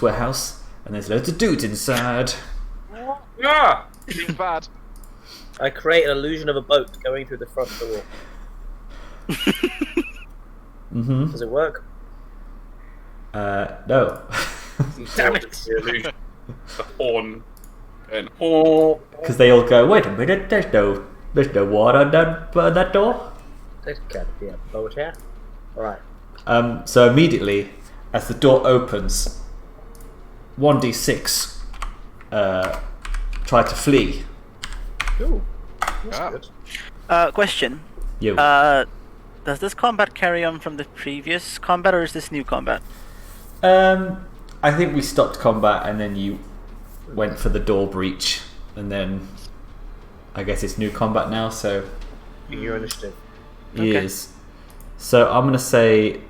warehouse, and there's loads of dudes inside. Yeah! Seems bad. I create an illusion of a boat going through the front door. Mm-hmm. Does it work? No. Damn it! The horn. And oh, Because they all go, wait a minute, there's no water on that door. There's gotta be a boat here. Alright. So immediately, as the door opens, 1d6 try to flee. Ooh. That's good. Question. You. Does this combat carry on from the previous combat, or is this new combat? I think we stopped combat and then you went for the door breach, and then I guess it's new combat now, so Your initiative. years. So I'm gonna say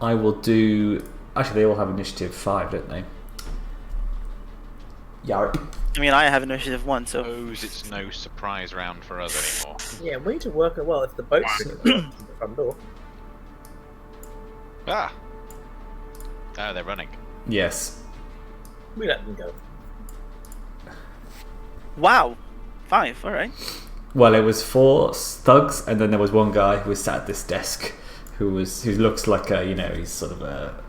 I will do. Actually, they all have initiative 5, don't they? Yeah. I mean, I have initiative 1, so Suppose it's no surprise round for us anymore. Yeah, we need to work it well if the boat's from the front door. Ah! Oh, they're running. Yes. We let them go. wow, 5. All right. Well, it was 4 thugs, and then there was one guy who was sat at this desk, who looks like a, he's sort of a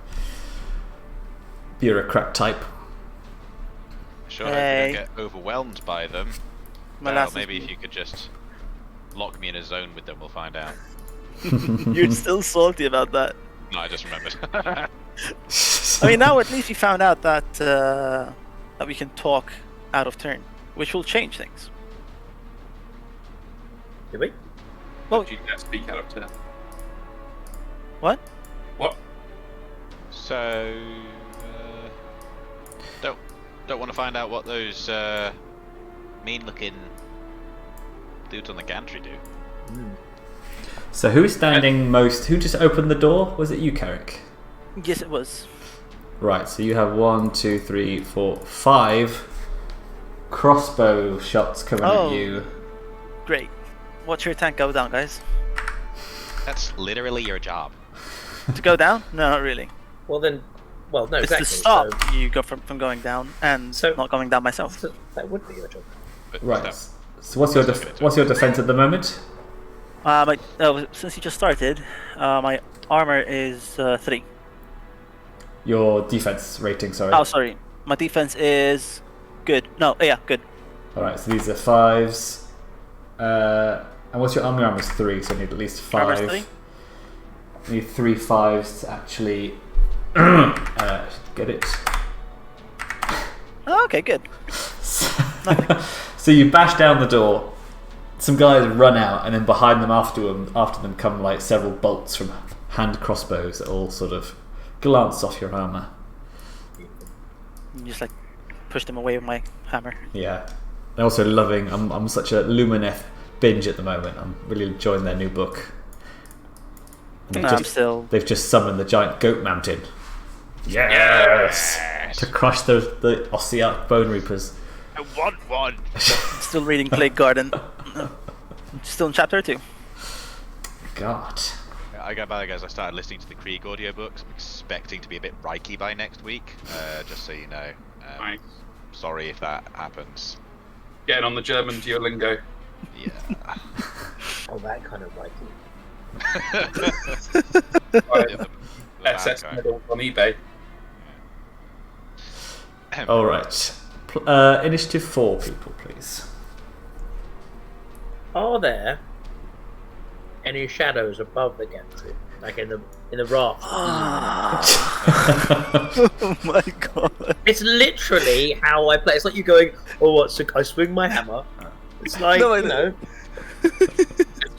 bureaucrat type. Sure, Hey. I don't get overwhelmed by them. Molasses. Maybe if you could just lock me in a zone with them, we'll find out. You're still salty about that. No, I just remembered. I mean, now at least we found out that that we can talk out of turn, which will change things. Did we? Well, you dare speak out of turn. what? What? So, don't want to find out what those mean-looking dudes on the gantry do. So who's standing most? Who just opened the door? Was it you, Carrich? Yes, it was. Right. So you have 1, 2, 3, 4, 5 crossbow shots coming Oh. at you. Great. Watch your tank go down, guys. That's literally your job. To go down? No, not really. Well then, no, It's exactly. to stop So, you go from going down and So- not going down myself. that would be your job. But Right. still. So what's your defense at the moment? Since you just started, my armor is 3. Your defense rating, sorry. Oh, sorry. My defense is good. No, yeah, good. All right. So these are 5s. And what's your armor? Your armor's 3, so you need at least 5. Armor's 3? You need 3 5s to actually get it. Oh, okay, good. So you bash down the door. Some guys run out, and then behind them, after them come like several bolts from hand crossbows that all sort of glance off your armor. You just like push them away with my hammer. Yeah. I'm also loving. I'm such a Lumineth binge at the moment. I'm really enjoying their new book. And No, I'm still. they've just summoned the giant goat mountain. Yes. To crush the Ossiarch Bone Reapers. I want one. Still reading Plague Garden. Still in chapter 2. God. I got bad guys. I started listening to the Krieg audiobooks. I'm expecting to be a bit Reiki by next week. Just so you know. Nice. Sorry if that happens. Getting on the German Duolingo. Yeah. Oh, that kind of like The bad SS guy. medal on eBay. All right. Initiative 4 people, please. Are there any shadows above the gantry, like in the raft? Oh my god. It's literally how I play. It's like you going, "Oh, what? I swing my hammer." It's like No, I you know.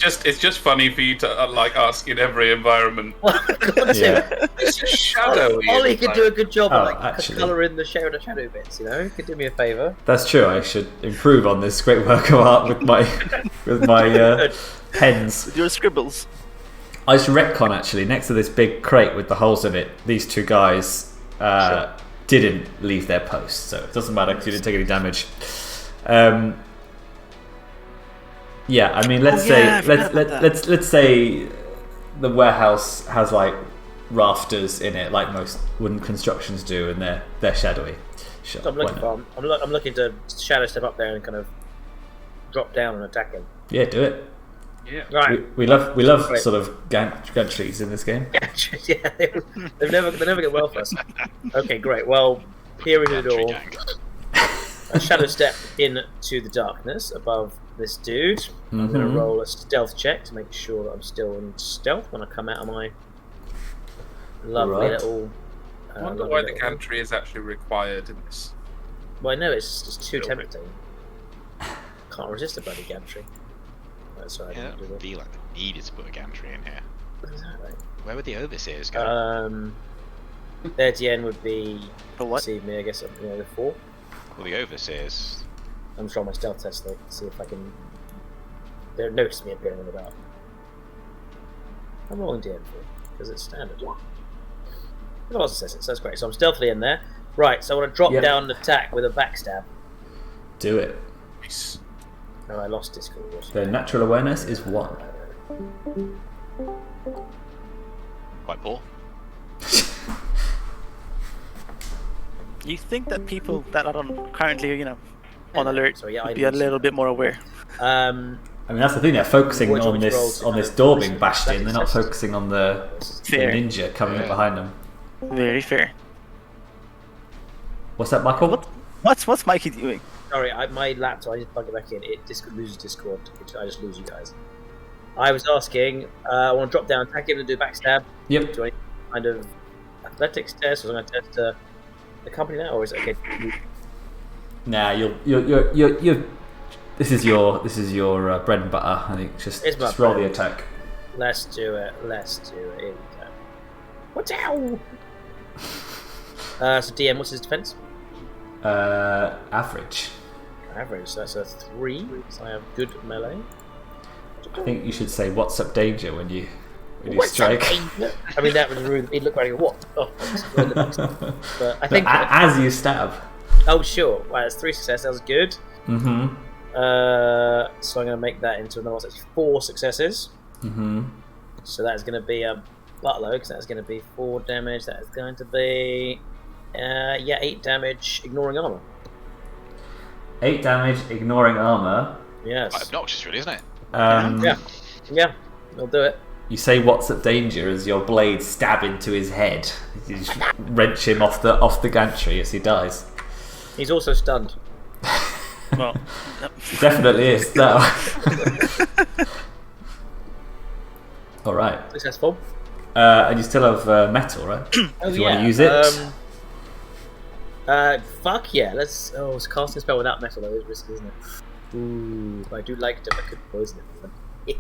It's just funny for you to like ask in every environment. Yeah. It's a shadowy. Ollie could do a good job of Oh, like actually. colour in the shadow bits. You know, could do me a favour. That's true. I should improve on this great work of art with my pens. With your scribbles. I should retcon actually. Next to this big crate with the holes in it, these 2 guys didn't leave their post, so it doesn't matter because you didn't take any damage. Yeah, I mean, let's Oh, yeah, I forgot about that. let's say the warehouse has like rafters in it, like most wooden constructions do, and they're shadowy. Sure, So I'm looking to shadow step up there and kind of drop down and attack him. Yeah, do it. Yeah. Right. We love Great. sort of gantries in this game. Yeah, they never get well for us. Okay, great. Well, peering through the Gantry door, gang. I shadow step into the darkness above this dude. I'm going to Mhm. roll a stealth check to make sure that I'm still in stealth when I come out of my lovely Right. little. I wonder lovely why the little- gantry is actually required in this. Well, I know it's too Still tempting. Can't resist a bloody gantry. That's right. Yeah, I don't feel like they needed to put a gantry in here. Exactly. Where would the overseers go? Their DN would be For what? see me, I guess, the 4. Well, the overseers. I'm trying my stealth test though, to see if I can. They don't notice me appearing in the dark. I'm rolling DN for because it's standard. It also says it, so that's great. So I'm stealthily in there. Right, so I want to drop Yep. down and attack with a backstab. Do it. Nice. Oh, I lost Discord. The natural awareness is 1. Quite poor. You think that people that are currently, on alert So, yeah, would I be a lose. little bit more aware? I mean, that's the thing. They're focusing What do you on want me to roll this to on kind this of door listen being to bashed that in. They're not success? focusing on the Fair. ninja coming up Yeah. behind them. Very fair. What's that, Michael? What's Mikey doing? Sorry, my laptop, I just plug it back in. It loses Discord. I just lose you guys. I was asking, I want to drop down, attack him, and do a backstab. Yep. Do any kind of athletics test? Or am I going to test the company now, or is it okay? Nah, you're. This is your bread and butter. I think just It's my roll bread. the attack. Let's do it. Here we go. What's out? So DM, what's his defense? Average. Average. So that's a 3. So I have good melee. I think you should say "What's up, danger" when you What's strike. up, I mean, that was rude. It looked like a what? Oh, but I think. As you stab. Oh, sure. Wow, that's 3 successes. That was good. Mm-hmm. So I'm going to make that into another 4 successes. Mm-hmm. So that's going to be a buttload, because that's going to be 4 damage. That is going to be 8 damage, ignoring armor. 8 damage, ignoring armor. Yes. Quite obnoxious, really, isn't it? Yeah, I'll do it. You say "What's up, danger" as your blade stab into his head. You just wrench him off the gantry as he dies. He's also stunned. Well, Definitely is now. All right. Successful. And you still have metal, right? Oh, if you yeah. want to use it. Fuck yeah. Let's. Oh, it's casting a spell without metal, though, is risky, isn't it? Ooh, I do like it if I could poison it. I'm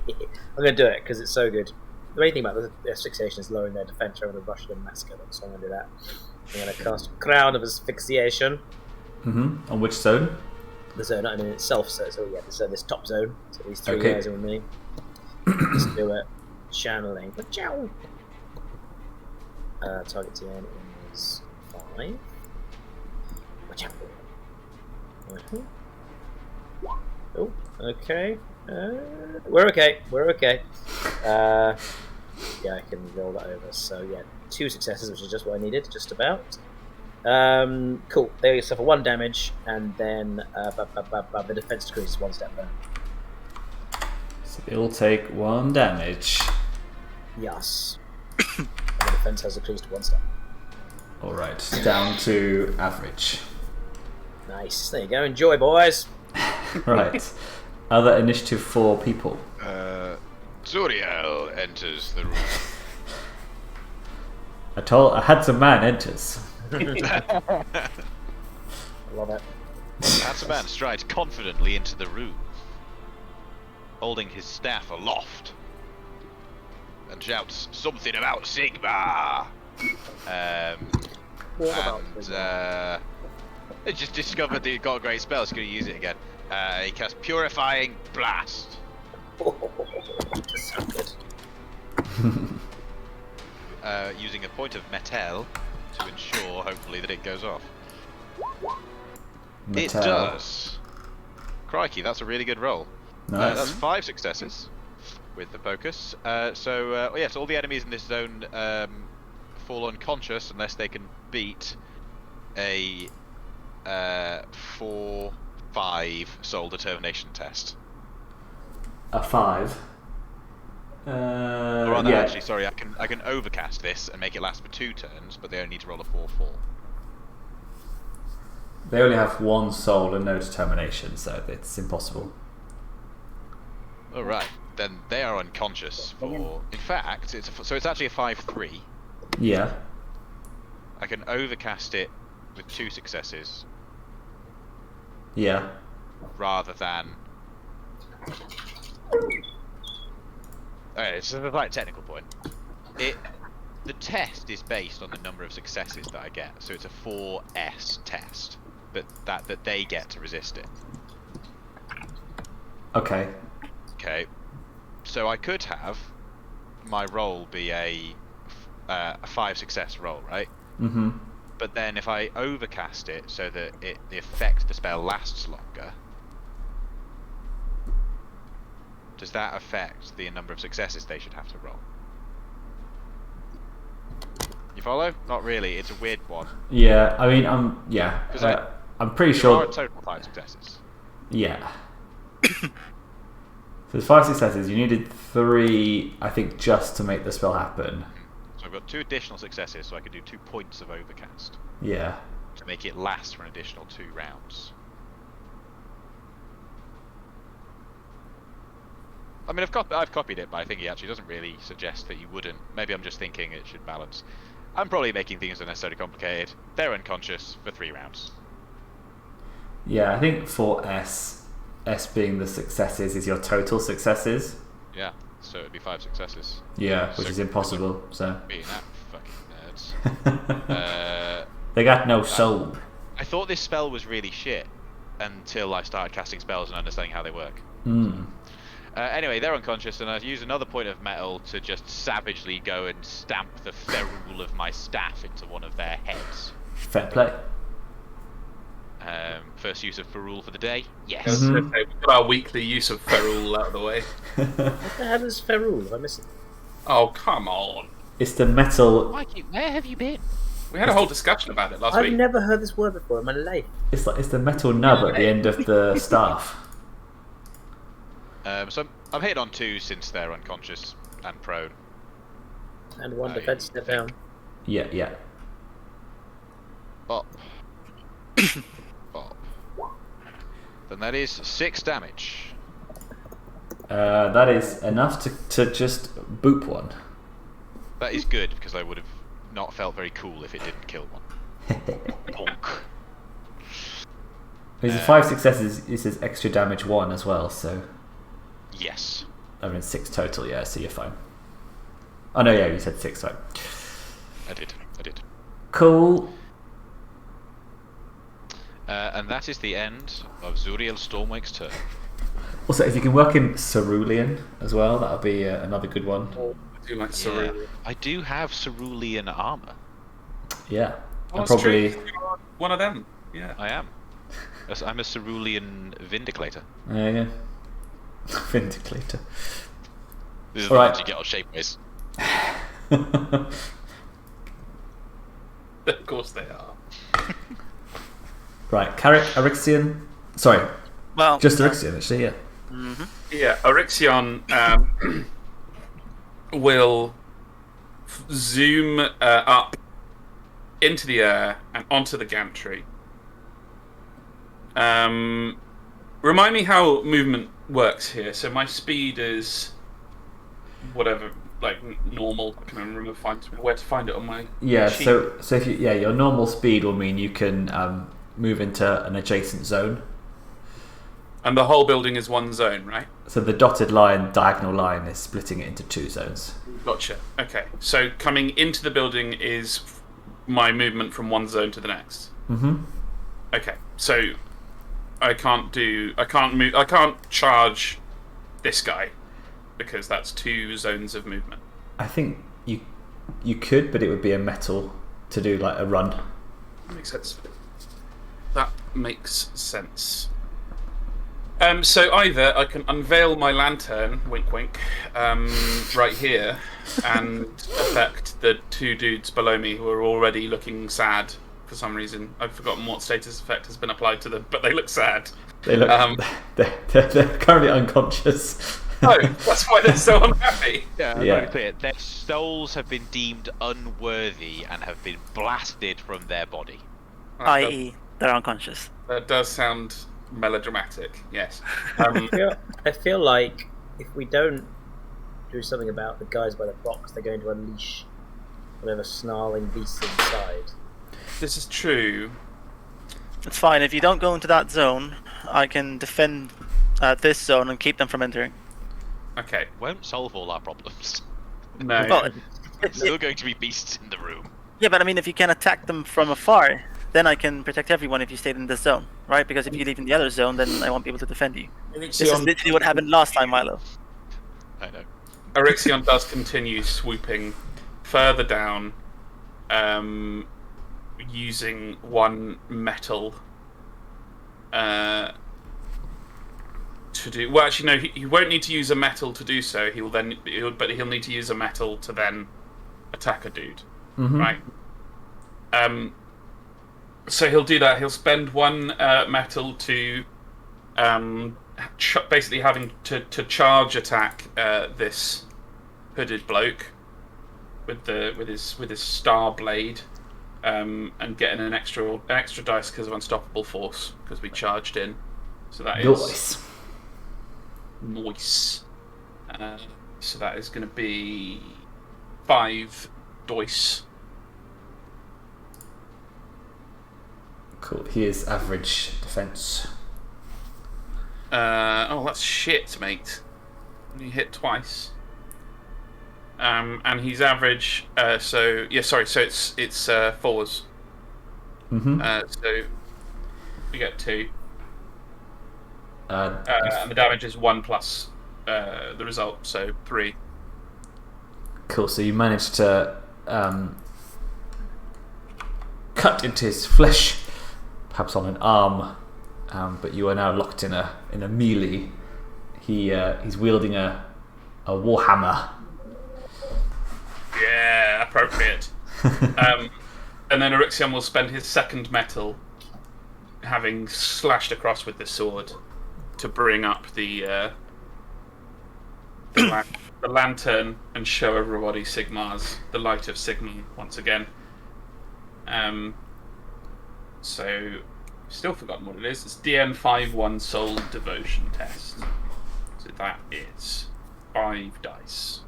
going to do it because it's so good. The main thing about the asphyxiation is lowering their defense. I'm going to rush them and massacre them, so I'm going to do that. I'm going to cast Crown of Asphyxiation. Mm-hmm. On which zone? The zone, I mean itself, so yeah, this top zone. So these 3 Okay. guys are with me. Let's do it. Channeling. Ciao. Target TN is 5. Ciao. Oh, okay. We're okay. Yeah, I can roll that over. So yeah, 2 successes, which is just what I needed, just about. Cool. They suffer 1 damage, and then the defense decreases 1 step there. So they'll take 1 damage. Yes. And the defense has decreased 1 step. All right, down to average. Nice. There you go. Enjoy, boys. Right. Other initiative for people. Zuriel enters the room. A handsome man enters. I love it. Handsome man strides confidently into the room, holding his staff aloft, and shouts something about Sigmar. What about He just discovered that he got a great spell. He's going to use it again. He casts Purifying Blast. so good. Using a point of metal to ensure, hopefully, that it goes off. It Metal. does. Crikey, that's a really good roll. Nice. That's 5 successes with the focus. So all the enemies in this zone fall unconscious unless they can beat a 4-5 soul determination test. A 5. Or rather, yeah. actually, sorry, I can overcast this and make it last for 2 turns, but they only need to roll a 4-4. They only have 1 soul and no determination, so it's impossible. All right, then they are unconscious for. In fact, it's actually a 5-3. Yeah. I can overcast it with 2 successes Yeah. rather than. Alright, it's a slight technical point. The test is based on the number of successes that I get, so it's a 4S test, but that they get to resist it. Okay. Okay, so I could have my roll be a 5 success roll, right? Mm-hmm. But then if I overcast it so that the effect of the spell lasts longer, does that affect the number of successes they should have to roll? You follow? Not really. It's a weird one. Yeah, I mean, I'm pretty There are sure. a total of 5 successes. Yeah. So there's 5 successes. You needed 3, I think, just to make the spell happen. So I've got 2 additional successes, so I can do 2 points of overcast Yeah. to make it last for an additional 2 rounds. I mean, I've copied it, but I think he actually doesn't really suggest that you wouldn't. Maybe I'm just thinking it should balance. I'm probably making things unnecessarily complicated. They're unconscious for 3 rounds. Yeah, I think for S being the successes is your total successes. Yeah, so it'd be 5 successes. Yeah, which So- is impossible. So Being that fucking nerds. they got no soul. I thought this spell was really shit until I started casting spells and understanding how they work. Mm. Anyway, they're unconscious, and I've used another point of metal to just savagely go and stamp the ferrule of my staff into one of their heads. Fair play. First use of ferrule for the day. Yes. I was gonna say, we've got our weekly use of ferrule out of the way. What the hell is ferrule? Have I missed it? Oh, come on. It's the metal. Mikey, where have you been? We had a whole discussion about it last I've week. never heard this word before in my life. It's the metal nub at the end of the staff. So I'm hit on 2 since they're unconscious and prone. And 1 defense step down. Yeah, yeah. Bop. Bop. Then that is 6 damage. That is enough to just boop one. That is good, because I would have not felt very cool if it didn't kill one. Bonk. These are 5 successes. It says extra damage 1 as well, so Yes. I mean 6 total. Yeah, so you're fine. Oh no, yeah, you said 6, right? I did. Cool. And that is the end of Zuriel Stormwake's turn. Also, if you can work in Cerulean as well, that'll be another good one. I do like Yeah. cerulean. I do have cerulean armor. Yeah, Oh, and that's probably. true. You are one of them. Yeah. I am. I'm a cerulean vindicator. Yeah. Vindicator. This is the Alright. ones you get on Shapeways. Of course they are. Right, Carrich, Orixion. Sorry, Well, just Orixion actually. Yeah. Mm-hmm. Yeah, Orixion will zoom up into the air and onto the gantry. Remind me how movement works here. So my speed is whatever, like normal. I can remember where to find it on my Yeah. sheet. So if your normal speed will mean you can move into an adjacent zone. And the whole building is one zone, right? So the dotted line, diagonal line, is splitting it into 2 zones. Gotcha. Okay. So coming into the building is my movement from one zone to the next. Mm-hmm. Okay. So I can't charge this guy because that's 2 zones of movement. I think you could, but it would be a metal to do like a run. Makes sense. That makes sense. So either I can unveil my lantern, wink wink, right here, and affect the two dudes below me who are already looking sad for some reason. I've forgotten what status effect has been applied to them, but they look sad. They look. They're currently unconscious. Oh, that's why they're so unhappy. Yeah, Yeah. very clear. Their souls have been deemed unworthy and have been blasted from their body. I.e., they're unconscious. That does sound melodramatic. Yes. I feel like if we don't do something about the guys by the box, they're going to unleash whatever snarling beasts inside. This is true. It's fine. If you don't go into that zone, I can defend this zone and keep them from entering. Okay. Won't solve all our problems. No. Well, There's still going to be beasts in the room. yeah, but I mean, if you can attack them from afar, then I can protect everyone if you stayed in this zone, right? Because if you leave in the other zone, then I won't be able to defend you. This is literally what happened last time, Milo. I know. Orixion does continue swooping further down, using one metal to do. Well, actually, no. He won't need to use a metal to do so. But he'll need to use a metal to then attack a dude, right? So he'll do that. He'll spend one metal to basically having to charge attack this hooded bloke with his star blade, and getting an extra dice because of unstoppable force because we charged in. So that is nice. So that is going to be 5 dice. Cool. Here's average defense. Oh, that's shit, mate. You hit twice. And he's average. So it's 4s. So we get 2. And the damage is 1 plus the result, so 3. Cool. So you managed to cut into his flesh, perhaps on an arm, but you are now locked in a melee. He's wielding a warhammer. Yeah, appropriate. And then Orixion will spend his second metal, having slashed across with the sword, to bring up the lantern and show everybody the light of Sigmar once again. So, still forgotten what it is. It's DN51 Soul Devotion Test. So that is 5 dice.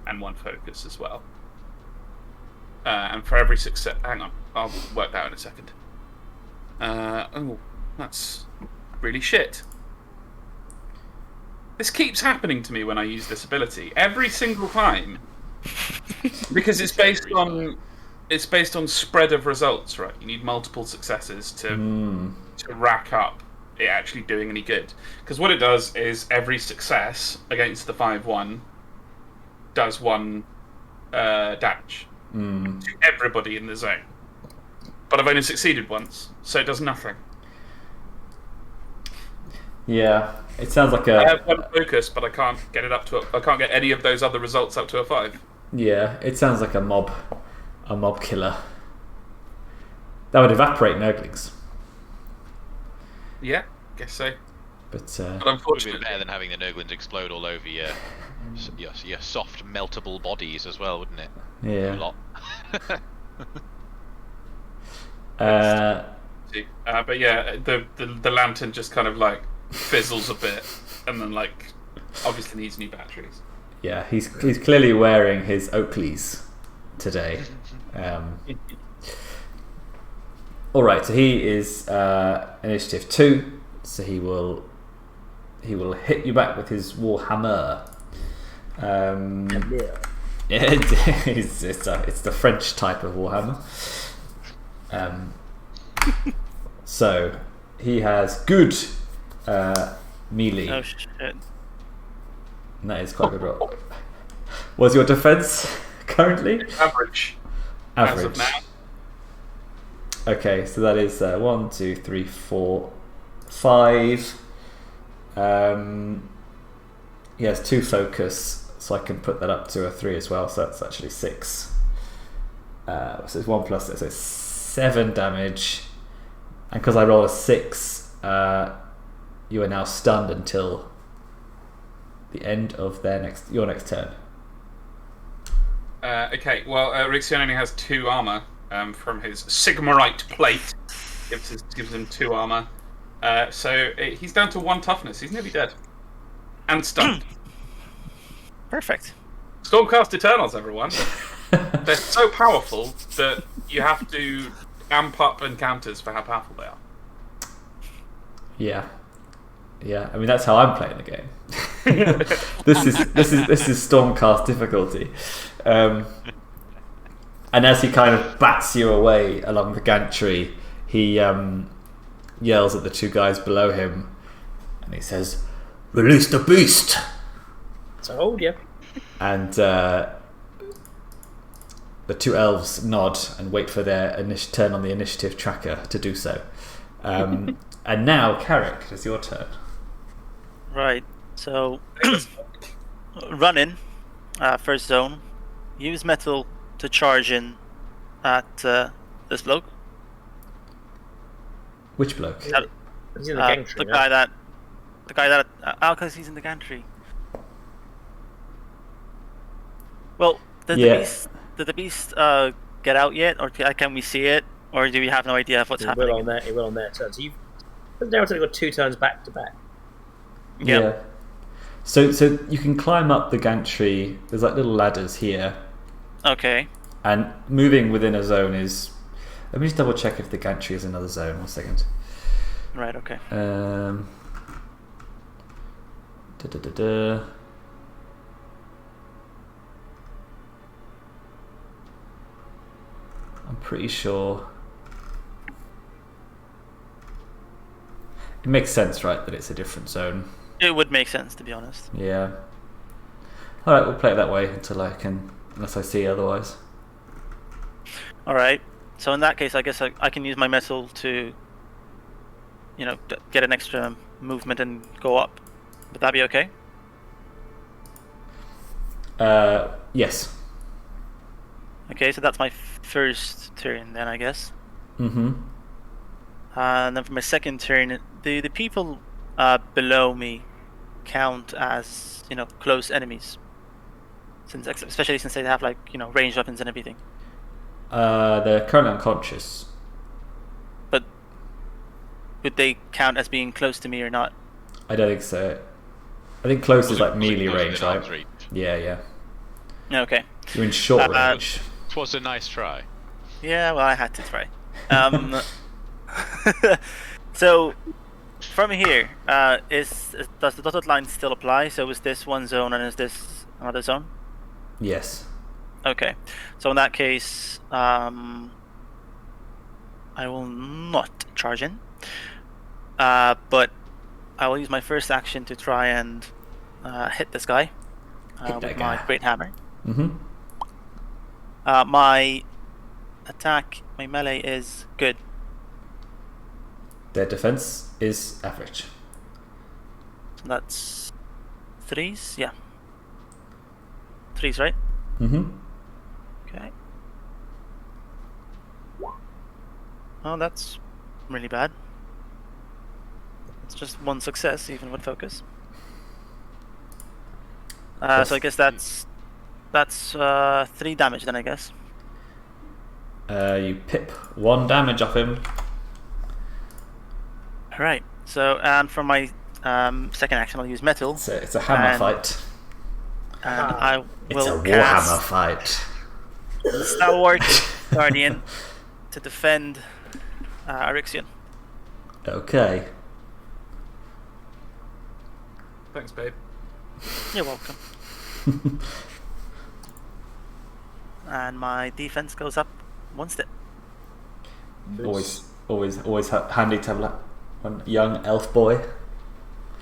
And 1 focus as well. And for every success... Hang on, I'll work that out in a second. Oh, that's really shit. This keeps happening to me when I use this ability. Every single time. Because it's based on spread of results, right? You need multiple successes to rack up it actually doing any good. Because what it does is every success against the 5-1 does 1 damage to everybody in the zone. But I've only succeeded once, so it does nothing. Yeah, it sounds like I have 1 focus, but I can't get it up to. I can't get any of those other results up to a 5. Yeah, it sounds like a mob killer. That would evaporate Nurglings. Yeah, guess so. But But Would be unfortunately, better than having the Nurglings explode all over your soft, meltable bodies as well, wouldn't it? yeah. A lot. but yeah, the lantern just kind of like fizzles a bit, and then like obviously needs new batteries. Yeah, he's clearly wearing his Oakleys today. All right, so he is initiative 2, so he will hit you back with his warhammer. It's the French type of warhammer. So he has good melee. Oh shit. And that is quite a good roll. What's your defense currently? Average. As of Average. now. Okay, so that is 1, 2, 3, 4, 5. He has 2 focus, so I can put that up to a 3 as well. So that's actually 6. So it's 1 plus 6, so it's 7 damage. And because I roll a 6, you are now stunned until the end of your next turn. Okay, well, Orixion only has 2 armor from his Sigmarite plate. Gives him 2 armor. So he's down to 1 toughness. He's nearly dead. And stunned. Perfect. Stormcast Eternals, everyone. They're so powerful that you have to amp up encounters for how powerful they are. Yeah. I mean, that's how I'm playing the game. This is Stormcast difficulty. And as he kind of bats you away along the gantry, he yells at the 2 guys below him, and he says, "Release the beast!" So, yeah. And the 2 elves nod and wait for their turn on the initiative tracker to do so. And now, Carrich, it's your turn. Right. So, run in, first zone. Use metal to charge in at this bloke. Which bloke? He's in the gantry. The guy that. Because he's in the gantry. Well, did the beast get out yet, or can we see it, or do we have no idea of what's happening? It will on their turn. So you've now got 2 turns back to back. Yeah. So you can climb up the gantry. There's like little ladders here. Okay. And moving within a zone is. Let me just double check if the gantry is another zone. 1 second. Right. Okay. I'm pretty sure. It makes sense, right, that it's a different zone. It would make sense, to be honest. Yeah. Alright, we'll play it that way unless I see otherwise. Alright, so in that case, I guess I can use my metal to, get an extra movement and go up. Would that be okay? Yes. Okay, so that's my first turn then, I guess. Mm-hmm. And then for my second turn, the people below me count as close enemies, especially since they have ranged weapons and everything. They're currently unconscious. But would they count as being close to me or not? I don't think so. I think close is like melee range, right? Yeah. Okay. You're in short range. It was a nice try. Yeah, well, I had to try. So, from here, does the dotted line still apply? So is this one zone and is this another zone? Yes. Okay. So in that case, I will not charge in. But I will use my first action to try and hit this guy with my great hammer. Mm-hmm. My attack, my melee is good. Their defense is average. So that's 3s? Yeah. 3s, right? Mm-hmm. Okay. Oh, that's really bad. It's just 1 success, even with focus. So I guess that's 3 damage then, I guess. You pip 1 damage off him. Alright, so, and for my second action, I'll use metal. It's a hammer fight. And I will It's a cast warhammer fight. Stalwart Guardian to defend Orixion. Okay. Thanks, babe. You're welcome. And my defense goes up 1 step. Always handy to have one young elf boy,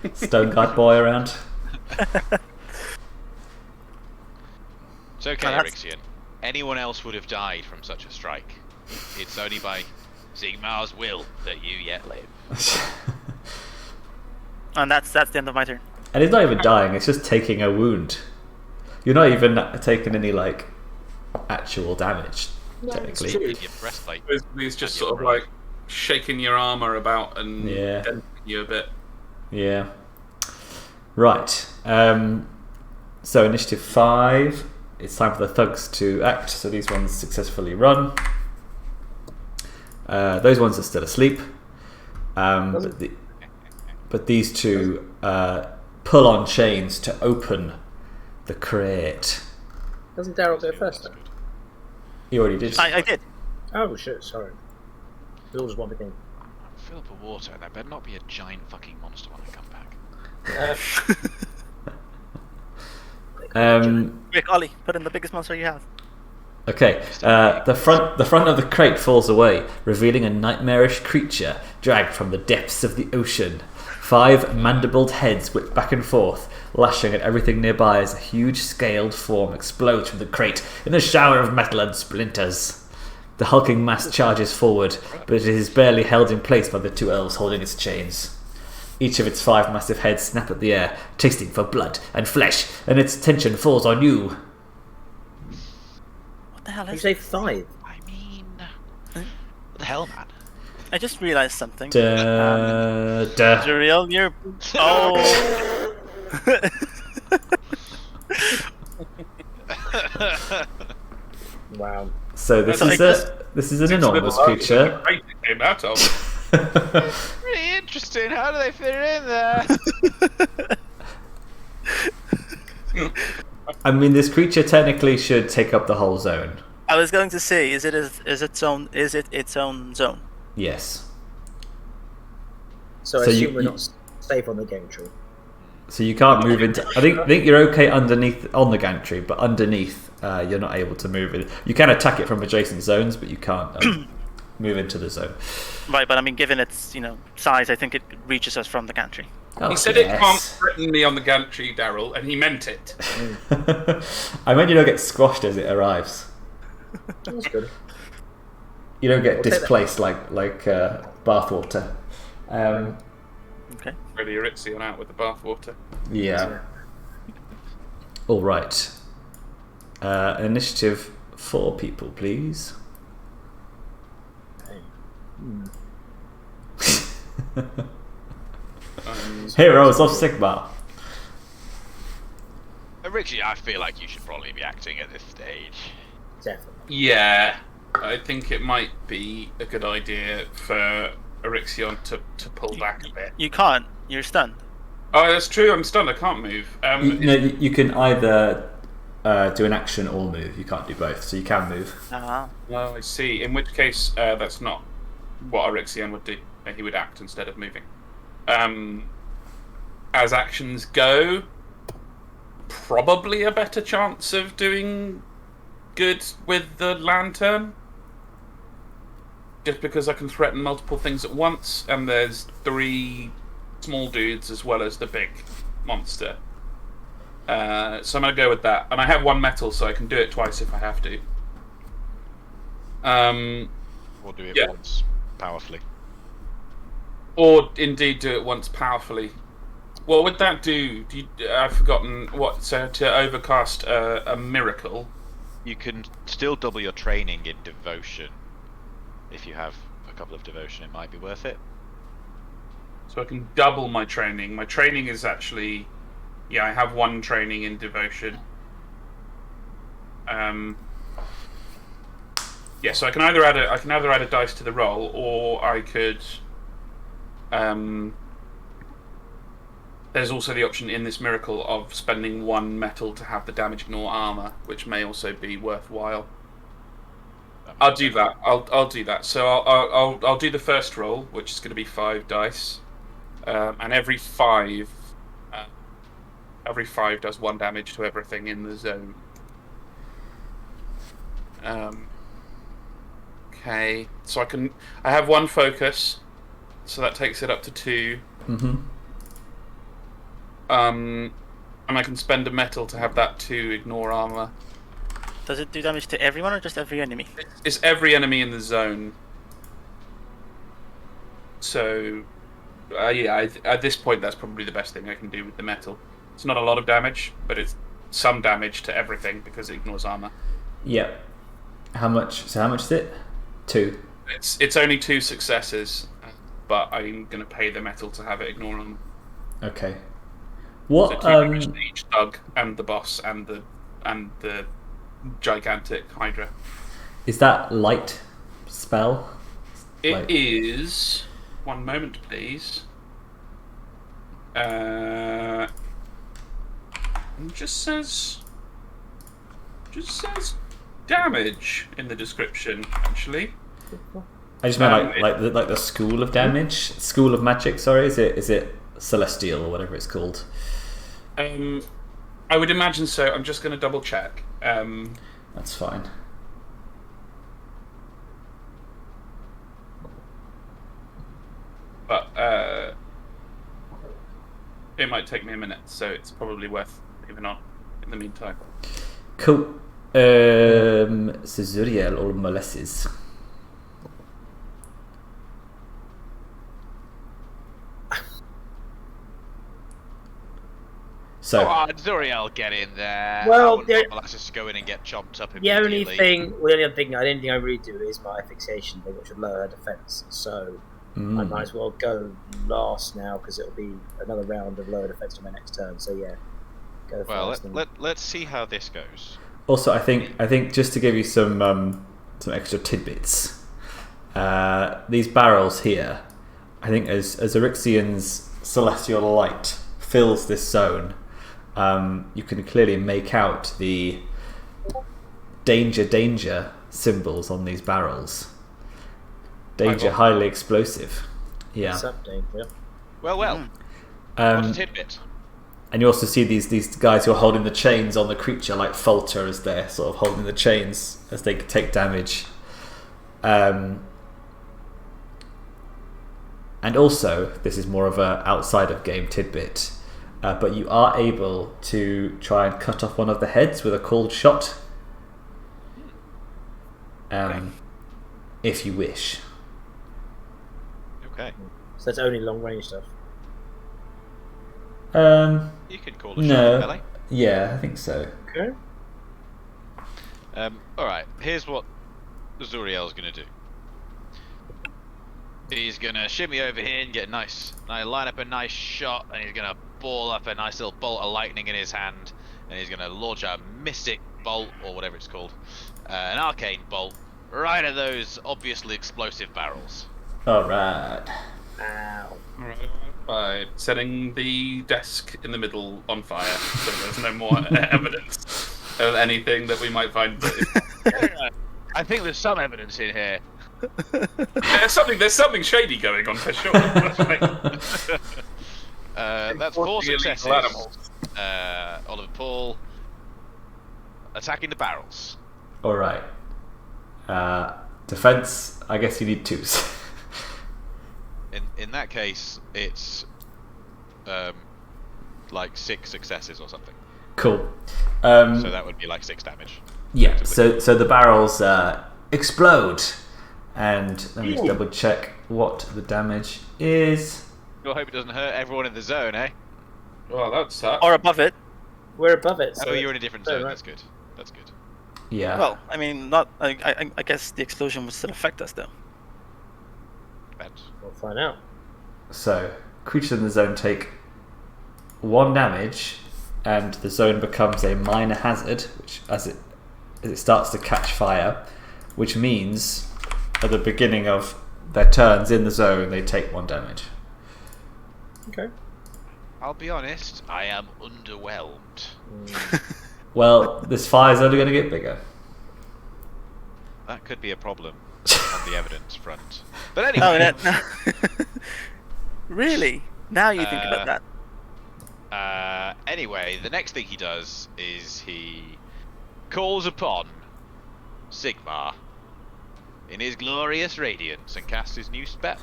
Stoneguard boy around. It's okay, Orixion. Anyone else would have died from such a strike. It's only by Sigmar's will that you yet live. And that's the end of my turn. And it's not even dying, it's just taking a wound. You're not even taking any, like, actual damage, technically. Your breastplate. He's just sort of like shaking your armour about and denting you a bit. Yeah. Right. So initiative 5. It's time for the thugs to act. So these ones successfully run. Those ones are still asleep. But these two pull on chains to open the crate. Doesn't Daryl go first then? He already did. I did. Oh shit, sorry. It's all just one big thing. Fill up with water, and there better not be a giant fucking monster when I come back. Quick, Ollie, put in the biggest monster you have. Okay, the front of the crate falls away, revealing a nightmarish creature dragged from the depths of the ocean. 5 mandibled heads whip back and forth, lashing at everything nearby as a huge scaled form explodes from the crate in a shower of metal and splinters. The hulking mass charges forward, but it is barely held in place by the 2 elves holding its chains. Each of its 5 massive heads snap at the air, tasting for blood and flesh, and its attention falls on you. What the hell You is say it? 5. I mean, what the hell, man? I just realized something. Zuriel, Zuriel, you're... Oh! Wow. So this is an enormous creature. It came out of. Really interesting. How do they fit it in there? I mean, this creature technically should take up the whole zone. I was going to say, is it its own zone? Yes. So I So assume we're not safe on the game tree. So you can't move into. I think you're okay underneath on the gantry, but underneath you're not able to move it. You can attack it from adjacent zones, but you can't move into the zone. Right, but I mean, given its size, I think it reaches us from the gantry. Oh, He said it can't threaten me on the gantry, Daryl, and he meant it. I mean, you don't get squashed as it arrives. That's good. You don't get We'll take displaced like bathwater. Okay. Really Orixion out with the bathwater. Yeah. All right. Initiative 4 people, please. Heroes of Sigmar. Orixion, I feel like you should probably be acting at this stage. Definitely. Yeah, I think it might be a good idea for Orixion to pull back a bit. You can't. You're stunned. Oh, that's true. I'm stunned. I can't move. You can either do an action or move. You can't do both, so you can move. Ah. Oh, I see. In which case, that's not what Orixion would do. He would act instead of moving. As actions go, probably a better chance of doing good with the lantern. Just because I can threaten multiple things at once, and there's 3 small dudes as well as the big monster. So I'm going to go with that. And I have 1 metal, so I can do it twice if I have to. Or do it once, powerfully. Or indeed do it once powerfully. What would that do? I've forgotten what. So to overcast a miracle. You can still double your training in devotion. If you have a couple of devotion, it might be worth it. So I can double my training. My training is actually, I have 1 training in devotion. So I can either add a dice to the roll, or I could. There's also the option in this miracle of spending 1 metal to have the damage ignore armor, which may also be worthwhile. I'll do that. I'll do that. So I'll do the first roll, which is going to be 5 dice, and every 5 does 1 damage to everything in the zone. Okay, so I have 1 focus, so that takes it up to 2. Mm-hmm. And I can spend a metal to have that 2 ignore armor. Does it do damage to everyone or just every enemy? It's every enemy in the zone. So, at this point, that's probably the best thing I can do with the metal. It's not a lot of damage, but it's some damage to everything because it ignores armor. Yeah. How much? So how much is it? 2. It's only 2 successes, but I'm going to pay the metal to have it ignore them. Okay. So What? 2 damage to each Thug and the boss and the gigantic Hydra. Is that light spell? It is. One moment, please. It just says damage in the description. Actually, I just meant like the school of damage, school of magic. Sorry, is it celestial or whatever it's called? I would imagine so. I'm just going to double check. That's fine. But it might take me a minute, so it's probably worth leaving on in the meantime. Cool. So Zuriel or Molasses. So, Zuriel, get in there. Well, I wouldn't want Molasses to go in and get chopped up The immediately. only thing I didn't think I really do is my fixation thing, which would lower her defense. So I might as well go last now because it'll be another round of lower defense to my next turn. So yeah, go first. Well, let's see how this goes. also, I think just to give you some extra tidbits, these barrels here, I think as Orixion's celestial light fills this zone, you can clearly make out the danger symbols on these barrels. Danger, highly explosive. Yeah. What's up, danger? Well. What a tidbit. And you also see these guys who are holding the chains on the creature, like falter as they're sort of holding the chains as they take damage. And also, this is more of a outside of game tidbit, but you are able to try and cut off one of the heads with a cold shot, if you wish. Okay. So that's only long range stuff. You could call a shot, Melee. Yeah, I think so. Okay. Alright, here's what Zuriel's gonna do. He's gonna shimmy over here and get line up a nice shot, and he's gonna ball up a nice little bolt of lightning in his hand, and he's gonna launch a mystic bolt, or whatever it's called, an arcane bolt, right at those obviously explosive barrels. Alright. Ow. By setting the desk in the middle on fire, so there's no more evidence of anything that we might find. I think there's some evidence in here. There's something shady going on for sure. That's 4 successes. Oliver Paul attacking the barrels. Alright. Defense, I guess you need 2s. In that case, it's like 6 successes or something. Cool. So that would be like 6 damage. Yeah, so the barrels explode. And let me just double check what the damage is. I hope it doesn't hurt everyone in the zone, eh? Well, that sucks. Or above it. We're above it. So Oh, you're in a different zone. right. That's good. That's good. Yeah. Well, I mean, not. I guess the explosion would still affect us, though. Depends. We'll find out. So, creatures in the zone take 1 damage, and the zone becomes a minor hazard, which as it starts to catch fire, which means at the beginning of their turns in the zone, they take 1 damage. Okay. I'll be honest, I am underwhelmed. Well, this fire's only going to get bigger. That could be a problem on the evidence front. But anyway, Really? Now you think about that. Anyway, the next thing he does is he calls upon Sigmar in his glorious radiance and casts his new spell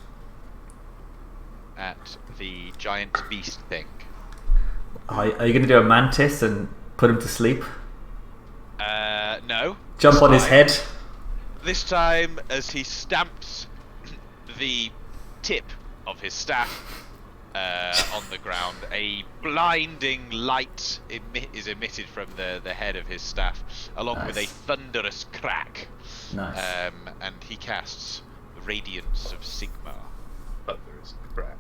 at the giant beast thing. Are you going to do a mantis and put him to sleep? No. Jump on his head? This time, as he stamps the tip of his staff on the ground. A blinding light is emitted from the head of his staff, along with a thunderous crack. Nice. And he casts Radiance of Sigmar. Thunderous crack.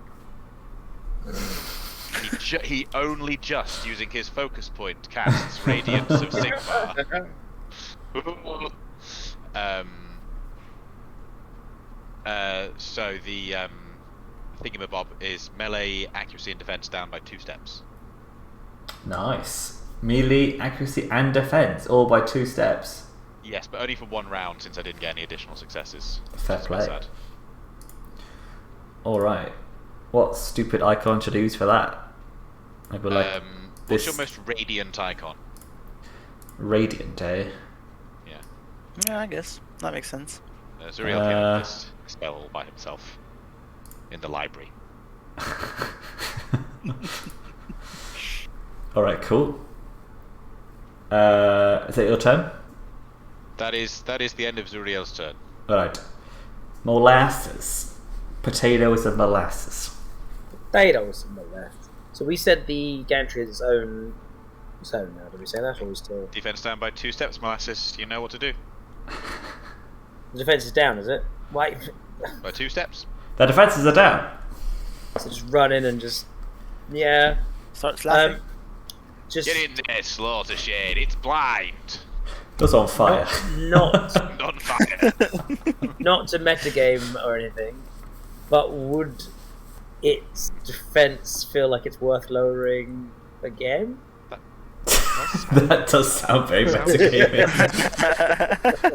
He only just, using his focus point, casts Radiance of Sigmar. So the thingamabob is melee, accuracy, and defense down by 2 steps. Nice. Melee, accuracy, and defense, all by 2 steps. Yes, but only for 1 round, since I didn't get any additional successes. Fair That's play. sad. Alright. What stupid icon should I use for that? I would like What's this your most radiant icon? radiant, eh? Yeah. Yeah, I guess that makes sense. Zuriel came up with this spell all by himself in the library. Alright, cool. Is that your turn? That is the end of Zuriel's turn. Alright. Molasses. Potatoes and molasses. Potatoes on the left. So we said the gantry is its own zone now. Did we say that, or we still? Defense down by 2 steps, Molasses. You know what to do. The defense is down, is it? Wait. By 2 steps. The defences are down. So just run in and just Start slapping. just Get in there, Slaughtershade. It's blind. It's on fire. not On fire. not to metagame or anything, but would its defense feel like it's worth lowering again? That does sound very metagaming.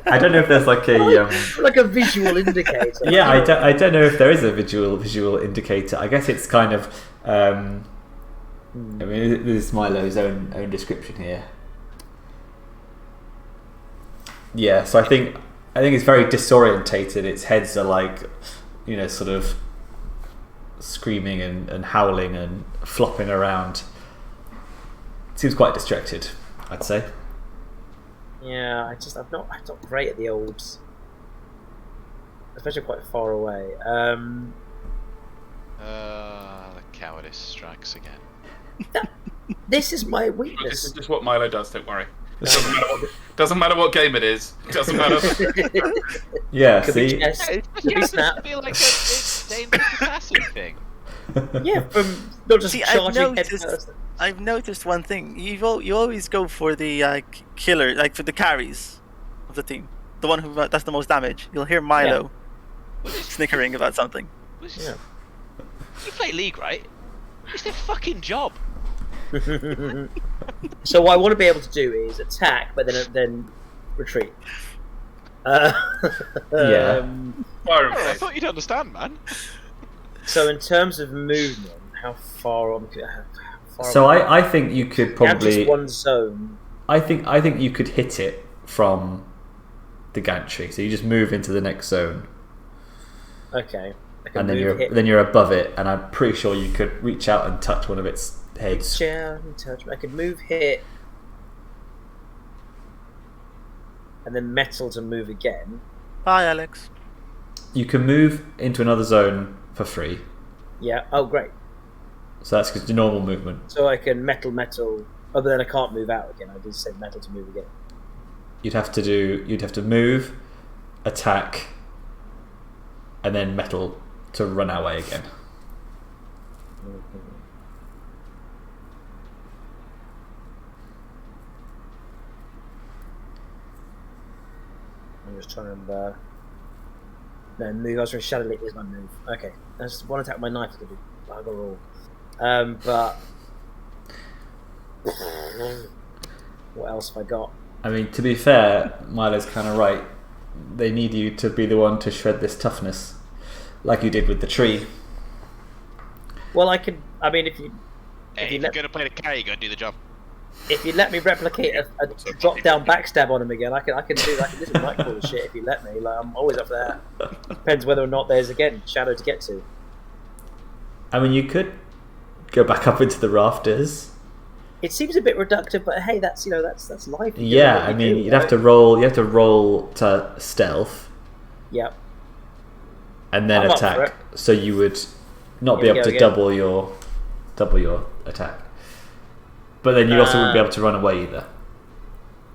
I don't know if there's like a Like a visual indicator. yeah, I don't know if there is a visual indicator. I guess it's kind of I mean, this is Milo's own description here. Yeah, so I think it's very disorientated. Its heads are like, you know, sort of screaming and howling and flopping around. Seems quite distracted, I'd say. Yeah, I'm not great at the olds, especially quite far away. The cowardice strikes again. This is my This weakness. is just what Milo does. Don't worry. Doesn't matter what game it is. Doesn't matter. Yeah, Could be see? chess, Yeah, could be snap. I feel like it's a dangerous assassin thing. Yeah, from not just See, charging head first. I've noticed one thing. You always go for the killer, like for the carries of the team. The one who does the most damage. You'll hear Milo snickering about something. Yeah. You play League, right? It's their fucking job. So what I want to be able to do is attack, but then retreat. Yeah. Fire and I face. thought you'd understand, man. So in terms of movement, how far on? So I think you could probably just one zone. I think you could hit it from the gantry. So you just move into the next zone, Okay. I can and then move, hit, you're above it. And I'm pretty sure you could reach out and touch one of its heads. touch. I could move, hit, and then metal to move again. Bye, Alex. You can move into another zone for free. Yeah. Oh, great. So that's just your normal movement. So I can metal. Oh, but then I can't move out again. I just said metal to move again. You'd have to move, attack, and then metal to run away again. I'm just trying to no move. I was trying to shadow leap is my move. Okay, that's one attack with my knife to do bugger all. But what else have I got? I mean, to be fair, Milo's kind of right. They need you to be the one to shred this toughness, like you did with the tree. Well, I could. I mean, if you Hey, if you're gonna play the carry, you gotta do the job. if you let me replicate a drop down backstab on him again, I can do some might cool shit if you let me. Like, I'm always up for that. Depends whether or not there's again shadow to get to. I mean, you could go back up into the rafters. It seems a bit reductive, but hey, that's that's life. You do Yeah, what I you mean, do, you'd have right? to roll. You have to roll to stealth Yep. and then I'm up for attack. So you would not be Here we able go to again. double your attack. But then you also wouldn't be able to run away either.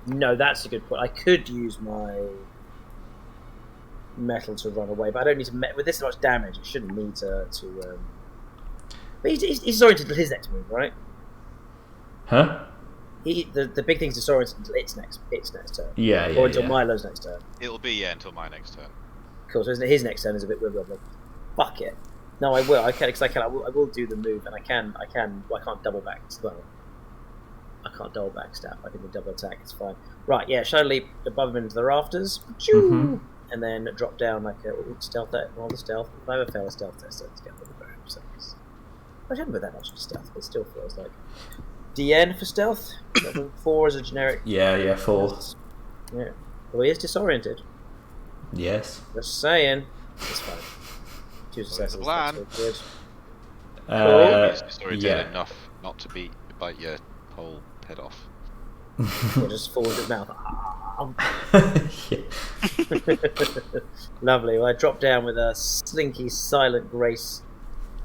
No, that's a good point. I could use my metal to run away, but I don't need to. With this much damage, it shouldn't need to. But he's disoriented until his next move, right? Huh? The big thing's disoriented until its next turn. Yeah. Or until Milo's next turn. It'll be until my next turn. Cool. So his next turn is a bit wibbly. Fuck it. No, I will. I can because I will do the move, and I can. Well, I can't double back as well. I can't double backstab. I can do double attack. It's fine. Right. Yeah. Shadow leap above him into the rafters. And then drop down like a stealth. Roll the stealth. If I ever fail a stealth test, let's get the very precise. I haven't got that much stealth, but it still feels like DN for stealth. 4 is a generic. Yeah. 4. Yeah. Well, he is disoriented. Yes. Just saying. It's fine. 2 successes. Plan. That's good. It's disoriented yeah. enough not to bite your whole head off. Or just fall into his mouth. Yeah. Lovely. Well, I drop down with a slinky, silent grace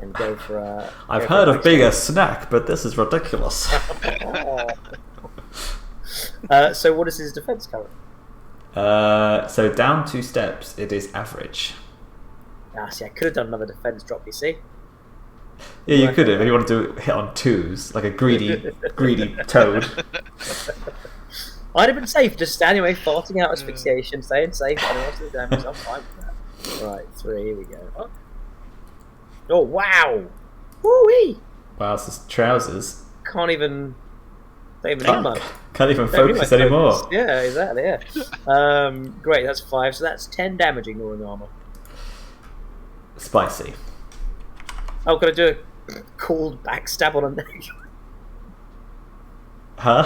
and go for a. I've heard of being a snack, but this is ridiculous. So, what is his defense current? So down 2 steps, it is average. Ah, see, I could have done another defense drop. You see? Yeah, you could have if you wanted to hit on 2s, like a greedy toad. I'd have been safe, just standing away, farting out asphyxiation, staying safe, and most of the damage. I'm fine with that. Right, 3. Here we go. Oh wow! Woo-wee! Wow, it's just trousers. Can't even do much. Can't even Don't do focus my anymore. focus. Yeah, exactly. Yeah. Great. That's 5. So that's 10 damage ignoring armor. Spicy. Oh, can I do a cold backstab on a neck? Huh?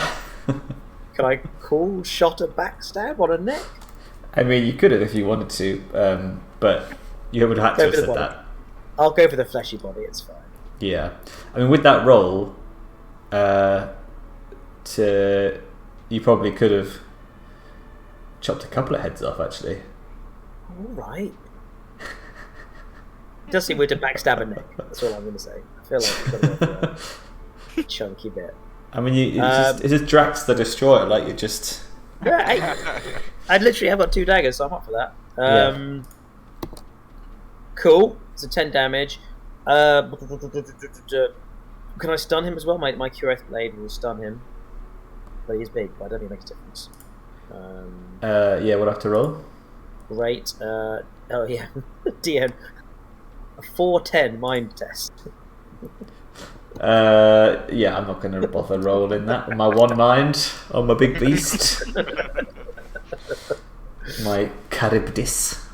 Can I cool shot a backstab on a neck? I mean, you could have if you wanted to, but you would have had to have said that. I'll go for the fleshy body. It's fine. Yeah, I mean, with that roll, you probably could have chopped a couple of heads off, actually. All right. It does seem weird to backstab a neck. That's all I'm going to say. I feel like you've got to go for a chunky bit. I mean, it's just Drax the Destroyer, like you just. Yeah, I literally have got 2 daggers, so I'm up for that. Cool. So 10 damage. Can I stun him as well? My Cureth Blade will stun him. But he's big, but I don't think it makes a difference. Yeah, we'll have to roll. Great. Oh yeah, DM. A 4-10 mind test. Yeah, I'm not going to bother rolling that. My 1 mind on my big beast. My KHARIBDYSS.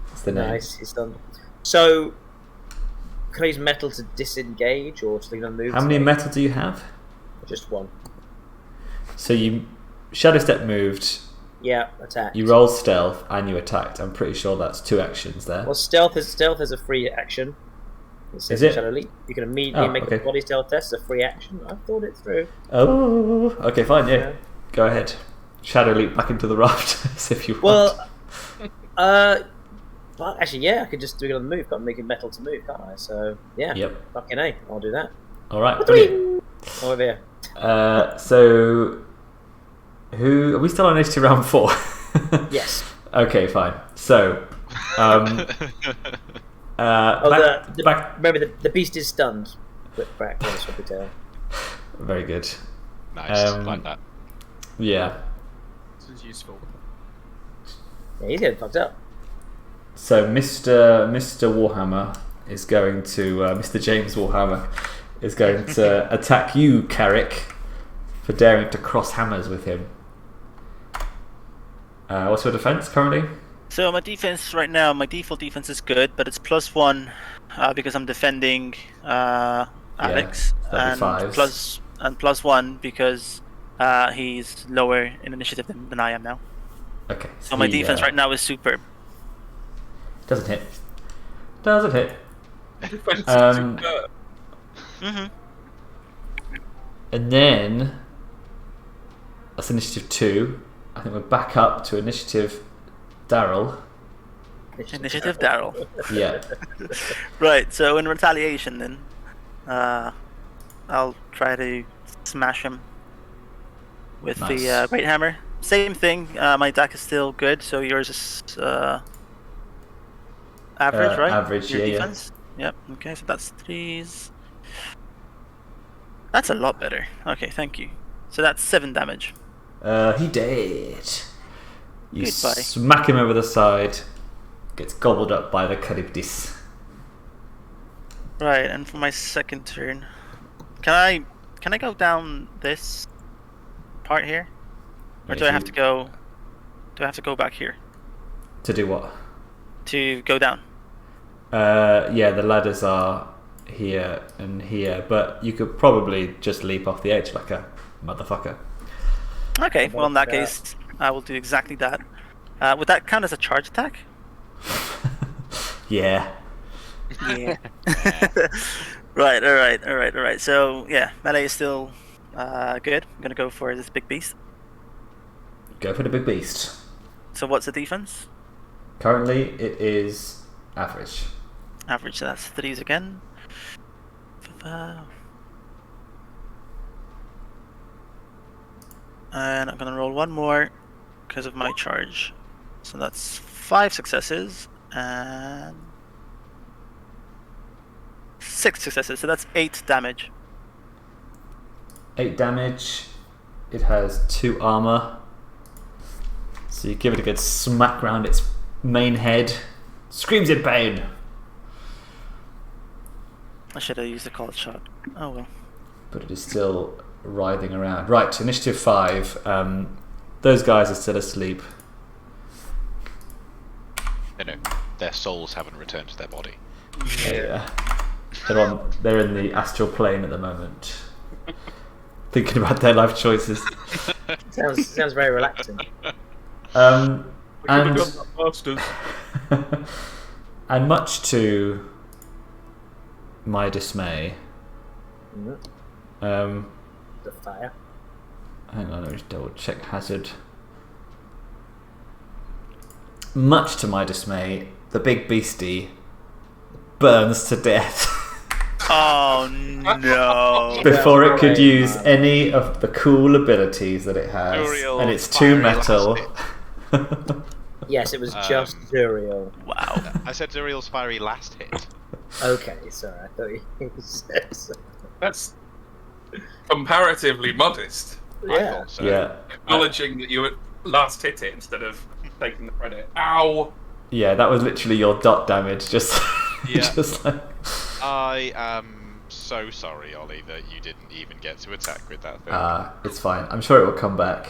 That's the name. Nice, he's done. So, can I use metal to disengage or to move? How many metal do you have? Just 1. So you Shadow Step moved. Yeah, attack. You rolled stealth and you attacked. I'm pretty sure that's 2 actions there. Well, stealth is a free action. Is it? Shadow Leap. You can immediately make a body stealth test. It's a free action. I've thought it through. Oh, okay, fine. Yeah, go ahead. Shadow Leap back into the rafters if you want. Well, actually, yeah, I could just do it on the move. Can't make it metal to move, can't I? So yeah. Yep. Fucking A. I'll do that. All right. Brilliant. Over here. So, who are we still on initiative round 4? Yes. Okay, fine. So, remember the beast is stunned. Whip back on the tail. Very good. Nice, like that. Yeah. This is useful. Yeah, he's getting fucked up. So, Mr. Warhammer is going to Mr. James Warhammer is going to attack you, Carrich, for daring to cross hammers with him. What's your defense currently? So my defense right now, my default defense is good, but it's +1 because I'm defending Alex, and +1 because he's lower in initiative than I am now. Okay. So my defense right now is superb. Doesn't hit. Doesn't hit. And then that's initiative 2. I think we're back up to initiative Daryl. Initiative, Daryl. Yeah. Right. So in retaliation, then, I'll try to smash him with Nice. the Great Hammer. Same thing. My attack is still good, so yours is average, right? Average, Your yeah, defense. Yep. Okay, so that's 3s. That's a lot better. Okay, thank you. So that's 7 damage. He dead. You Goodbye. smack him over the side. Gets gobbled up by the KHARIBDYSS. Right, and for my second turn, can I go down this part here, or do I have to go? Do I have to go back here To do what? to go down? Yeah, the ladders are here and here, but you could probably just leap off the edge like a motherfucker. Okay, well in that case, I will do exactly that. Would that count as a charge attack? Yeah. Yeah. Right. All right. So yeah, melee is still good. I'm gonna go for this big beast. Go for the big beast. So what's the defense? Currently, it is average. Average. So that's 3s again. And I'm gonna roll one more because of my charge. So that's 5 successes and 6 successes. So that's 8 damage. 8 damage. It has 2 armor. So you give it a good smack round its main head. Screams in pain. I should have used a cold shot. Oh well. But it is still writhing around. Right, initiative 5. Those guys are still asleep. No, their souls haven't returned to their body. Yeah. They're in the astral plane at the moment. Thinking about their life choices. Sounds very relaxing. And Bastards. and much to my dismay, The fire. hang on, let me just double check hazard. Much to my dismay, the big beastie burns to death Oh no. before it could Right, use man. any of the cool abilities that it has, Zuriel and it's 2 fiery metal. Yes, it was just Zuriel. Wow. I said Zuriel's fiery last hit. Okay, sorry, I thought you said so. That's comparatively modest. I Yeah. thought so. Yeah, Acknowledging that you would last hit it instead of taking the credit. Ow! yeah, that was literally your dot damage. Just, Yeah. just like. I am so sorry, Ollie, that you didn't even get to attack with that thing. It's fine. I'm sure it will come back.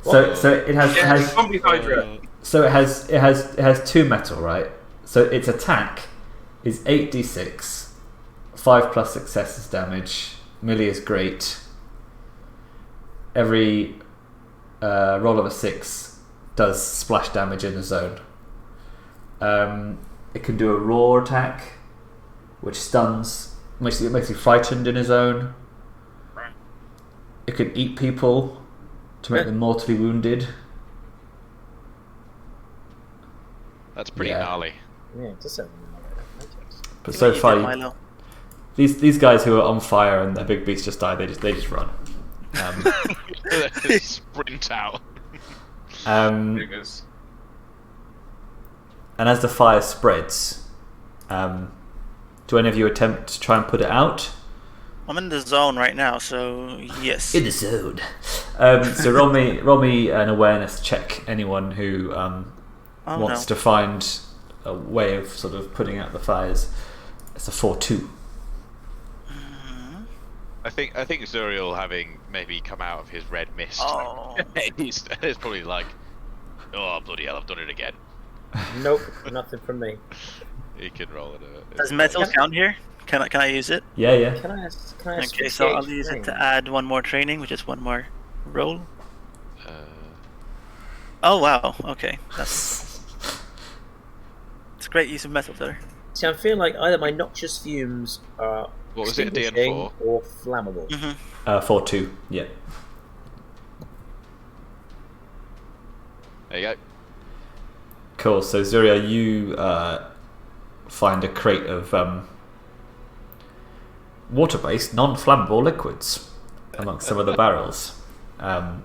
So it has, Yeah, zombie Hydra. so it has 2 metal, right? So its attack is 8d6, 5 plus successes damage. Melee is great. Every roll of a 6 does splash damage in the zone. It can do a roar attack, which stuns, makes you frightened in a zone. It can eat people to make them mortally wounded. That's pretty yeah. gnarly. Yeah, it does sound But See so what you far, did, Milo. these guys who are on fire and their big beast just die. They just run. Sprint out. Figures. And as the fire spreads, do any of you attempt to try and put it out? I'm in the zone right now, so yes. In the zone. So roll me an awareness check. Anyone who wants to find a way of sort of putting out the fires. It's a 4-2. I think Zuriel, having maybe come out of his red mist, Oh. he's probably like, oh bloody hell, I've done it again. Nope, nothing from me. He can roll it. Does metal count here? Can I use it? Yeah. Can I ask Okay, so I'll use it to add one more training, which is one more roll. Oh wow, okay. It's a great use of metal there. See, I feel like either my noxious fumes are What was it, extinguishing DN4? or flammable. 4-2. Yeah. There you go. Cool. So Zuriel, you find a crate of water-based, non-flammable liquids amongst some of the barrels, and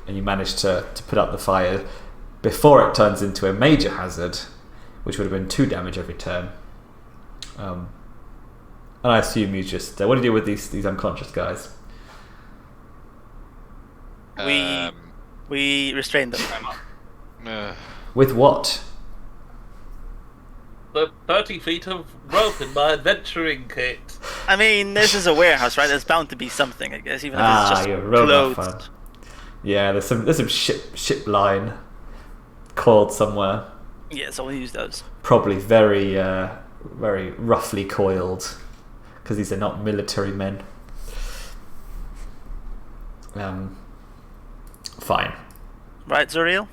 you manage to put out the fire before it turns into a major hazard, which would have been 2 damage every turn. And I assume you just what do you do with these unconscious guys? We restrain them. With what? The 30 feet of rope in my adventuring kit. I mean, this is a warehouse, right? There's bound to be something, I guess, even if it's just you're robot clothed. fan. Yeah, there's some ship line coiled somewhere. Yeah, so we'll use those. Probably very very roughly coiled, because these are not military men. Fine. Right, Zuriel?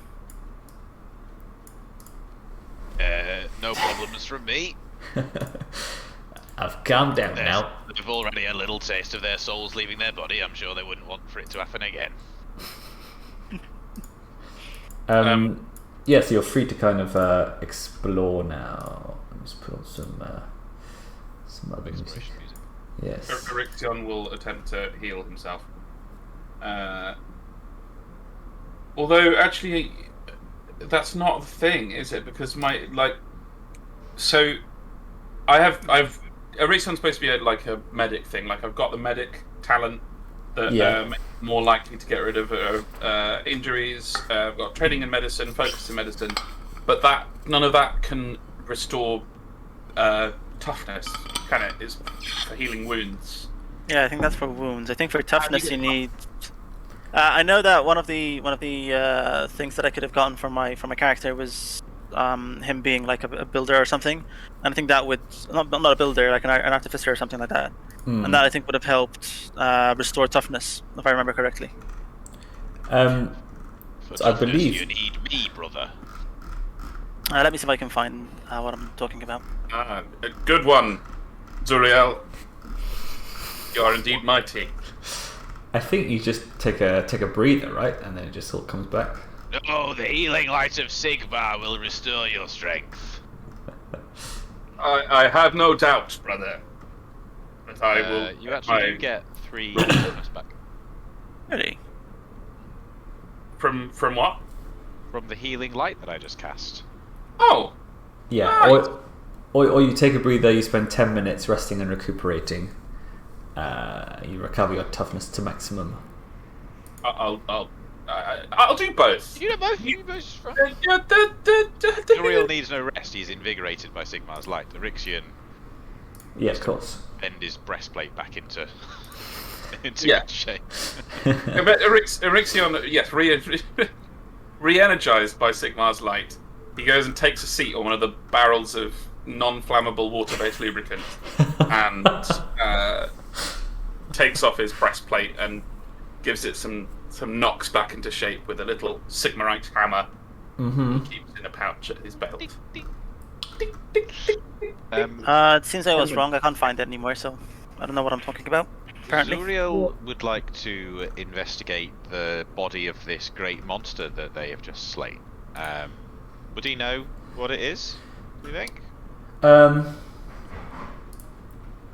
No problems from me. I've calmed down now. They've already had a little taste of their souls leaving their body. I'm sure they wouldn't want for it to happen again. Yeah, so you're free to kind of explore now. Let's put on some other music. Yes. Orixion will attempt to heal himself. Although, actually, that's not the thing, is it? Because I've Orixion's supposed to be like a medic thing. Like, I've got the medic talent that makes me more likely to get rid of injuries. I've got training in medicine, focus in medicine, but none of that can restore toughness. Can it? It's for healing wounds. Yeah, I think that's for wounds. I think for toughness you need. I know that one of the things that I could have gotten from my character was him being like a builder or something, and I think that would not a builder, like an artificer or something like that, and that I think would have helped restore toughness, if I remember correctly. For I believe you need me, brother. Let me see if I can find what I'm talking about. A good one, Zuriel. You are indeed mighty. I think you just take a breather, right, and then it just all comes back. No, the healing light of Sigmar will restore your strength. I have no doubt, brother. But I will. You actually do get 3 bonus back. Really? From what? From the healing light that I just cast. Oh. Yeah, Right. or you take a breather. You spend 10 minutes resting and recuperating. You recover your toughness to maximum. I'll do both. You know both. You both. Yeah, Zuriel needs no rest. He's invigorated by Sigmar's light. Orixion Yeah, of course. bend his breastplate back into Yeah. good shape. But Orixion, yes, re-energized by Sigmar's light, he goes and takes a seat on one of the barrels of non-flammable water-based lubricant and takes off his breastplate and gives it some knocks back into shape with a little Sigmarite hammer. Mm-hmm. He keeps in a pouch at his belt. It seems I was wrong. I can't find it anymore, so I don't know what I'm talking about. Apparently. Zuriel would like to investigate the body of this great monster that they have just slain. Would he know what it is, do you think?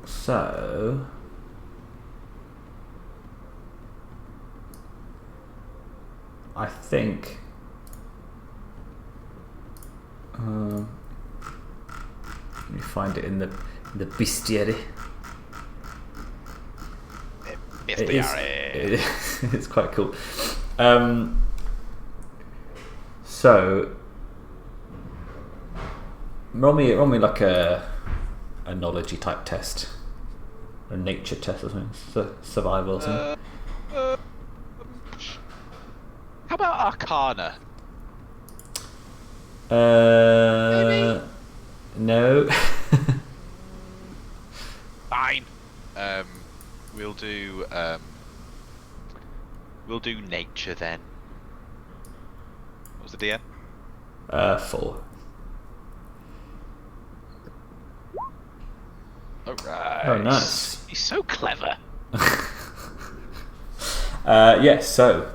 So I think let me find it in the bestiary. It's quite cool. So roll me like a knowledge type test, a nature test or something, survival or something. How about Arcana? Maybe? No. Fine. We'll do nature then. What was the DM? 4. Alright. Oh, nice. He's so clever. Yes. So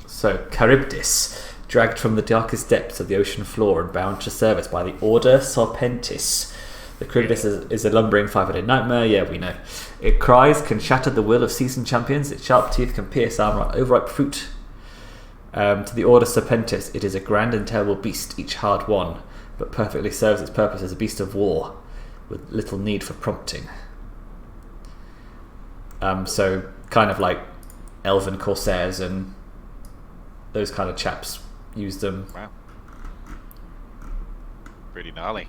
So, KHARIBDYSS, dragged from the darkest depths of the ocean floor and bound to service by the Order Serpentis. The KHARIBDYSS is a lumbering 5-headed nightmare, yeah, we know. Its cries can shatter the will of seasoned champions, its sharp teeth can pierce armor like overripe fruit. To the Order Serpentis, it is a grand and terrible beast, each hard won, but perfectly serves its purpose as a beast of war, with little need for prompting. So, kind of like elven corsairs and those kind of chaps use them. Wow. Pretty gnarly.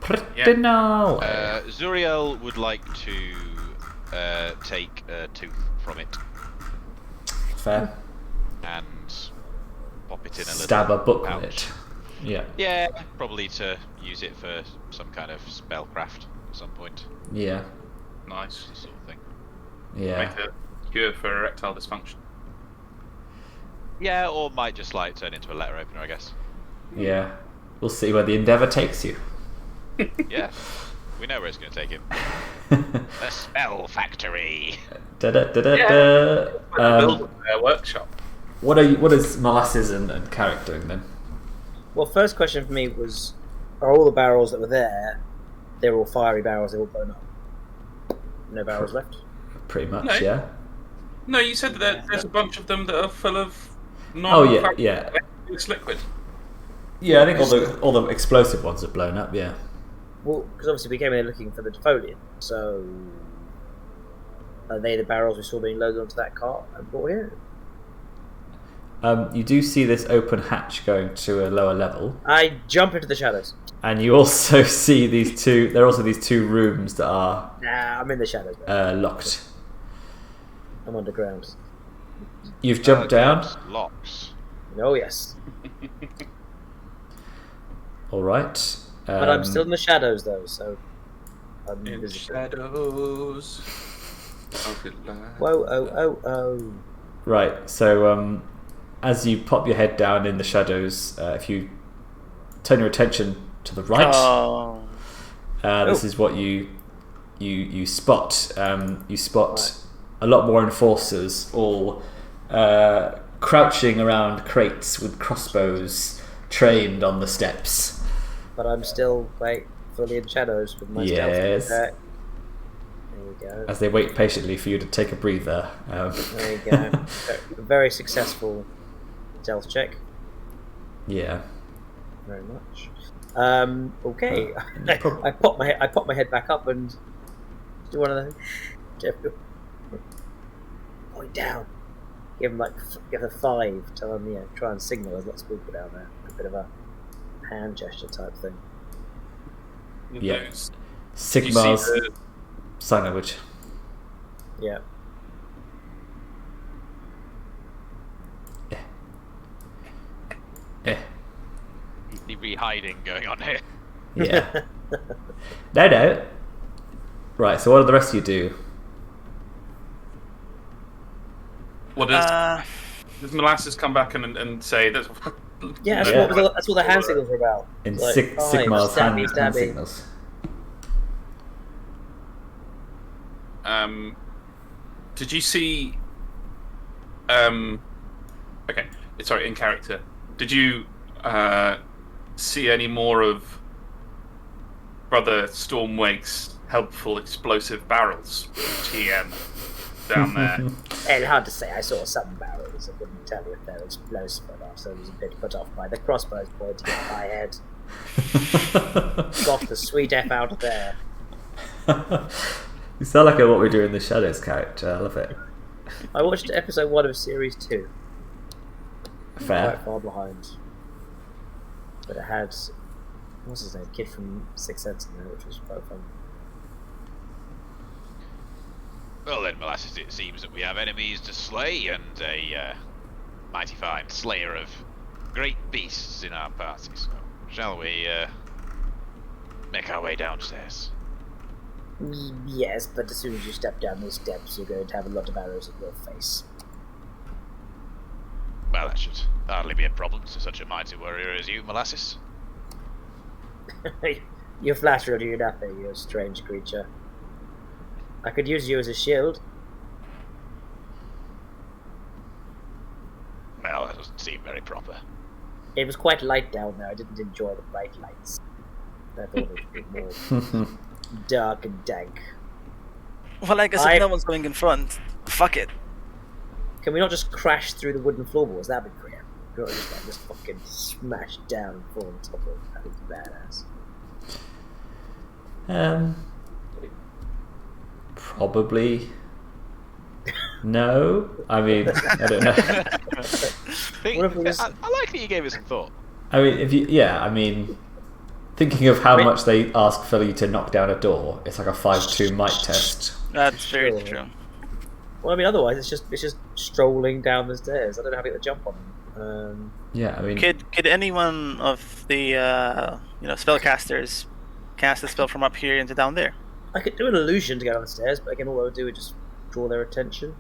Pretty gnarly. Zuriel would like to take a tooth from it Fair. and pop it in a Stab a little book pouch. with it. Yeah. Yeah, probably to use it for some kind of spellcraft at some point. Yeah. Nice. That sort of thing. Yeah. Make a cure for erectile dysfunction. Yeah, or might just like turn into a letter opener, I guess. Yeah. We'll see where the endeavour takes you. Yeah, we know where it's going to take him. The spell factory. Build their workshop. What is Molasses and Carrich doing then? Well, first question for me was, are all the barrels that were there, they're all fiery barrels, they're all blown up? No barrels left? Pretty much, No. yeah. No, you said that there's a bunch of them that are full of yeah. liquid. Yeah, I think all the explosive ones are blown up, yeah. Well, because obviously we came in looking for the defoliant, so are they the barrels we saw being loaded onto that cart and brought here? You do see this open hatch going to a lower level, I jump into the shadows. and you also see these two. There are also these two rooms that are Nah, I'm in the shadows. Bro. locked. I'm underground. You've jumped down. Locks. Oh yes, All right. but I'm still in the shadows though, so I'm In the invisible. shadows. Whoa, oh. Right. So as you pop your head down in the shadows, if you turn your attention to the right, Oh. this is what you spot. You spot a lot more enforcers, all crouching around crates with crossbows trained on the steps. But I'm still fully in shadows with my Yes. stealth. There you go. As they wait patiently for you to take a breather. There you go. A very successful stealth check. Yeah. Very much. Okay. I pop my head back up and do one of the point down. Give a 5. Tell them, try and signal there's lots of people down there. A bit of a hand gesture type thing. Yeah. Those- Sigmar's you see sign language. Yeah. He'd be hiding going on here. Yeah. No. Right, so what do the rest of you do? What does Molasses come back and say that's Yeah, that's, Yeah. that's what the hand signals were about. In Like, Sigmar's stabby, hand stabby. signals. Did you see okay, sorry, in character. Did you see any more of Brother Stormwake's helpful explosive barrels TM down there? And hard to say, I saw some barrels. I couldn't tell you if they were explosive or not, so it was a bit put off by the crossbows pointing at my head. Got the sweet F out of there. You sound like a What We Do in the Shadows character. I love it. I watched episode 1 of series 2. Fair. Quite far behind. But it had, what's his name? Kid from Sixth Sense in there, which was quite fun. Well then, Molasses, it seems that we have enemies to slay and a mighty fine slayer of great beasts in our party. So, shall we make our way downstairs? Yes, but as soon as you step down those steps, you're going to have a lot of arrows in your face. Well, that should hardly be a problem to such a mighty warrior as you, Molasses. You flatter or do you nothing, you strange creature. I could use you as a shield. that doesn't seem very proper. It was quite light down there. I didn't enjoy the bright lights. I thought it was a bit more dark and dank. Well, I guess if no one's going in front, fuck it. Can we not just crash through the wooden floorboards? That'd be great. We don't just fucking smash down and fall on top of it. That'd be badass. Probably. No, I mean, I don't know. I like that you gave it some thought. I mean, thinking of how much they ask for you to knock down a door, it's like a 5-2 might test. That's very true. Well, I mean, otherwise it's just strolling down the stairs. I don't know how to get the jump on them. Yeah, I mean, could anyone of the spellcasters cast a spell from up here into down there? I could do an illusion to get on the stairs, but again, all I would do is just draw their attention.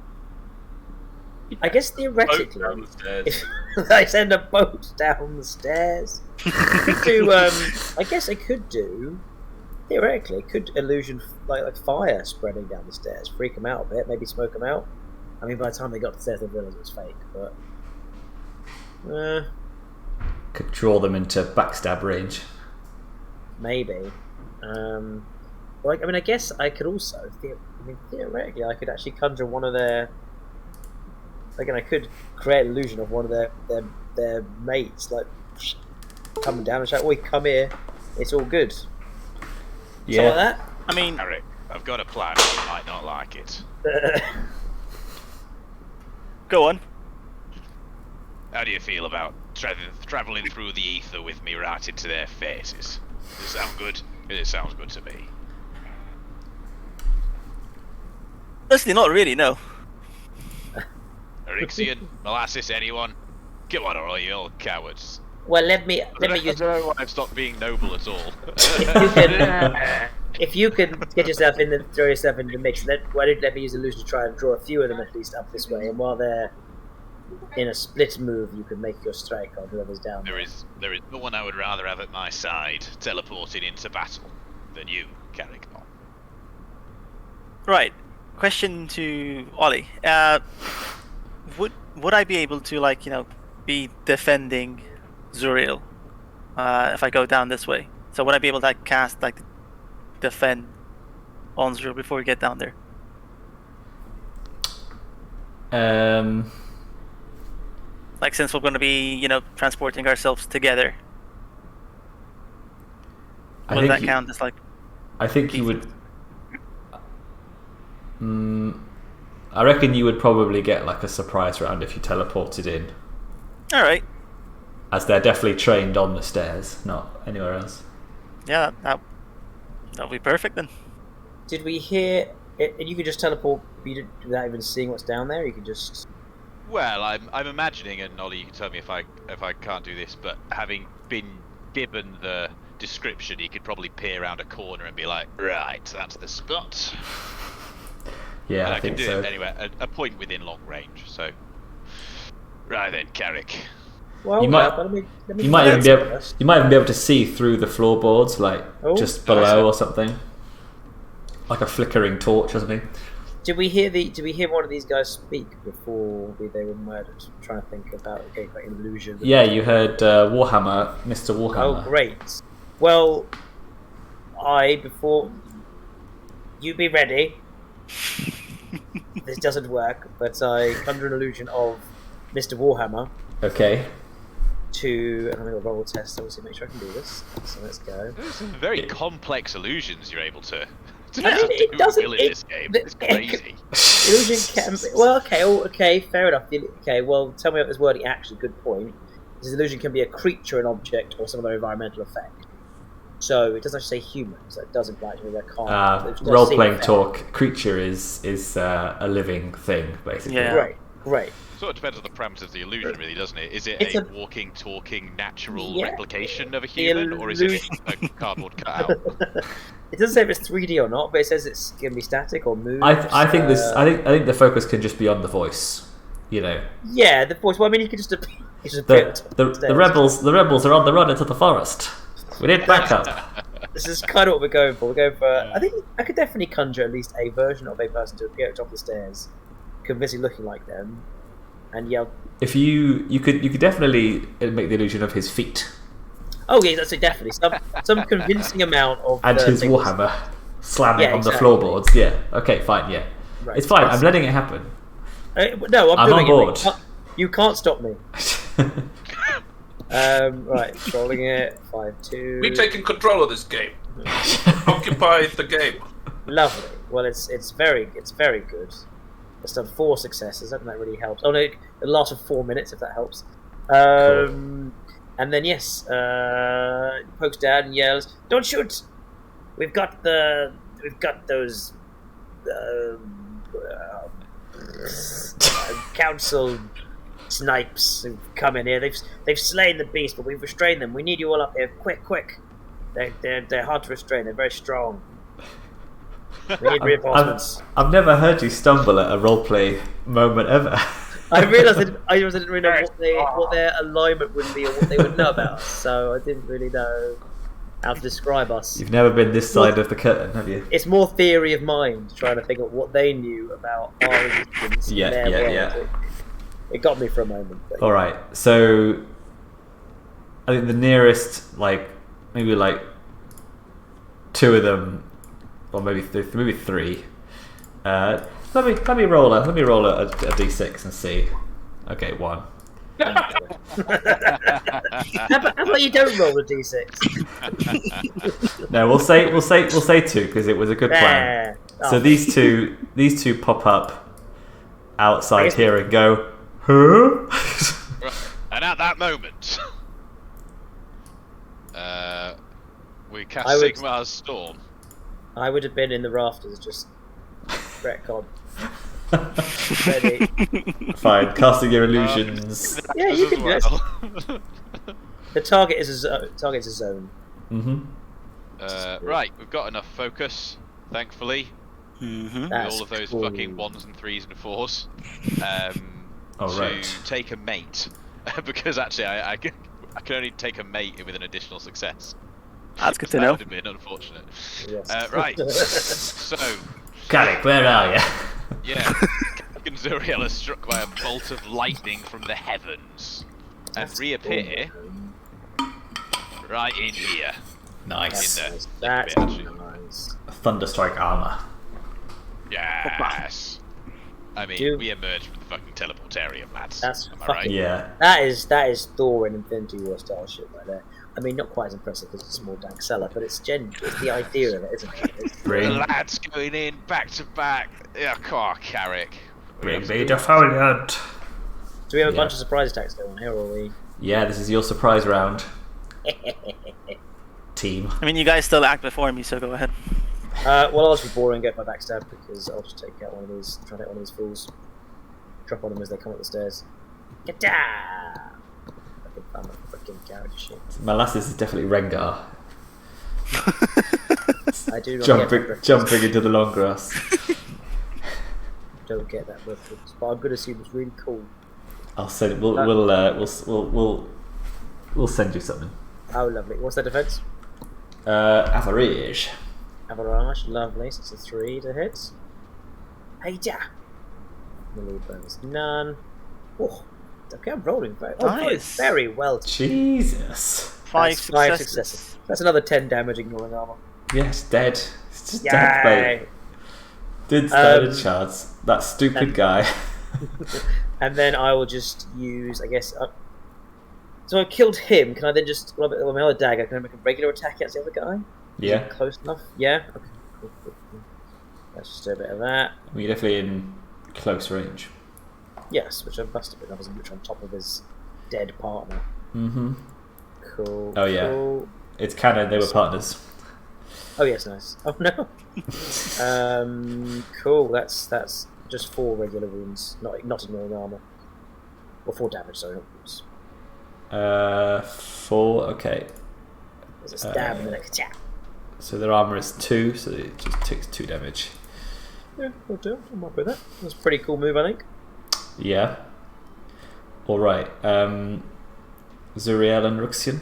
I guess theoretically, if I send a boat down the stairs, I guess I could do. Theoretically, could illusion like fire spreading down the stairs, freak them out a bit, maybe smoke them out. I mean, by the time they got to the stairs, they realised it was fake. But could draw them into backstab range. Maybe. I guess I could also. Theoretically, I could actually conjure one of their. Again, I could create an illusion of one of their mates, like coming down and shout, "Oi, come here! It's all good." Yeah. Something like that. I mean, Carrich, I've got a plan. You might not like it. Go on. How do you feel about traveling through the ether with me right into their faces? Does it sound good? It sounds good to me. Honestly, not really, no. Orixion, Molasses, anyone? Come on, all you old cowards. Well, let me use. I don't know why I've stopped being noble at all. If you can get yourself throw yourself into the mix, why don't you let me use illusion to try and draw a few of them at least up this way, and while they're in a split move, you can make your strike on whoever's down there. There is no one I would rather have at my side, teleporting into battle, than you, Carrich. Right. Question to Ollie. Would I be able to be defending Zuriel if I go down this way? So would I be able to cast defend on Zuriel before we get down there? Since we're going to be transporting ourselves together, would that count as I think you would. I reckon you would probably get a surprise round if you teleported in. All right. As they're definitely trained on the stairs, not anywhere else. Yeah, that'll be perfect then. Did we hear? And you could just teleport without even seeing what's down there. You could just. Well, I'm imagining, and Ollie, you can tell me if I can't do this, but having been given the description, he could probably peer around a corner and be like, right, that's the spot. Yeah, and I think can do so. it anyway, a point within long range. So, right then, Carrich. Well, You might- let me You might even find be out able. first. You might even be able to see through the floorboards, just below or something, like a flickering torch or something. Did we hear one of these guys speak before they were murdered? I'm trying to think about an illusion. Yeah, you heard Warhammer, Mr. Warhammer. Oh, great. Well, before you be ready. This doesn't work, but I conjure an illusion of Mr. Warhammer Okay. to, and I'm going to roll a test, obviously, make sure I can do this. So let's go. There's some very complex illusions you're able to I mean, it do doesn't. in this game. It's crazy. Illusion can be, well, okay, fair enough. Okay, well, tell me about this wording. Actually, good point. This illusion can be a creature, an object, or some other environmental effect. So it doesn't actually say humans. That does imply to me that can't. Role-playing talk. Creature is a living thing, basically. Yeah. Great. Sort of depends on the parameters of the illusion, really, doesn't it? Is it It's a a- walking, talking, natural Yeah. replication of a human, or is it a cardboard cutout? It doesn't say if it's 3D or not, but it says it's going to be static or move. I think the focus can just be on the voice. Yeah, the voice. Well, I mean, you could just appear. The rebels are on the run into the forest. We need backup. This is kind of what we're going for. We're going for. I think I could definitely conjure at least a version of a person to appear at the top of the stairs, convincingly looking like them. and yell. If you could definitely make the illusion of his feet Oh yeah, that's it, definitely some convincing amount of. and his things. warhammer slamming on the exactly. floorboards. Yeah. Okay. Fine. Yeah. Right, It's fine. yes. I'm letting it happen. No, I'm on doing board. it. You can't stop me. Right, controlling it. 5-2. We've taken control of this game. Occupy the game. Lovely. Well, it's very good. It's done 4 successes. I think that really helps. Oh no, it lasted 4 minutes if that helps. And then yes, pokes down and yells, "Don't shoot! We've got those council snipes who've come in here. They've slain the beast, but we've restrained them. We need you all up here, quick! They're hard to restrain. They're very strong. We need reinforcements." I've never heard you stumble at a roleplay moment ever. I realised I didn't really know what their alignment would be or what they would know about us, so I didn't really know how to describe us. You've never been this side of the curtain, have you? It's more theory of mind, trying to figure out what they knew about our existence. Yeah, and their yeah. world. It got me for a moment. But All right. So I think the nearest, maybe 2 of them, or maybe 3. Let me roll a d6 and see. Okay, 1. how about you don't roll a d6? No, we'll say 2 because it was a good plan. Oh. So these two pop up outside here and go, huh? And at that moment, we cast Sigmar's Storm. I would have been in the rafters, just retcon. Ready. Fine, casting your illusions. Yeah, you can do it. well. The target is a zone. Mm-hmm. Right, we've got enough focus, thankfully. Mm-hmm. With all of those fucking 1s and 3s and 4s. To take a mate. Because actually, I can only take a mate with an additional success. That's good to That know. would have been unfortunate. Yes. Right, so... Carrich, where are you? Yeah, Captain Zuriel is struck by a bolt of lightning from the heavens and reappear right in here. Nice. In That's there. Actually. nice. Thunderstrike armor. Yes. I mean, Dude. we emerged from the fucking teleportarium, lads. That's Am I fucking right? Yeah. That is Thor in Infinity War style shit right there. I mean, not quite as impressive as a small dank cellar, but it's the idea of it, isn't it? It's The Bring lads going in back to back. Yeah, Carrich. me defoliant. Do we have a Yeah. bunch of surprise attacks going on here, or are we? Yeah, this is your surprise round. Team. I mean, you guys still act before me, so go ahead. Well, I'll just be boring and get my backstab because I'll just take out one of these, try to hit one of these fools. Drop on them as they come up the stairs. Get-da! Fucking character shit. Molasses is definitely Rengar. I do not get that reference. Jumping into the long grass. Don't get that reference, but I'm gonna assume it's really cool. I'll send it. We'll send you something. Oh, lovely. What's their defense? Average. Average, lovely. So it's a 3 to hit. Hey, ja! Melee bonus, none. Oh, okay, I'm rolling very, Nice. very well. Jesus. 5 That's 5 successes. successes. That's another 10 damage ignoring armor. Yes, dead. It's just dead, mate. Yay! Did standard shards. That stupid guy. And then I will just use, I guess. So I killed him. Can I then just, with my other dagger, can I make a regular attack against the other guy? Yeah. Close enough? Yeah? Okay, cool. Let's just do a bit of that. We're definitely in close range. Yes, which I must have been. I was on top of his dead partner. Mm-hmm. Cool. Oh, yeah. Cool. It's canon, they were partners. Oh yes, nice. Oh no. Cool. That's just 4 regular wounds, not ignoring armor. Or 4 damage. Sorry, not wounds. 4, okay. There's a stab and then a ka. So their armor is 2, so it just takes 2 damage. Yeah, we'll do it. I'm up with that. That's a pretty cool move, I think. Yeah. Alright. Zuriel and Orixion.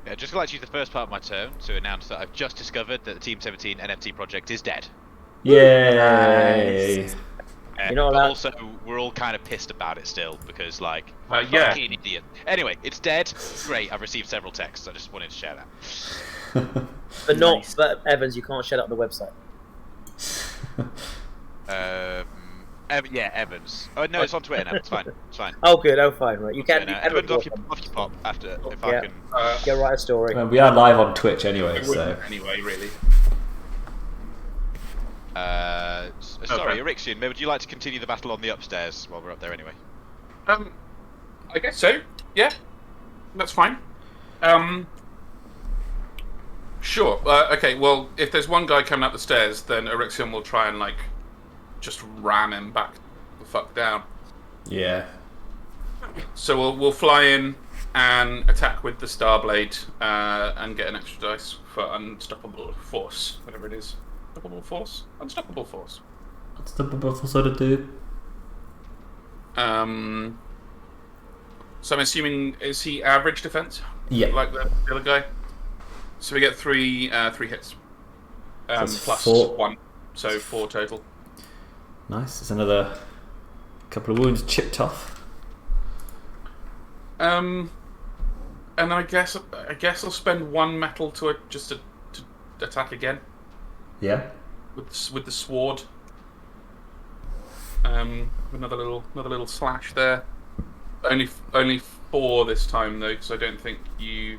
Yeah, just like to use the first part of my turn to announce that I've just discovered that the Team 17 NFT project is dead. Yay! You're not but allowed. also, we're all kind of pissed about it still because, like, yeah. fucking idiot. Anyway, it's dead. Great. I've received several texts. I just wanted to share that. But not. Nice. But Evans, you can't shut up the website. Yeah, Evans. Oh no, it's on Twitter now. It's fine. It's fine. Oh, good. Oh, fine. Right. You can. Yeah, You no, can Evans, report off your pop after if Yeah. I can. Go write a story. Well, we are live on Twitch anyway, It so wouldn't anyway, really. Sorry, Orixion. Maybe would you like to continue the battle on the upstairs while we're up there anyway? I guess so. Yeah, that's fine. Sure. Okay. Well, if there's one guy coming up the stairs, then Orixion will try and just ram him back the fuck down. yeah. So we'll fly in and attack with the Starblade and get an extra dice for Unstoppable Force, whatever it is. Unstoppable Force? Unstoppable Force. What's the bubble sort of do? So I'm assuming, is he average defense? Yeah. Like the other guy? So we get three hits. That's Plus 4. 1. So 4 total. Nice. It's another couple of wounds chipped off. And I guess I'll spend 1 metal to attack again Yeah. with the sword. Another little slash there. Only 4 this time though, because I don't think you.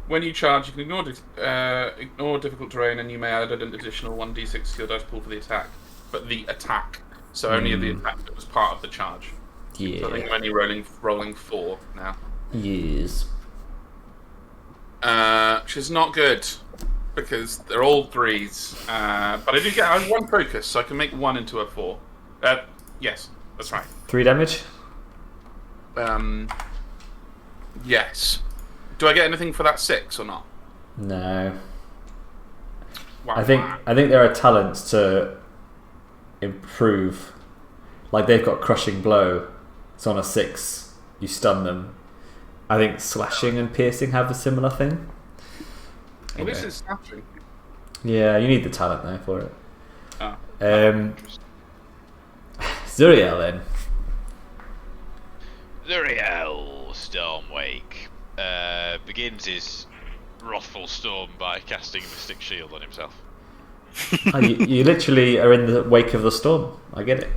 When you charge, you can ignore difficult terrain, and you may add an additional 1d6 to your dice pool for the attack. But the attack, so only the attack that was part of the charge. Yeah. So I think I'm only rolling 4 now. Yes. Which is not good because they're all 3s. But I do get 1 focus, so I can make 1 into a 4. Yes, that's right. 3 damage. Yes. Do I get anything for that 6 or not? No. Wow. I think there are talents to improve. Like they've got crushing blow. It's on a 6. You stun them. I think slashing and piercing have a similar thing. Well, this is slashing. Yeah, you need the talent though for it. Oh. Zuriel then. Zuriel Stormwake begins his wrathful storm by casting Mystic Shield on himself. Oh, you literally are in the wake of the storm. I get it.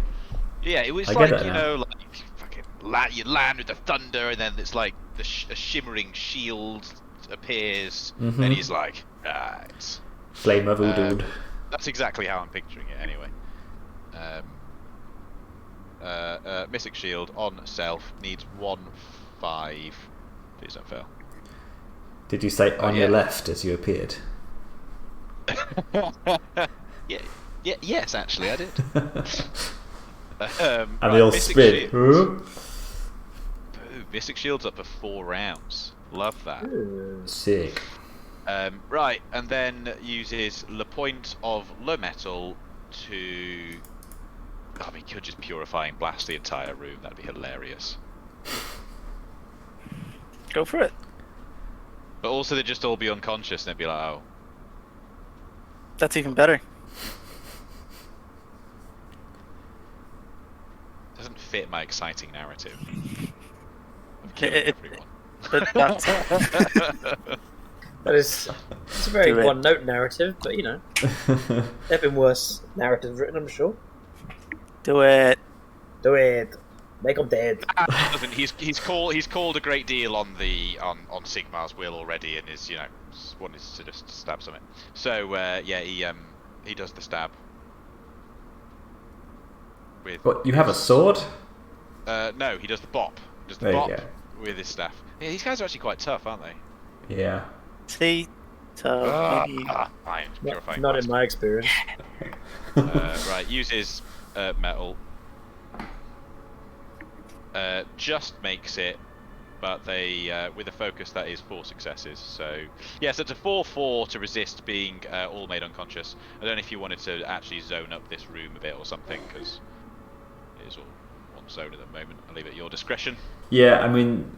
Yeah, it was I like, get it you now. know, like fucking you land with the thunder, and then it's like a shimmering shield appears, Mhm. and he's like, right. Flame of Udud. That's exactly how I'm picturing it, anyway. Mystic Shield on self needs 1/5. Please don't fail. Did you say on your yeah. left as you appeared? Yes, actually, I did. And they all Mystic spin. Shield. Ooh, Mystic Shield's up for 4 rounds. Love that. Sick. Right, and then uses Le Point of Le Metal to. I mean, could just purifying blast the entire room. That'd be hilarious. Go for it. But also, they'd just all be unconscious, and they'd be like, "Oh, That's even better. doesn't fit my exciting narrative." Of It- killing everyone. But that's It's a very Do it. one-note narrative, but you know, there've been worse narratives written, I'm sure. do it. Do it. Make them dead. Doesn't he's called a great deal on Sigmar's will already, and is wanted to just stab something. So he does the stab. With But you have a sword? no, he does the bop. He does the There you bop go. with his staff. Yeah, these guys are actually quite tough, aren't they? Yeah. See? So maybe Fine, purifying Not in blast. my experience. Right, uses metal. Just makes it, but they with a focus that is 4 successes. So yeah, so it's a 4/4 to resist being all made unconscious. I don't know if you wanted to actually zone up this room a bit or something, because it is all one zone at the moment. I'll leave it at your discretion. Yeah, I mean,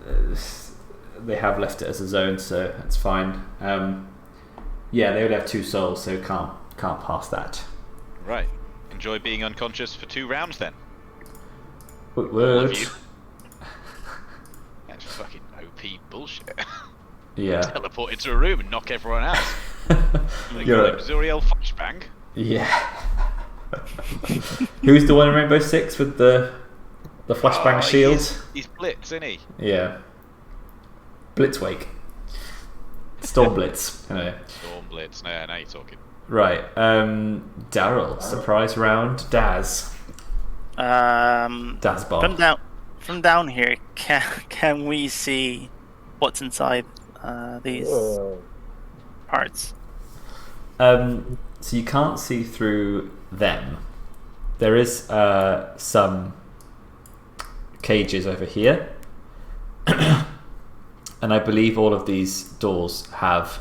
they have left it as a zone, so it's fine. Yeah, they would have 2 souls, so can't pass that. Right. enjoy being unconscious for 2 rounds then? All Would. of you. That's fucking OP bullshit. Yeah. Teleport into a room and knock everyone out. You're Zuriel flashbang. Yeah. Who's the one in Rainbow Six with the flashbang shield? He's Blitz, isn't he? Yeah. Blitzwake. Storm Blitz. Anyway. Storm Blitz. No, now you're talking. Right. Daryl. Surprise round. Daz. Daz Bob. From down here, can we see what's inside these parts? So you can't see through them. There is some cages over here. And I believe all of these doors have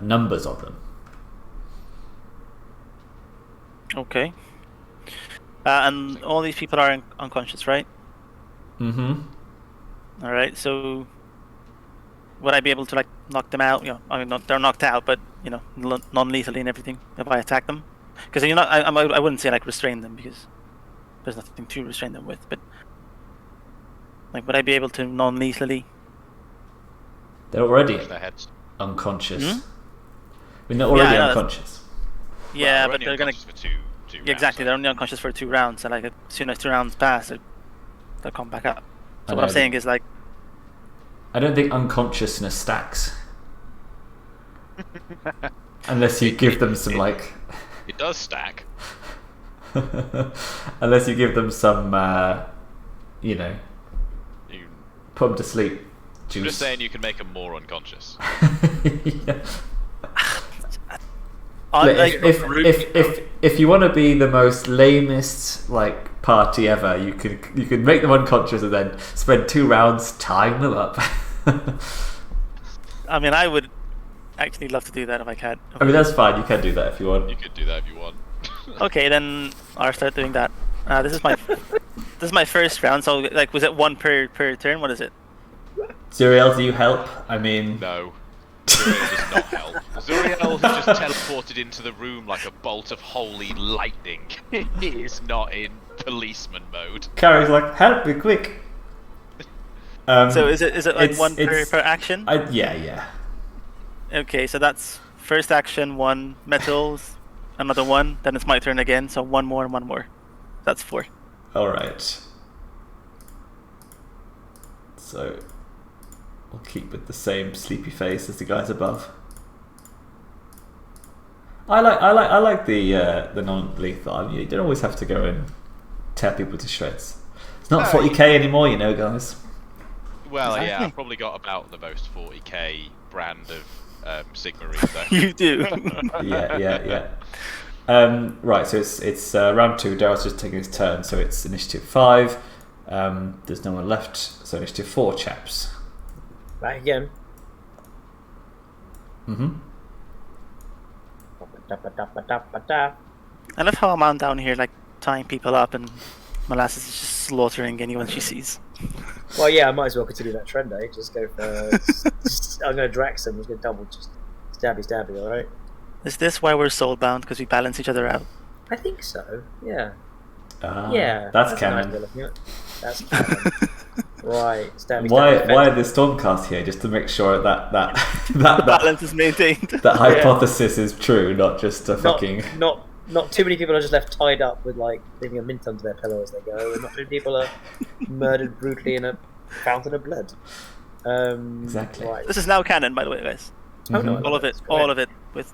numbers on them. Okay. And all these people are unconscious, right? Mm-hmm. All right. So, would I be able to like knock them out? You know, I mean, they're knocked out, but you know, non-lethally and everything if I attack them. Because you're not. I wouldn't say like restrain them because there's nothing to restrain them with. But like, would I be able to non-lethally? They're already Their heads. unconscious. I mean, they're already unconscious. Yeah, Well, but they're gonna. for two rounds, Exactly, so. they're only unconscious for 2 rounds. So like, as soon as 2 rounds pass, they'll come back up. So I what I'm know. saying is like, I don't think unconsciousness stacks. Unless you give them some like... It does stack. Unless you give them some, you know, You, put them to sleep juice. I'm just saying you can make them more unconscious. Yeah. like, If you want to be the most lamest like party ever, you can make them unconscious and then spend 2 rounds tying them up. I mean, I would actually love to do that if I can. I mean, that's fine. You can do that if you want. You could do that if you want. Okay, then I'll start doing that. This is my first round. So like, was it 1 per turn? What is it? Zuriel, do you help? I mean, No. Zuriel does not help. Zuriel has just teleported into the room like a bolt of holy lightning. He is not in policeman mode. Carrie's like, help me quick. So is it like it's- 1 it's- per action? Yeah. Okay, so that's first action 1 metals, another 1. Then it's my turn again. So 1 more and 1 more. That's 4. All right. So we'll keep with the same sleepy face as the guys above. I like the non-lethal. I mean, you don't always have to go and tear people to shreds. It's not 40k anymore, you know, guys. Well, Exactly. yeah, I've probably got about the most 40k brand of Sigmarine though. You do. Yeah. Right, so it's round 2. Daryl's just taking his turn, so it's initiative 5. There's no one left, so initiative 4, chaps. Back again. Mm-hmm. I love how I'm down here like tying people up and Molasses is just slaughtering anyone she sees. Well, yeah, I might as well continue that trend, eh? Just go for... I'm going to Drax him. I'm going to double just stabby, alright? Is this why we're soulbound? Because we balance each other out? I think so, yeah. That's a nice canon. way of looking at it. That's canon. Right, stabby, Why stabby, are the Stormcast here? Just to make sure that Balance is maintained. that hypothesis is true, not just a fucking... Not too many people are just left tied up with like leaving a mint under their pillow as they go, and not many people are murdered brutally in a fountain of blood. Exactly. Right. This is now canon, by the way, guys. Oh, no, Mhm. All of it. that's All great. of it. With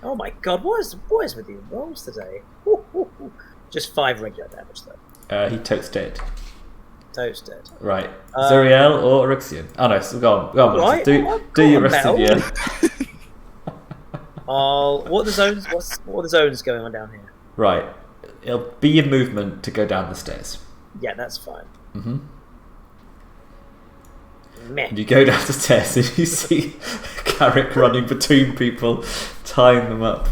Oh my god, what is with you rolls today? Woo, woo, woo. Just 5 regular damage though. He toasted. Toasted. Right. Zuriel or Orixion? Oh no, so go on. Right, Do go your on, rest of Mel. your... What are the zones? What are the zones going on down here? Right. It'll be your movement to go down the stairs. Yeah, that's fine. Mm-hmm. Meh. And you go down the stairs and you see Carrich running between people, tying them up,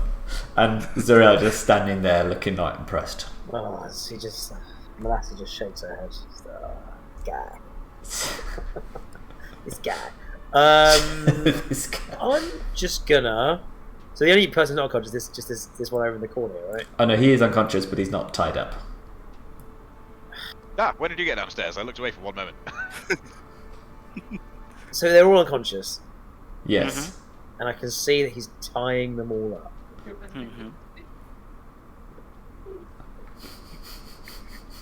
and Zuriel just standing there looking not impressed. Oh, she just Molasses just shakes her head. Just, guy. This guy. This guy. I'm just gonna So the only person not unconscious is just this one over in the corner, right? Oh no, he is unconscious, but he's not tied up. Ah, when did you get downstairs? I looked away for one moment. So they're all unconscious, Yes. and I can see that he's tying them all up. Mm-hmm.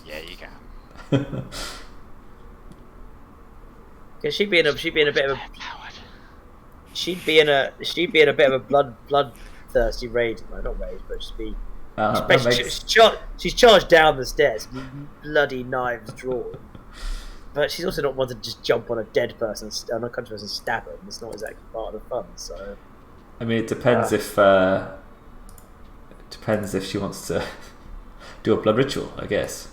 Yeah, you can. Because she'd be in a bit of a she'd be in a bit of a bloodthirsty rage. Well, not rage, but just be. She's charged down the stairs, bloody knives drawn. But she's also not one to just jump on a dead person, an unconscious person, and stab him. It's not exactly part of the fun. So, I mean, it depends if she wants to do a blood ritual, I guess.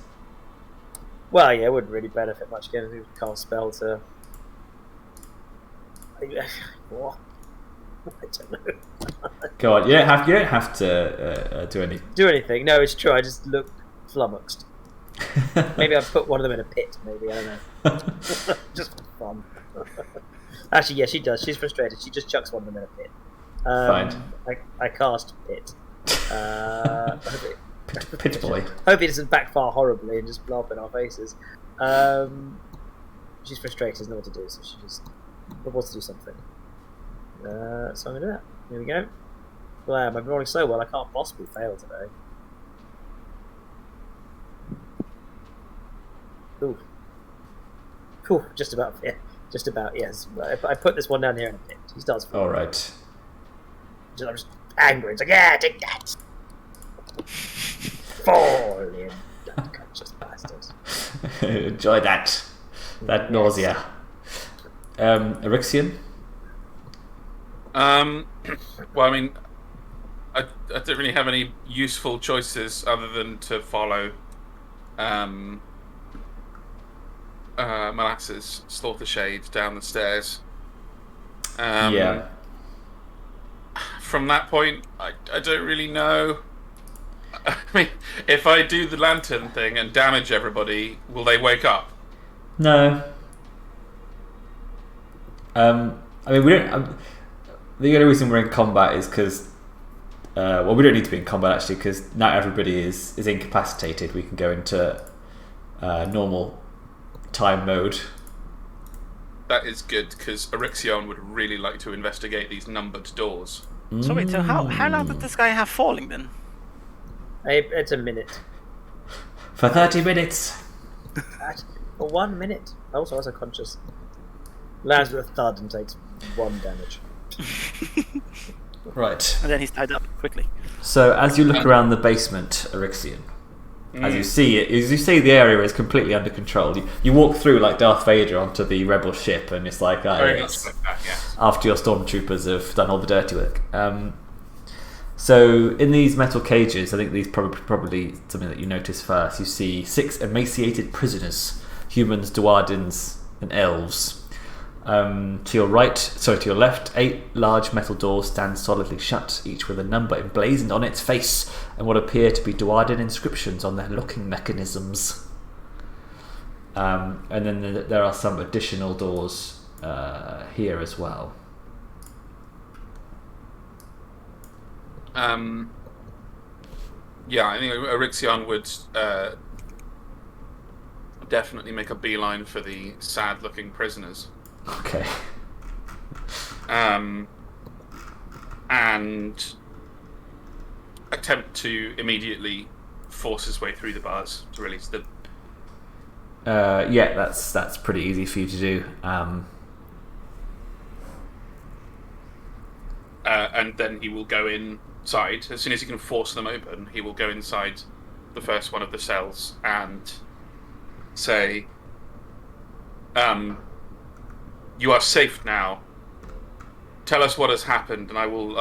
well, yeah, it wouldn't really benefit much again if we cast spell to. What? I don't know. Go on, you don't have to Do anything? No, it's true. I just look flummoxed. Maybe I'd put one of them in a pit. Maybe I don't know. Just for fun. Actually, yeah, she does. She's frustrated. She just chucks one of them in a pit. Fine. I cast pit. Pit boy. Hope it doesn't backfire horribly and just blow up in our faces. She's frustrated, doesn't know what to do, so she just wants to do something. So I'm gonna do that. Here we go. Well, I've been rolling so well, I can't possibly fail today. Ooh. Ooh, just about, yeah. Just about, yes. I put this one down here in a pit. He starts falling. Alright. I'm just angry. It's like, yeah, take that! Fall in, unconscious bastards. Enjoy that. That nausea. Orixion? Well, I mean, I don't really have any useful choices other than to follow Molasses, Slaughtershade down the stairs. Yeah. From that point, I don't really know. I mean, if I do the lantern thing and damage everybody, will they wake up? No. I mean, we don't. The only reason we're in combat is because, well, we don't need to be in combat actually, because not everybody is incapacitated. We can go into normal time mode. That is good, because Orixion would really like to investigate these numbered doors. So wait, so how long did this guy have falling then? It's a minute. For 30 minutes. For 1 minute. Also, I was unconscious. Lands with a thud and takes 1 damage. Right. And then he's tied up quickly. So as you look around the basement, Orixion, as you see the area is completely under control. You walk through like Darth Vader onto the rebel ship, and it's like, Very yes, much like that, yes. after your stormtroopers have done all the dirty work. So in these metal cages, I think these probably something that you notice first. You see 6 emaciated prisoners, humans, Duardins, and elves. To your left, 8 large metal doors stand solidly shut, each with a number emblazoned on its face and what appear to be Duardin inscriptions on their locking mechanisms. And then there are some additional doors here as well. Yeah, I think Orixion would definitely make a beeline for the sad-looking prisoners. Okay. And attempt to immediately force his way through the bars to release them. Yeah, that's pretty easy for you to do. And then he will go inside. As soon as he can force them open, he will go inside the first one of the cells and say, "You are safe now. Tell us what has happened, and I'll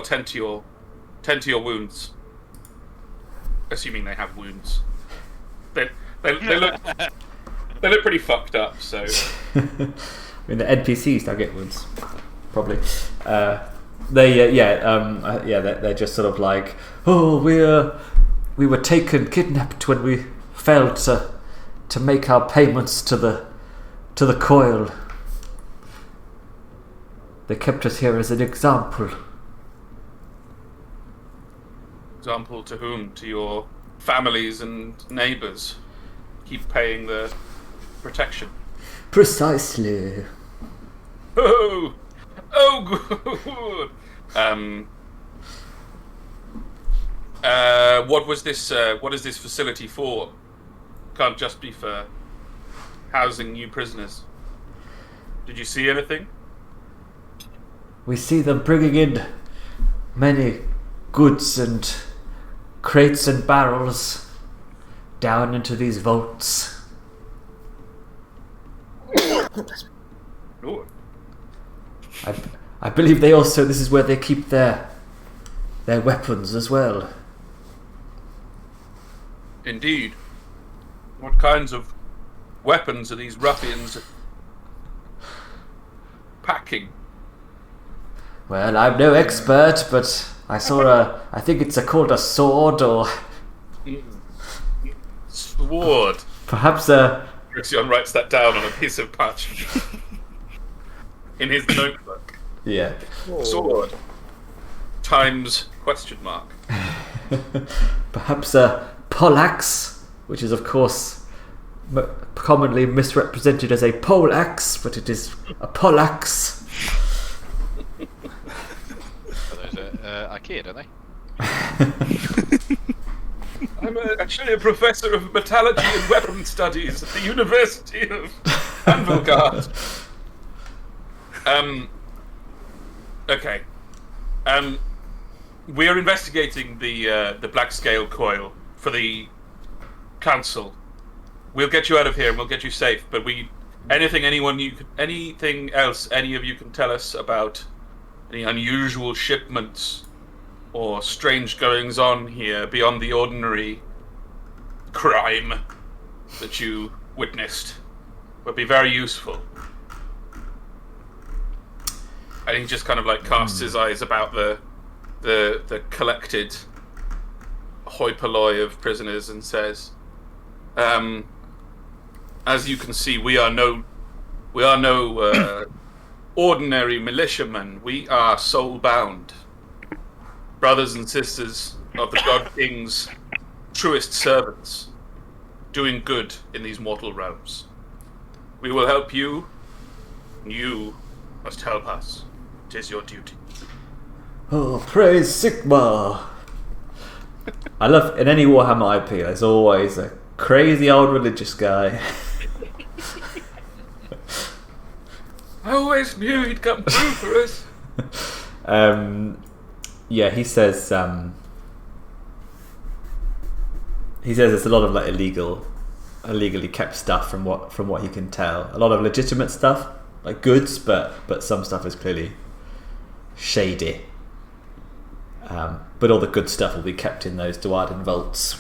tend to your wounds." Assuming they have wounds. They look pretty fucked up. So I mean, the NPCs don't get wounds, probably. They're just sort of like, oh, we were kidnapped when we failed to make our payments to the coil. They kept us here as an example. Example to whom? To your families and neighbours. Keep paying the protection. Precisely. Oh, good. What was this? What is this facility for? Can't just be for housing new prisoners. Did you see anything? We see them bringing in many goods and crates and barrels down into these vaults. Ooh. I believe they also, this is where they keep their weapons as well. Indeed. What kinds of weapons are these ruffians packing? Well, I'm no expert, but I saw I think it's called a sword, or Sword. perhaps Orixion writes that down on a piece of parchment in his notebook. yeah. Sword. Times question mark. Perhaps a poleaxe, which is of course commonly misrepresented as a poleaxe, but it is a poleaxe. Those are IKEA, don't they? I'm actually a professor of metallurgy and weapon studies at the University of Anvilgard. Okay. We are investigating the Blackscale Coil for the council. We'll get you out of here and we'll get you safe. But anything else any of you can tell us about any unusual shipments or strange goings on here beyond the ordinary crime that you witnessed would be very useful. And he just kind of like casts his eyes about the collected hoi polloi of prisoners and says, as you can see, we are no ordinary militiamen. We are soulbound, brothers and sisters of the God King's truest servants, doing good in these mortal realms. We will help you, and you must help us. It is your duty. Oh, praise Sigmar! I love, in any Warhammer IP, there's always a crazy old religious guy. I always knew he'd come through for us. Yeah, he says there's a lot of like illegally kept stuff from what he can tell. A lot of legitimate stuff, like goods, but some stuff is clearly shady. But all the good stuff will be kept in those Duardin vaults.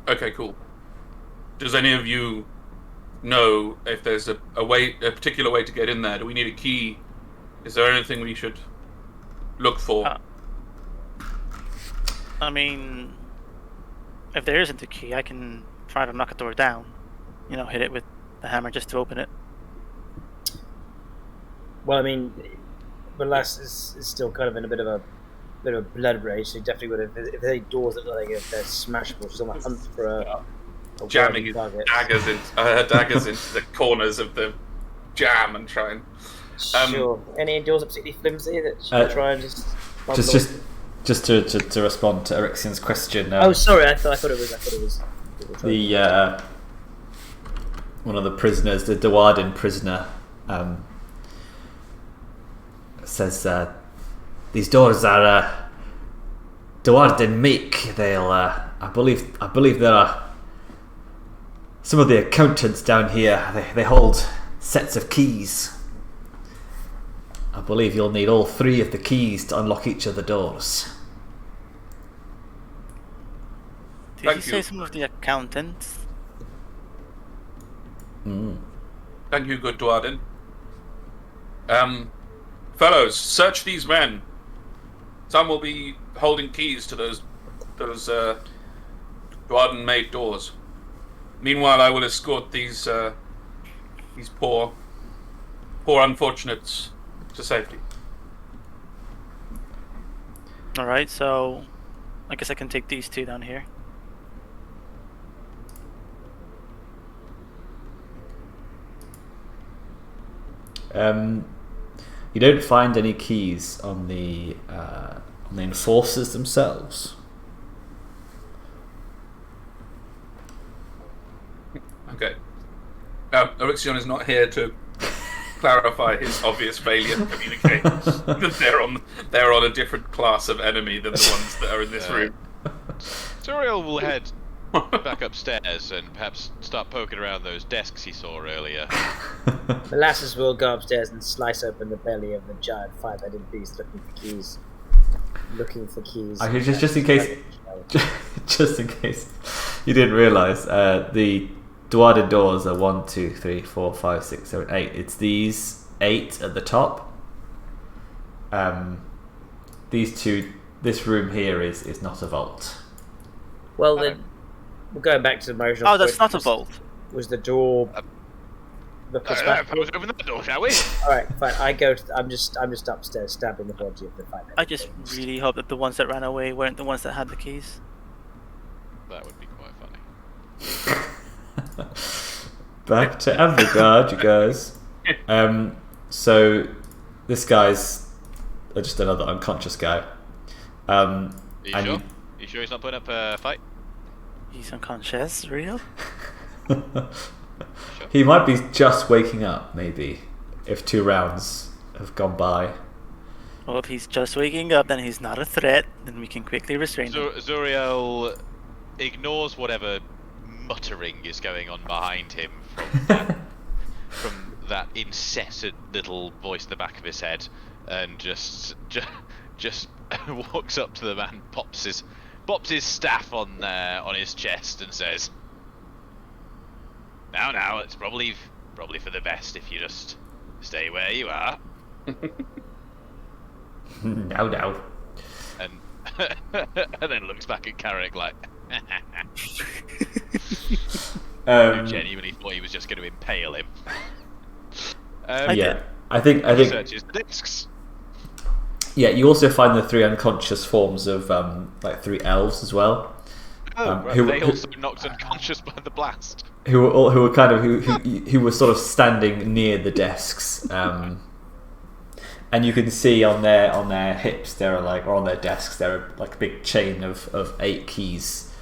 Okay, cool. Does any of you know if there's a particular way to get in there? Do we need a key? Is there anything we should look for? I mean, if there isn't a key, I can try to knock a door down. Hit it with the hammer just to open it. Well, I mean, Molasses is still kind of in a bit of a blood rage, so he definitely would have. If there are doors that look like they're smashable, she's on the hunt for a jamming his daggers into the corners of the jam and try and. Sure. Any doors are particularly flimsy that she can try and just. Just to respond to Ericsson's question. Oh, sorry. I thought it was. The one of the prisoners, the Duardin prisoner, says these doors are Duardin make. They'll I believe there are some of the accountants down here. They hold sets of keys. I believe you'll need all 3 of the keys to unlock each of the doors. Did you say some of the accountants? Thank you, good Duardin. Fellows, search these men. Some will be holding keys to those Duardin-made doors. Meanwhile, I will escort these these poor unfortunates to safety. Alright, so I guess I can take these two down here. You don't find any keys on the enforcers themselves. Okay. Orixion is not here to clarify his obvious failure to communicate that they're on a different class of enemy than the ones that are in this room. Zuriel will head back upstairs and perhaps start poking around those desks he saw earlier. Molasses will go upstairs and slice open the belly of the giant five-headed beast looking for keys. Okay, just in case, just in case you didn't realise, the Dwarden doors are 1, 2, 3, 4, 5, 6, 7, 8. It's these 8 at the top. These two. This room here is not a vault. Well then, we're going back to the original. Oh, that's not a vault. Was the door? Open the door, shall we? All right, fine. I'm just upstairs stabbing the body of the five. I just really hope that the ones that ran away weren't the ones that had the keys. That would be quite funny. Back to Avantgarde, you guys. So this guy's just another unconscious guy. Are you sure? You sure he's not putting up a fight? He's unconscious, real? He might be just waking up, maybe, if 2 rounds have gone by. Well, if he's just waking up, then he's not a threat. Then we can quickly restrain him. Zuriel ignores whatever muttering is going on behind him from that incessant little voice in the back of his head, and just walks up to the man, pops his staff on his chest, and says, "Now, it's probably for the best if you just stay where you are." No. And and then looks back at Carrich like, who genuinely thought he was just going to impale him. Yeah, I think. Searches the discs. Yeah, you also find the 3 unconscious forms of 3 elves as well. They also knocked unconscious by the blast. Who were sort of standing near the desks, and you can see on their hips there are or on their desks there are a big chain of 8 keys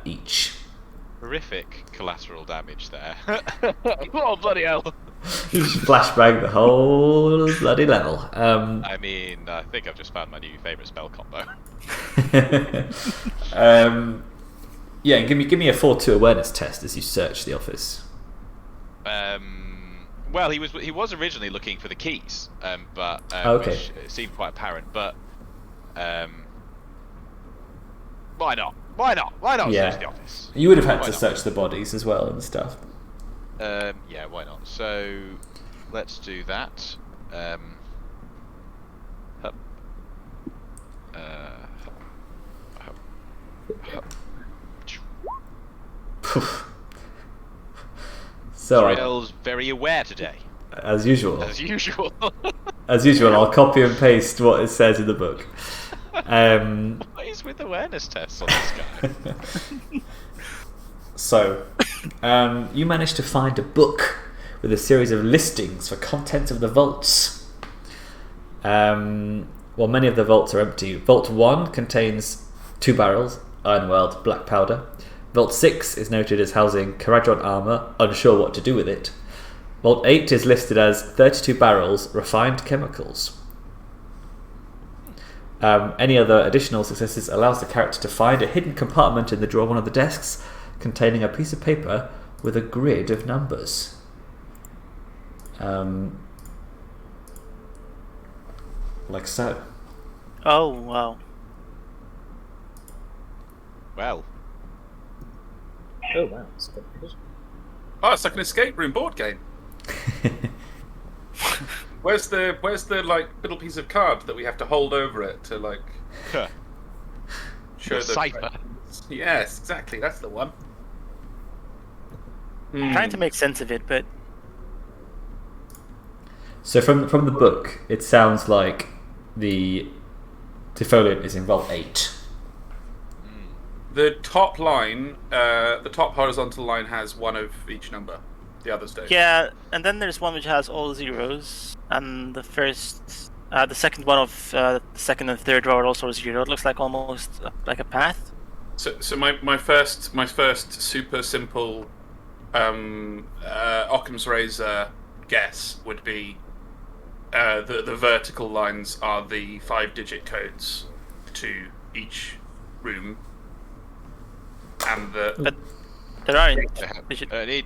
each. Horrific collateral damage there. Oh bloody hell! You just flashbang the whole bloody level. I mean, I think I've just found my new favourite spell combo. Yeah, and give me a 4-2 awareness test as you search the office. Well, he was originally looking for the keys, but okay. Which seemed quite apparent. But why not? Why not Yeah. search the office? You would have had Why to not? search the bodies as well and stuff. Yeah, why not? So let's do that. Hup. Hup. Hup. So Zuriel's very aware today. as usual, As usual. I'll copy and paste what it says in the book. What is with awareness tests on this guy? So, you managed to find a book with a series of listings for contents of the vaults. While many of the vaults are empty, Vault 1 contains 2 barrels, iron weld, black powder. Vault 6 is noted as housing Kharadron armor, unsure what to do with it. Vault 8 is listed as 32 barrels, refined chemicals. Any other additional successes allows the character to find a hidden compartment in the drawer of one of the desks containing a piece of paper with a grid of numbers. Like so. Oh, wow. Well, Oh wow, that's good. Oh, it's like an escape room board game. Where's the little piece of card that we have to hold over it to show the cipher. Yes, exactly. That's the one. I'm trying to make sense of it, but So from the book, it sounds like the defoliant is in Vault 8. The top line, the top horizontal line has one of each number. The others don't. Yeah, and then there's one which has all zeros, and the second one of the second and third row are also zero. It looks like almost like a path. So my first super simple Occam's razor guess would be the vertical lines are the 5-digit codes to each room, and But there aren't. Don't need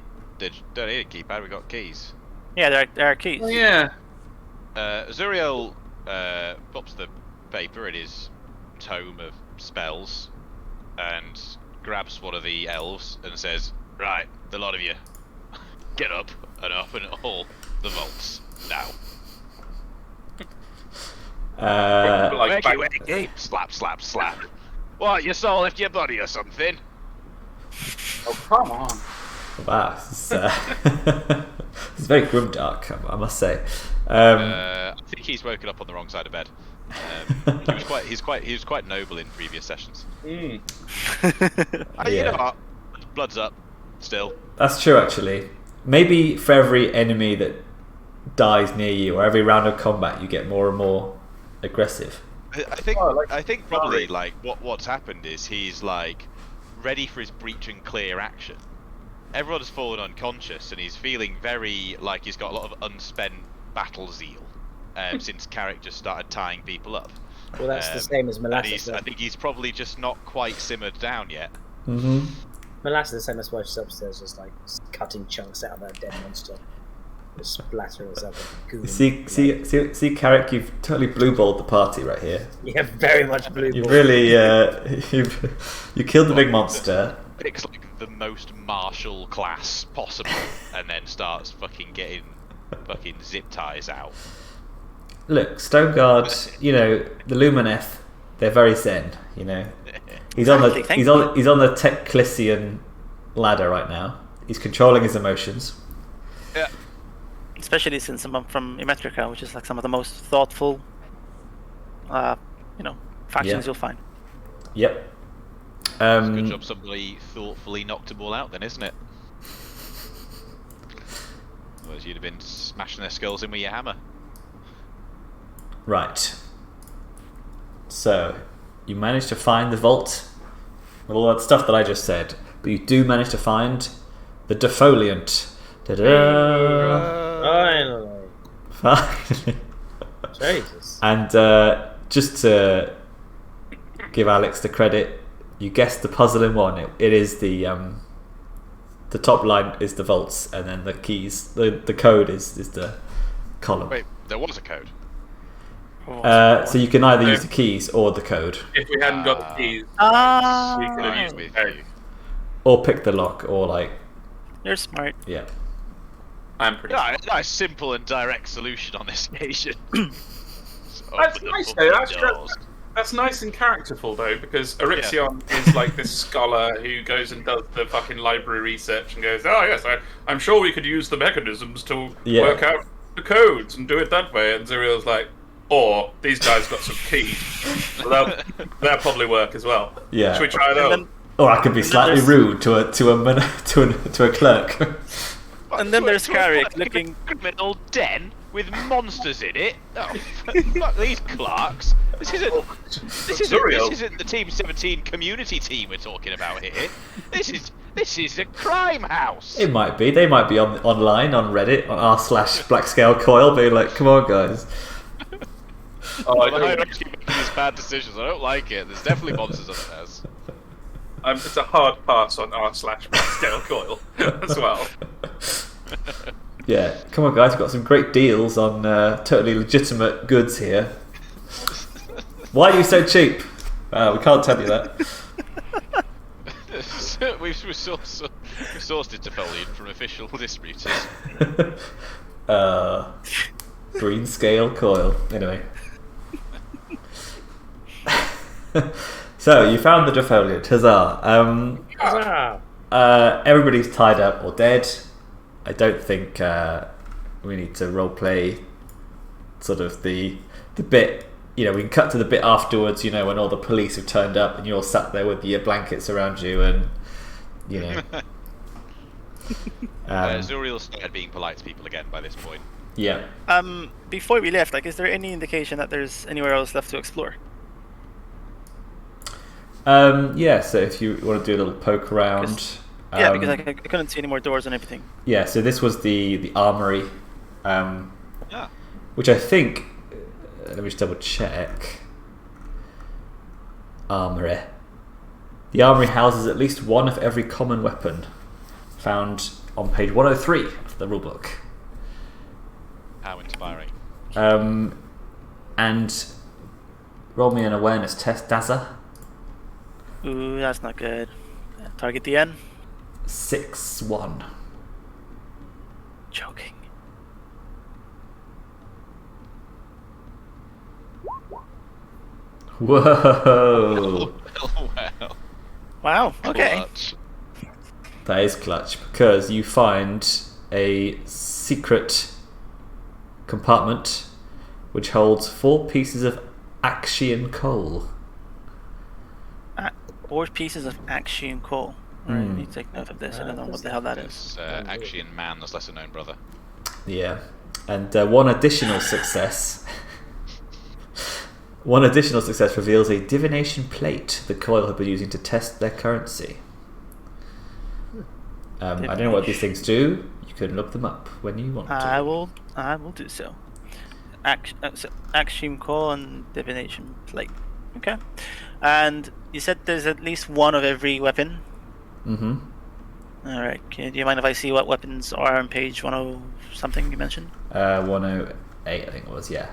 a keypad. We got keys. Yeah, there are keys. Oh, yeah. Zuriel pops the paper in his tome of spells and grabs one of the elves and says, "Right, the lot of you, get up and open all the vaults now." Wakey. Slap, slap, slap. What, your soul left your body or something? Oh, come on. Wow, this is very grimdark, I must say. I think he's woken up on the wrong side of bed. He was quite noble in previous sessions. You know what? Blood's up, still. That's true, actually. Maybe for every enemy that dies near you, or every round of combat, you get more and more aggressive. I think probably like what's happened is he's like ready for his breach and clear action. Everyone has fallen unconscious, and he's feeling very like he's got a lot of unspent battle zeal since Carrich just started tying people up. Well, that's the same as Molasses. I think he's probably just not quite simmered down yet. Mm-hmm. Molasses is the same as why she's upstairs, just like cutting chunks out of that dead monster. Just splatter us up like a goon. See, Carrich, you've totally blue-balled the party right here. Yeah, very much blue. You really, you killed the big monster. Picks like the most martial class possible, and then starts fucking getting fucking zip ties out. Look, Stoneguard, you know, the Lumineth, they're very zen, you know. He's on the Teclisian ladder right now. He's controlling his emotions. Yeah. Especially since I'm from Immetrica, which is like some of the most thoughtful, factions you'll find. Yep. Good job somebody thoughtfully knocked them all out then, isn't it? Otherwise you'd have been smashing their skulls in with your hammer. Right. So, you managed to find the vault with all that stuff that I just said, but you do manage to find the defoliant. Finally. Jesus. And just to give Alex the credit, you guessed the puzzle in one. It is the top line is the vaults, and then the keys. The code is the column. Wait, there was a code. So you can either use the keys or the code, If we hadn't got the keys, we could have used the code. or pick the lock, or like You're smart. yeah. I'm pretty Yeah, nice, simple and direct solution on this occasion. That's nice though. That's nice and characterful though, because Orixion is like this scholar who goes and does the fucking library research and goes, "Oh yes, I'm sure we could use the mechanisms to work out the codes and do it that way." And Zuriel's like, "Or these guys got some keys. Well, that'll probably work as well. Yeah. Should we try it out?" Or I could be slightly rude to a clerk. And then there's Carrich looking. Criminal den with monsters in it. Oh, fuck these clerks. This isn't the Team 17 community team we're talking about here. This is a crime house. It might be. They might be online on Reddit on r/Blackscale Coil, being like, "Come on, guys." I'm actually making these bad decisions. I don't like it. There's definitely monsters upstairs. It's a hard pass on r/Blackscale Coil as well. Yeah, come on, guys. We've got some great deals on totally legitimate goods here. Why are you so cheap? We can't tell you that. We've sourced it to defoliant from official distributors. Green scale coil. Anyway. So, you found the defoliant. Huzzah. Huzzah! Everybody's tied up or dead. I don't think we need to roleplay sort of the bit. We can cut to the bit afterwards. When all the police have turned up and you're all sat there with your blankets around you, and Zuriel started being polite to people again by this point. Yeah. Before we left, is there any indication that there's anywhere else left to explore? Yeah. So if you want to do a little poke around. Because I couldn't see any more doors and everything. Yeah. So this was the armory, which I think. Let me just double check. Armory. The armory houses at least one of every common weapon found on page 103 of the rulebook. How inspiring. And roll me an awareness test, Dazza. Ooh, that's not good. Target the N. 6-1. Joking. Whoa! Wow. Okay. Clutch. That is clutch, because you find a secret compartment which holds 4 pieces of Axian coal. 4 pieces of Axian coal. Alright, I need to take note of this. I don't know what the hell that is. Axian man, that's lesser known, brother. Yeah, and one additional success. One additional success reveals a divination plate the Coil have been using to test their currency. I don't know what these things do. You can look them up when you want to. I will do so. Axiom coal and divination plate. Okay. And you said there's at least one of every weapon. Mm-hmm. All right. Do you mind if I see what weapons are on page 10 something you mentioned? 108, I think it was. Yeah.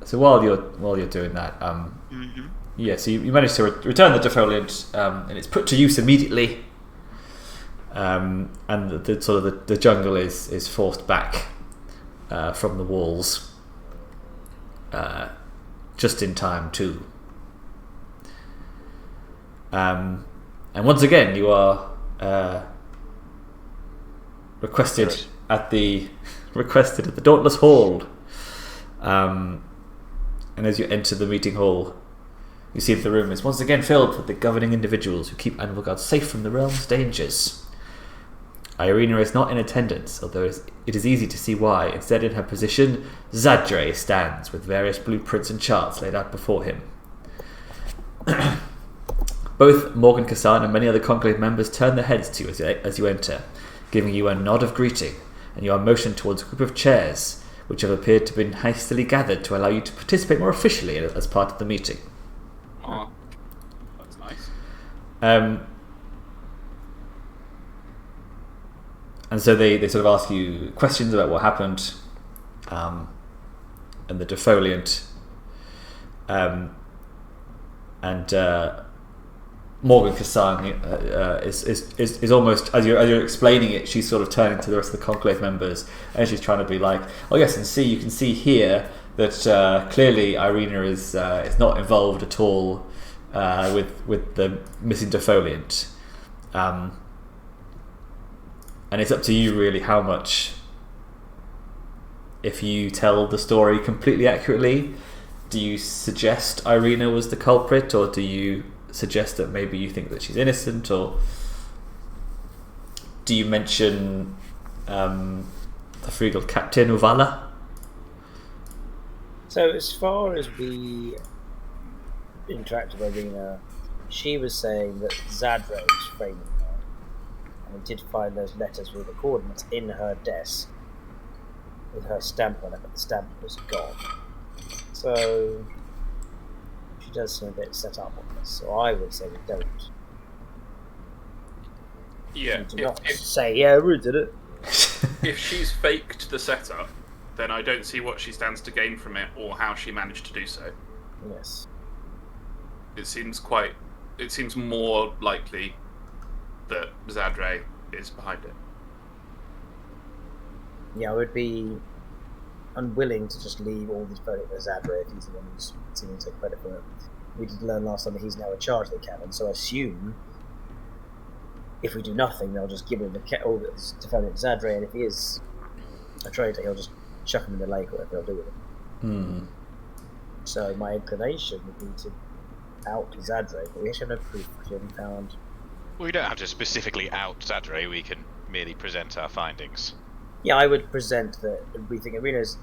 So while you're doing that, yeah. So you managed to return the defoliant, and it's put to use immediately. And the jungle is forced back from the walls, just in time too. And once again, you are requested at the Dauntless Hall. And as you enter the meeting hall, you see that the room is once again filled with the governing individuals who keep Animal Guard safe from the realm's dangers. Irina is not in attendance, although it is easy to see why. Instead, in her position, Zadre stands with various blueprints and charts laid out before him. Both Morgan Kassan and many other Conclave members turn their heads to you as you enter, giving you a nod of greeting, and you are motioned towards a group of chairs which have appeared to have been hastily gathered to allow you to participate more officially as part of the meeting. Oh, that's nice. And so they sort of ask you questions about what happened, and the defoliant, and Morgan Kassan is almost, as you're explaining it, she's sort of turning to the rest of the Conclave members, and she's trying to be like, oh yes, and you can see here that clearly Irina is not involved at all with the missing defoliant, and it's up to you really how much. If you tell the story completely accurately, do you suggest Irina was the culprit, or do you suggest that maybe you think that she's innocent, or do you mention the Frugal Captain Uvala? So as far as we interacted with Irina, she was saying that Zadro was framing her, and we did find those letters with the coordinates in her desk with her stamp on it, but the stamp was gone. So she does seem a bit set up on this, so I would say we don't. Yeah. Do not say, yeah, we did it. If she's faked the setup, then I don't see what she stands to gain from it, or how she managed to do so. Yes. It seems more likely that Zadre is behind it. Yeah, I would be unwilling to just leave all this credit for Zadre if he's the one who's seeming to take credit for it. We did learn last time that he's now in charge of the cannon, so I assume if we do nothing, they'll just give him all this defendant Zadre, and if he is a traitor, he'll just chuck them in the lake or whatever they'll do with them. Hmm. So my inclination would be to out Zadre, but we actually have no proof because we haven't found. We don't have to specifically out Zadre, we can merely present our findings. Yeah, I would present that we think Irina is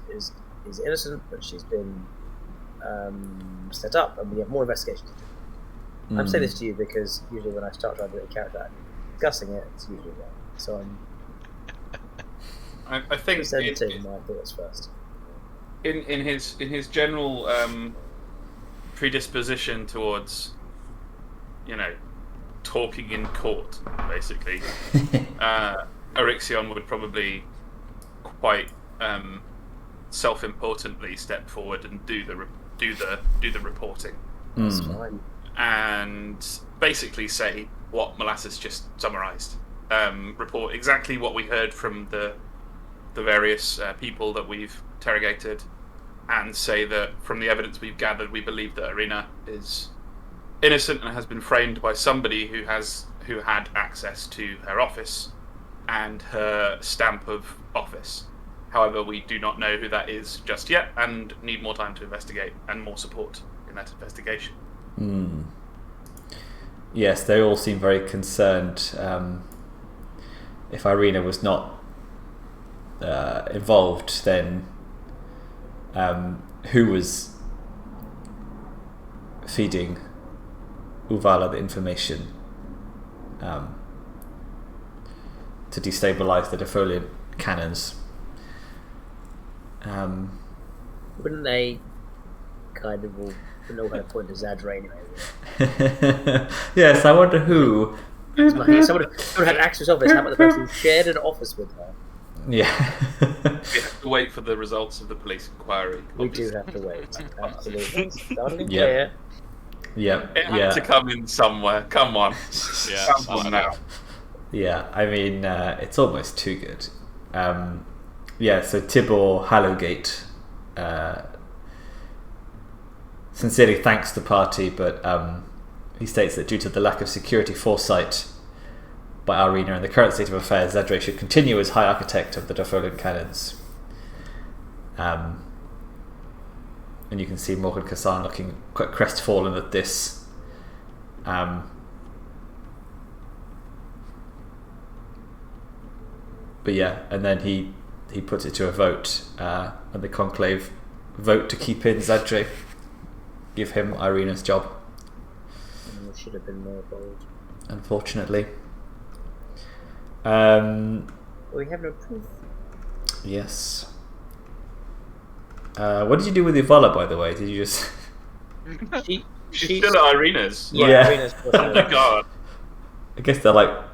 innocent, but she's been set up, and we have more investigation to do. I'm saying this to you because usually when I start trying to do a character act, discussing it, it's usually wrong. So I think presenting my thoughts first. In his general predisposition towards, talking in court, basically, Orixion would probably quite self-importantly step forward and do the reporting. That's fine. And basically say what Molasses just summarised. Report exactly what we heard from the various people that we've interrogated, and say that from the evidence we've gathered, we believe that Irina is innocent and has been framed by somebody who had access to her office and her stamp of office. However, we do not know who that is just yet, and need more time to investigate and more support in that investigation. Yes, they all seem very concerned. If Irina was not involved, then who was feeding Uvala the information to destabilize the defoliant cannons? Wouldn't they kind of all know how to point to Zadre anyway? Yes, I wonder who. Someone had access to his office. How about the person who shared an office with her? Yeah. We have to wait for the results of the police inquiry. We do have to wait. Absolutely. Starting Yeah. clear. Yeah. It had to come in somewhere. Come on. Yeah, Come on now. Yeah, I mean, it's almost too good. Yeah, so Tibor Hallowgate sincerely thanks the party, but he states that due to the lack of security foresight by Irina and the current state of affairs, Zadre should continue as High Architect of the defoliant cannons. And you can see Morgan Kassan looking quite crestfallen at this. But yeah, and then he puts it to a vote, and the conclave vote to keep in Zadre, give him Irina's job. It should have been more bold. Unfortunately. We have no proof. Yes. What did you do with Ivala, by the way? Did you just... She's still at Irina's. Yeah. Irina's Oh my god. I guess they're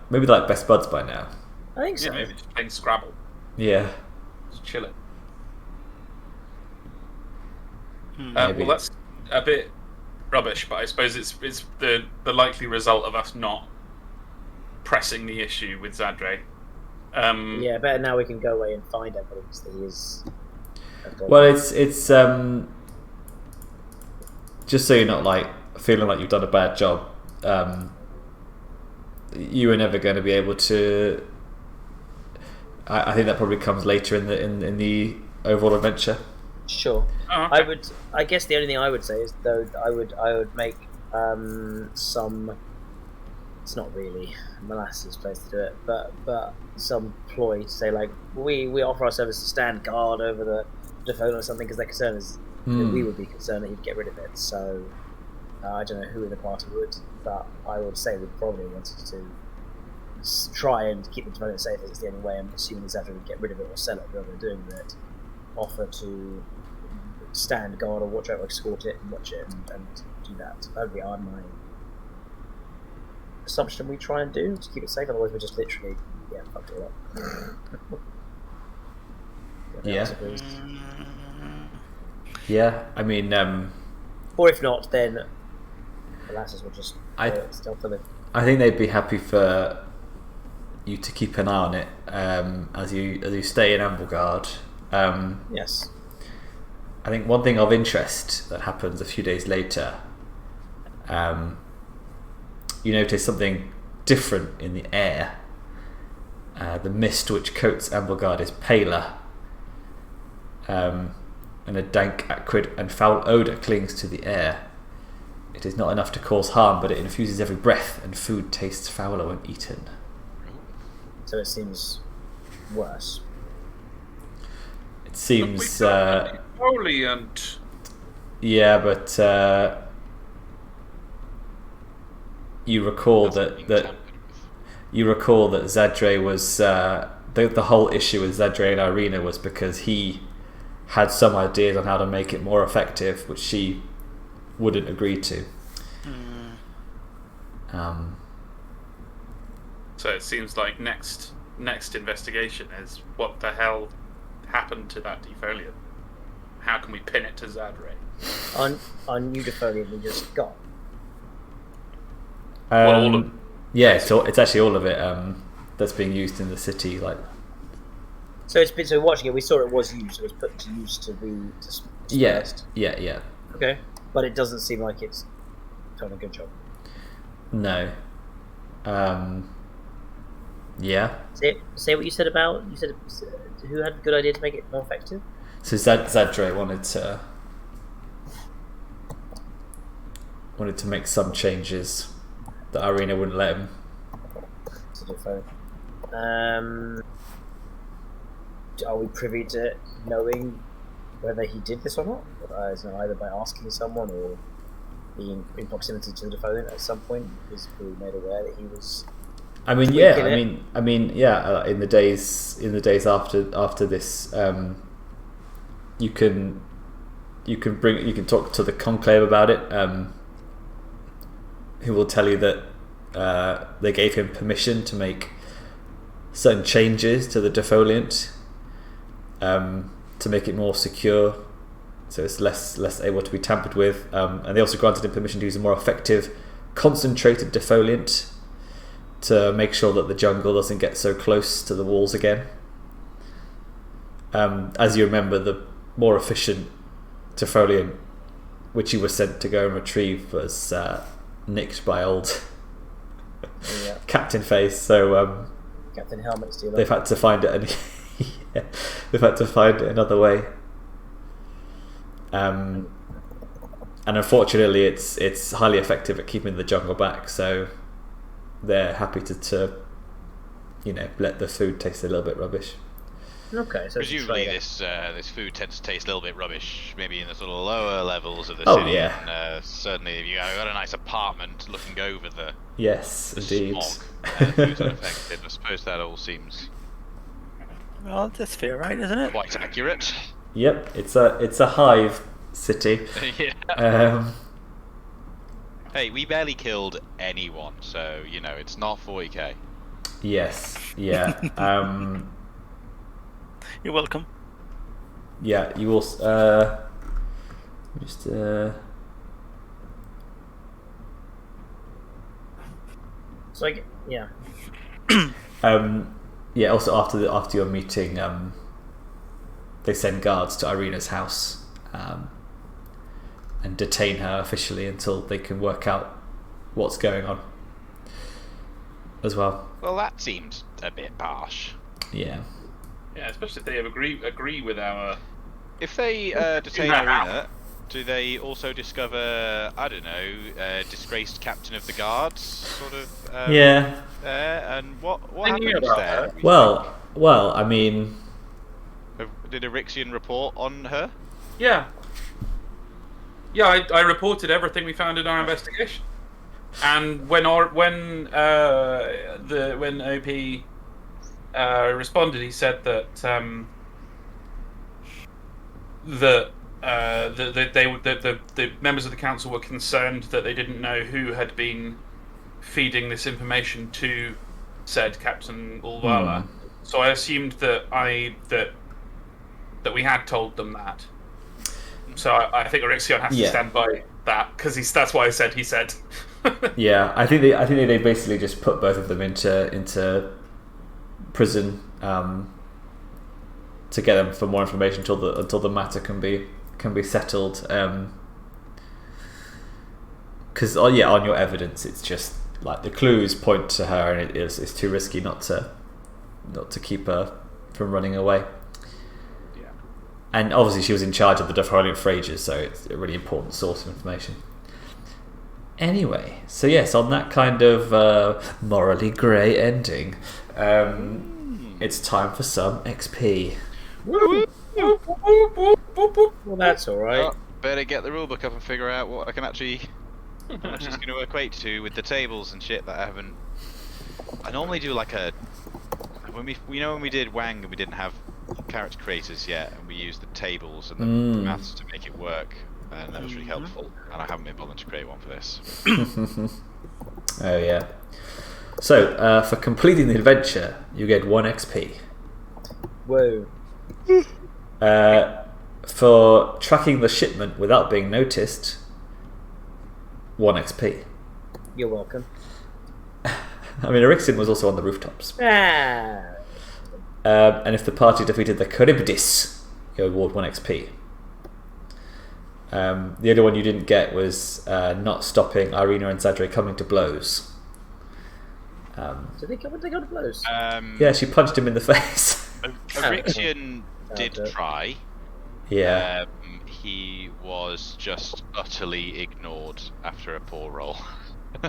maybe they're like best buds by now. I think so. Yeah, maybe just playing Scrabble. Yeah. Just chilling. Maybe. Well, that's a bit rubbish, but I suppose it's the likely result of us not pressing the issue with Zadre. Yeah, better now we can go away and find evidence that he is. Well, it's just so you're not feeling like you've done a bad job. You are never going to be able to. I think that probably comes later in the overall adventure. Sure. Oh, okay. I guess the only thing I would say is though I would make some. It's not really Molasses' place to do it, but some ploy to say we offer our service to stand guard over the defoliant or something, because their concern is that we would be concerned that you'd get rid of it. So I don't know who in the party would, but I would say we probably wanted to try and keep the defoliant safe, as it's the only way. I'm assuming Zadre would get rid of it or sell it, whatever they're doing with it. Offer to stand guard or watch out, or escort it and watch it and do that. That would be my assumption we try and do to keep it safe. Otherwise, we're just literally fucked it up. Yeah. Yeah, I mean, or if not, then Molasses will just stealthily. I think they'd be happy for you to keep an eye on it as you stay in Ambleguard. Yes. I think one thing of interest that happens a few days later, you notice something different in the air. The mist which coats Ambleguard is paler. and a dank, acrid, and foul odour clings to the air. It is not enough to cause harm, but it infuses every breath, and food tastes fouler when eaten. So it seems worse. It seems... defoliant. Yeah, but you recall that Zadre was the whole issue with Zadre and Irina was because he had some ideas on how to make it more effective, which she wouldn't agree to. So it seems like next investigation is what the hell happened to that defoliant? How can we pin it to Zadre? On new defoliant we just got. All of yeah, it's actually all of it that's being used in the city. Like, so watching it, we saw it was used. It was put to use to be dispersed. Yeah. Okay, but it doesn't seem like it's done a good job. No. Yeah. Say what you said about who had a good idea to make it more effective. So Zadre wanted to make some changes that Irina wouldn't let him. Are we privy to knowing whether he did this or not? Either by asking someone or being in proximity to the defoliant at some point, was we made aware that he was. I mean, yeah. I mean, yeah. In the days after this, you can talk to the conclave about it. Who will tell you that they gave him permission to make certain changes to the defoliant to make it more secure, so it's less able to be tampered with. And they also granted him permission to use a more effective, concentrated defoliant to make sure that the jungle doesn't get so close to the walls again. As you remember, the more efficient defoliant, which you were sent to go and retrieve, was nicked by old Captain Face. So Captain Helmet Stealer. They've had to find it. They've had to find it another way. And unfortunately, it's highly effective at keeping the jungle back. So they're happy to let the food taste a little bit rubbish. Okay, so presumably this food tends to taste a little bit rubbish, maybe in the sort of lower levels of the city. Yeah. And, certainly, if you got a nice apartment looking over the indeed smog, food's unaffected. I suppose that all seems Well, that's fair, right? Isn't it? quite accurate. Yep, it's a hive city. Yeah. Hey, we barely killed anyone, so it's not 40k. Yes. Yeah. You're welcome. Yeah, you also just So yeah. Yeah. Also, after your meeting, they send guards to Irina's house and detain her officially until they can work out what's going on. As well. Well, that seems a bit harsh. Yeah. Yeah, especially if they agree with our. If they detain Irina, do they also discover, I don't know, disgraced captain of the guards, sort of? Yeah. And what I knew happens about there? her. Well, I mean, Did Orixion report on her? Yeah. Yeah, I reported everything we found in our investigation, and when OP responded, he said that the members of the council were concerned that they didn't know who had been feeding this information to said Captain Ulvala. So I assumed that we had told them that. So I think Orixion has to stand by that because that's why I said he said. Yeah, I think they basically just put both of them into prison to get them for more information until the matter can be settled. Because on your evidence, it's just like the clues point to her, and it's too risky not to keep her from running away. And obviously she was in charge of the defoliant for ages, so it's a really important source of information. Anyway, so yes, on that kind of morally grey ending, it's time for some XP. Well, that's alright. Oh, better get the rulebook up and figure out what I can actually... how much it's going to equate to with the tables and shit that I haven't... I normally do like a... when we did Wang and we didn't have character creators yet, and we used the tables and the maths to make it work, and that was really helpful, and I haven't been bothered to create one for this. Oh yeah. So, for completing the adventure, you get 1 XP. Whoa. For tracking the shipment without being noticed, 1 XP. You're welcome. I mean, Orixion was also on the rooftops. Ah. And if the party defeated the KHARIBDYSS, you award 1 XP. The other one you didn't get was not stopping Irina and Zadre coming to blows. Did they go to blows? Yeah, she punched him in the face. Orixion did Okay. try. Yeah. He was just utterly ignored after a poor roll.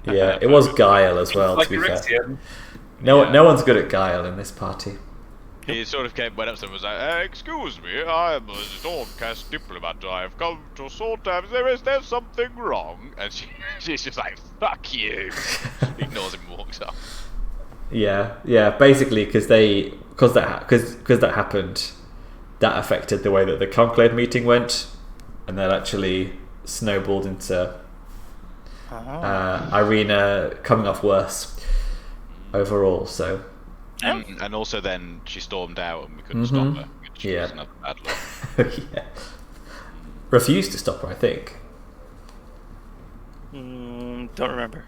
Yeah, it was Guile as well, Like to be fair. Orixion. No one's good at Guile in this party. He sort of went up to him and was like, excuse me, I am a Stormcast diplomat. I have come to sort out, is there something wrong? And she's just like, fuck you. Ignores him and walks off. Yeah. Basically, because that happened, that affected the way that the Conclave meeting went, and that actually snowballed into Irina coming off worse overall. So. And also then she stormed out and we couldn't stop her, which was another bad luck. Yeah. Refused to stop her, I think. Don't remember.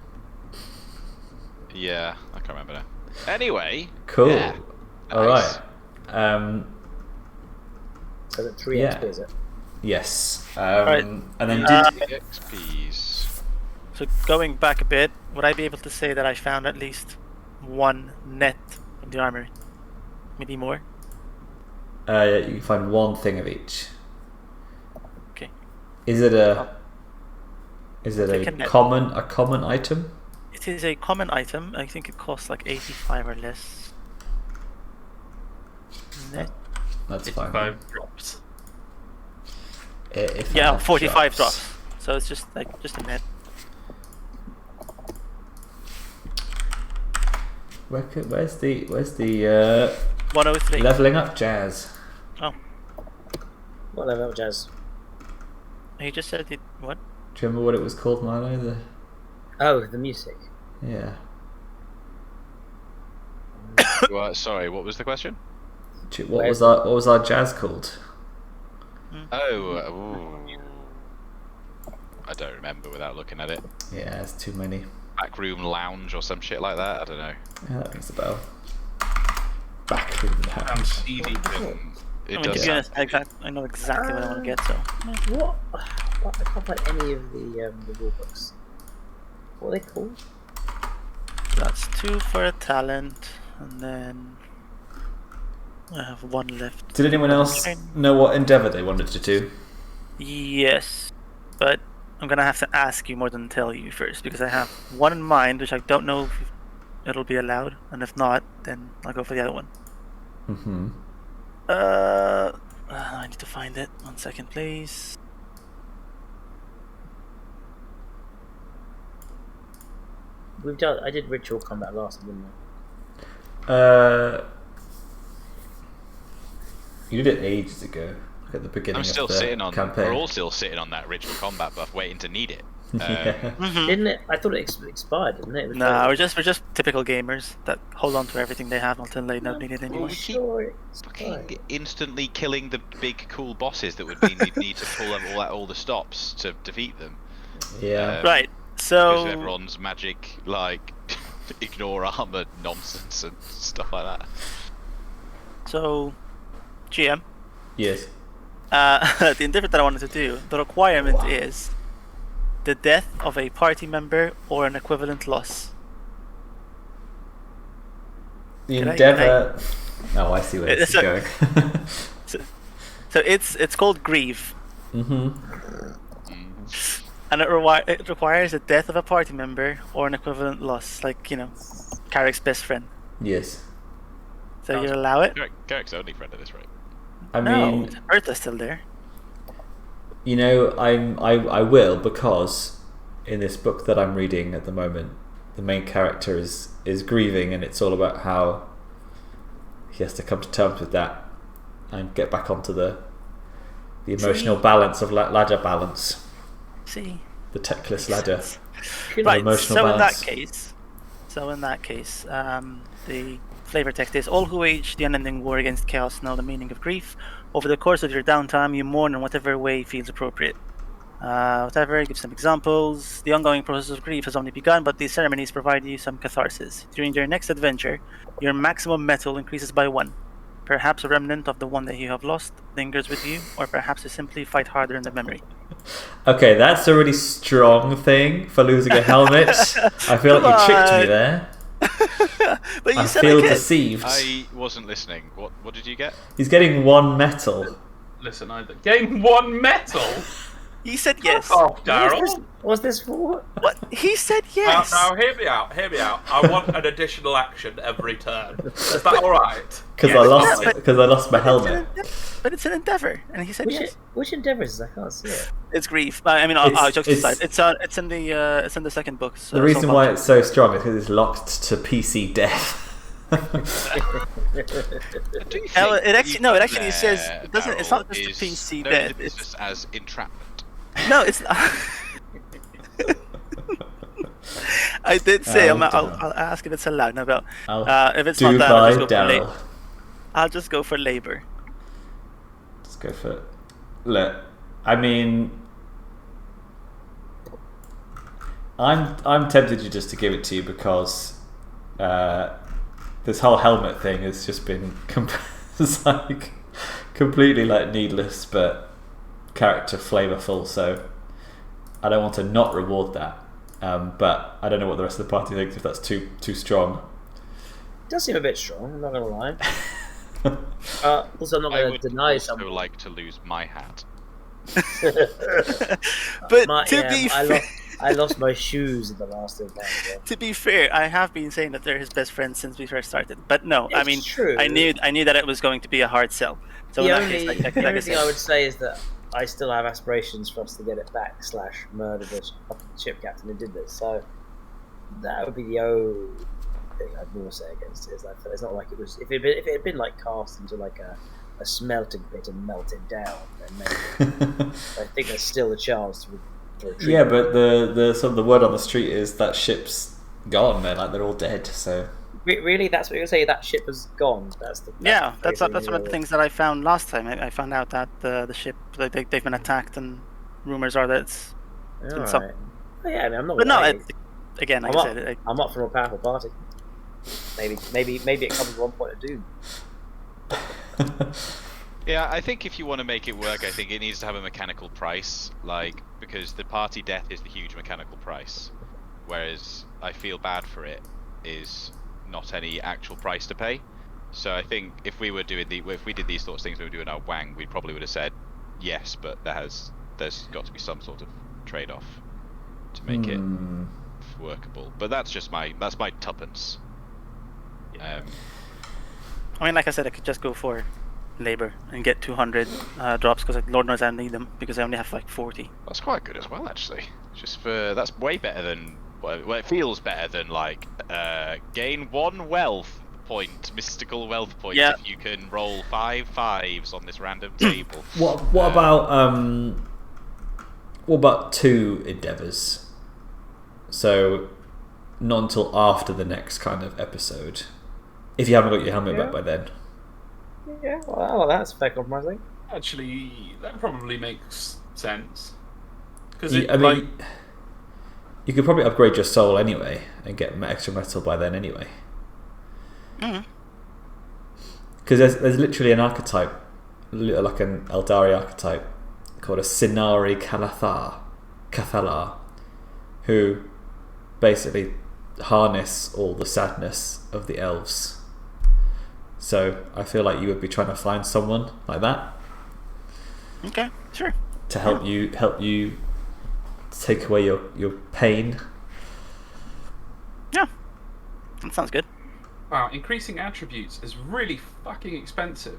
Yeah, I can't remember now. Anyway. Cool. Yeah, Alright. So that 3 Yeah. XP, is it? Yes. Right. And then XPs. So going back a bit, would I be able to say that I found at least 1 net of the armory? Maybe more? you can find 1 thing of each. Okay. Is it a Take a net. common item? It is a common item. I think it costs like 85 or less. Net. That's fine. 5 drops. If Yeah, that 45 drops. So it's just a net. Where's the 103. leveling up jazz? Oh, What level up, Jazz? he just said it. What? Do you remember what it was called, Milo? Oh, the music. Yeah. Well, sorry, what was the question? What was our jazz called? I don't remember without looking at it. Yeah, it's too many. Backroom lounge or some shit like that. I don't know. Yeah, that rings a bell. Backroom lounge. Sounds easy. It I mean, does. to be honest, I know exactly what I want to get. So What? I can't find any of the rule books. What are they called? that's 2 for a talent, and then I have 1 left. Did anyone else know what endeavour they wanted to do? Yes, but I'm gonna have to ask you more than tell you first, because I have 1 in mind, which I don't know if it'll be allowed, and if not, then I'll go for the other one. Mm-hmm. I need to find it. 1 second, please. I did ritual combat last, didn't I? You did it ages ago, at the beginning I'm still of the sitting on. campaign. We're all still sitting on that ritual combat buff, waiting to need it. Yeah. Didn't it? I thought it expired, didn't it? No, we're just typical gamers that hold on to everything they have until they don't need it anymore. we keep Sure it Fucking expired. instantly killing the big cool bosses that would mean we'd need to pull up all the stops to defeat them. Yeah. Right. Because So of everyone's magic, like ignore armor nonsense and stuff like that. So, GM, Yes. the endeavor that I wanted to do, the requirement is the death of a party member or an equivalent loss. The Can I- endeavour. Oh, I see where this is So- going. So it's called Grieve, Mm-hmm. and it requires the death of a party member or an equivalent loss, like Carrick's best friend. Yes. So you allow it? Carrick's only friend at this rate. I No, mean, Eartha's still there. I will, because in this book that I'm reading at the moment, the main character is grieving, and it's all about how he has to come to terms with that and get back onto the emotional balance of ladder balance. See, the techless ladder. Right. Emotional So balance. in that case, the flavor text is: all who wage the unending war against chaos know the meaning of grief. Over the course of your downtime, you mourn in whatever way feels appropriate. Whatever, give some examples. The ongoing process of grief has only begun, but these ceremonies provide you some catharsis. During your next adventure, your maximum metal increases by 1. Perhaps a remnant of the one that you have lost lingers with you, or perhaps you simply fight harder in the memory. Okay, that's a really strong thing for losing a helmet. I feel like you tricked me there. But you I said feel I could. deceived. I wasn't listening. What did you get? He's getting 1 metal. Listen, either gain 1 metal. He said yes. Oh, Daryl. What's this for? What? He said yes. Now, hear me out. I want an additional action every turn. Is that all right? Because Yes. I lost my helmet. But it's an endeavor, and he said yes. Which endeavors? I can't see it. It's grief. I mean, I'll jokes aside. it's- It's in the second book. So The reason why it's so strong is because it's locked to PC death. Hell, it actually says it doesn't. It's not just a PC dead. It's just as entrapment. No, it's not. I did say I'll ask if it's allowed. No, but if it's not that, I'll just go for labor. Just go for it. Look, I mean, I'm tempted you just to give it to you because this whole helmet thing has just been it's like completely like needless, but character flavorful. So I don't want to not reward that, but I don't know what the rest of the party thinks if that's too strong. It does seem a bit strong. I'm not gonna lie. Also, I'm not I gonna would deny also something. like to lose my hat. But I lost my shoes in the last event. Yeah. to be fair, I have been saying that they're his best friends since we first started. But no, I It's mean, true. I knew that it was going to be a hard sell. So The in that only, case, like the I only thing said, I would say is that I still have aspirations for us to get it back / murder the ship captain who did this. So that would be the only thing I'd more say against it. Is that it's not like it was. If it had been like cast into like a smelting pit and melted down, then maybe I think there's still a chance to retreat. Yeah, but the sort of the word on the street is that ship's gone, man. Like they're all dead. So Really, that's what you're saying. That ship has gone. That's that's one of the things that I found last time. I found out that the ship they've been attacked, and rumors are that it's All some- right. Oh, yeah, I mean, I'm not. But no, lying. again, like I said, I'm up for a powerful party. Maybe it comes with one point of doom. Yeah, I think if you want to make it work, I think it needs to have a mechanical price, because the party death is the huge mechanical price, whereas I feel bad for it is not any actual price to pay. So I think if we did these sorts of things, we were doing our Wang, we probably would have said yes, but there's got to be some sort of trade-off to make it workable. But that's my tuppence. I mean, like I said, I could just go for labor and get 200 drops because Lord knows I need them because I only have like 40. That's quite good as well, actually. That's way better than. Well, it feels better than gain 1 wealth point, mystical wealth point, if you can roll 5 5s on this random table. what about 2 endeavors? So not until after the next kind of episode, if you haven't got your helmet back by then. Yeah, well, that's fair compromising. Actually, that probably makes sense. Because you could probably upgrade your soul anyway and get extra metal by then anyway. Because there's literally an archetype, like an Eldari archetype, called a Sinari Cathalar, who basically harness all the sadness of the elves. So I feel like you would be trying to find someone like that. Okay, sure. To help you take away your pain. Yeah, that sounds good. Wow, increasing attributes is really fucking expensive.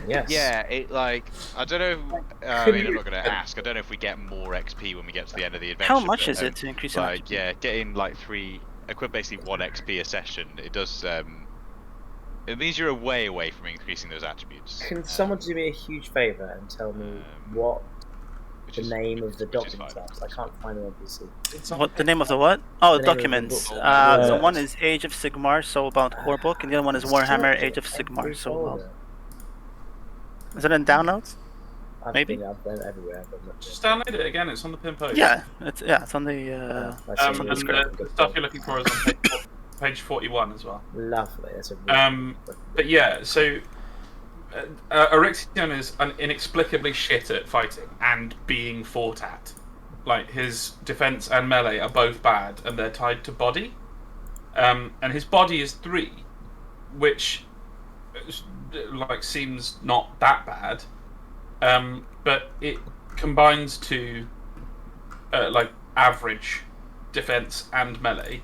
Yes. Yeah, it like I don't know. I mean, I'm not going to ask. I don't know if we get more XP when we get to the end of the adventure. How much but, is it to increase your Like, attribute? yeah, getting like basically 1 XP a session. It does. It means you're way away from increasing those attributes. Can someone do me a huge favour and tell me what Which the is- name of the which is documents fine. are? 'Cause I can't find them on PC. What the name of the what? Oh, The name of the documents. book. So one is Age of Sigmar Soulbound Core Book, and the other one is Warhammer Age of Sigmar Soulbound. Is it in downloads? Maybe. I've been everywhere. But not Just download it again. It's on the pin post. Yeah, it's on the. And the stuff you're looking for is on page 41 as well. Lovely. That's a really But yeah, so Orixion is inexplicably shit at fighting and being fought at. Like, his defense and melee are both bad, and they're tied to body. And his body is 3, which like seems not that bad. But it combines to like average defense and melee.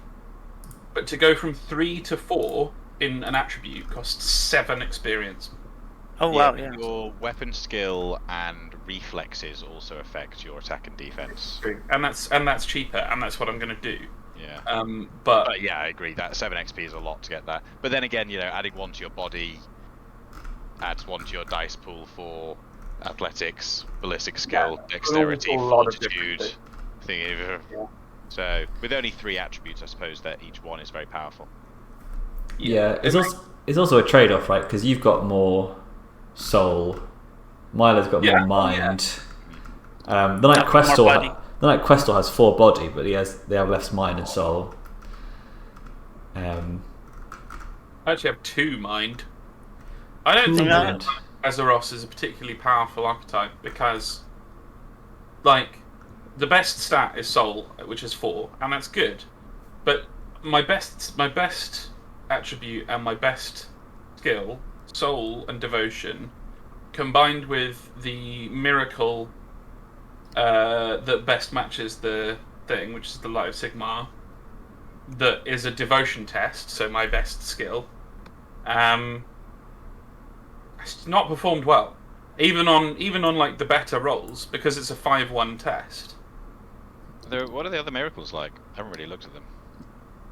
But to go from 3 to 4 in an attribute costs 7 experience. Oh wow, yeah. Your weapon skill and reflexes also affect your attack and defense. And that's cheaper, and that's what I'm going to do. Yeah. But Yeah, I agree. That 7 XP is a lot to get that. But then again, adding 1 to your body adds 1 to your dice pool for athletics, ballistic skill, dexterity, a lot of fortitude, different thingy. So with only 3 attributes, I suppose that each one is very powerful. Yeah, it's also a trade-off, right? Because you've got more soul, Milo's got more mind. The Knight Questor has 4 body, but they have less mind and soul. I actually have 2 mind. I don't think that Azyros is a particularly powerful archetype because, like, the best stat is soul, which is 4, and that's good. But my best attribute and my best skill, soul and devotion, combined with the miracle that best matches the thing, which is the Light of Sigmar, that is a devotion test, so my best skill, it's not performed well. Even on like the better rolls, because it's a 5-1 test. What are the other miracles like? I haven't really looked at them.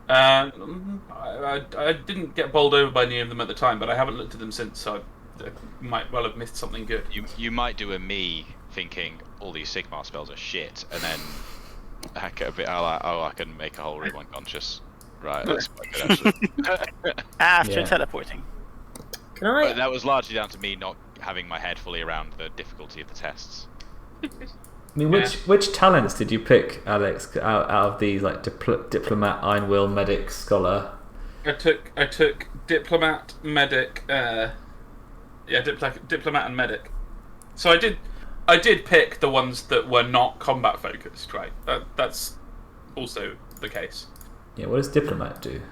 I didn't get bowled over by any of them at the time, but I haven't looked at them since, so I might well have missed something good. You might do a me thinking all these Sigmar spells are shit, and then hack it a bit. I can make a whole room unconscious. Right, that's quite good actually. After teleporting. But that was largely down to me not having my head fully around the difficulty of the tests. I mean, which talents did you pick, Alex, out of these, like diplomat, iron will, medic, scholar? I took diplomat, medic, diplomat and medic. So I did pick the ones that were not combat focused, right? That's also the case. Yeah, what does diplomat do?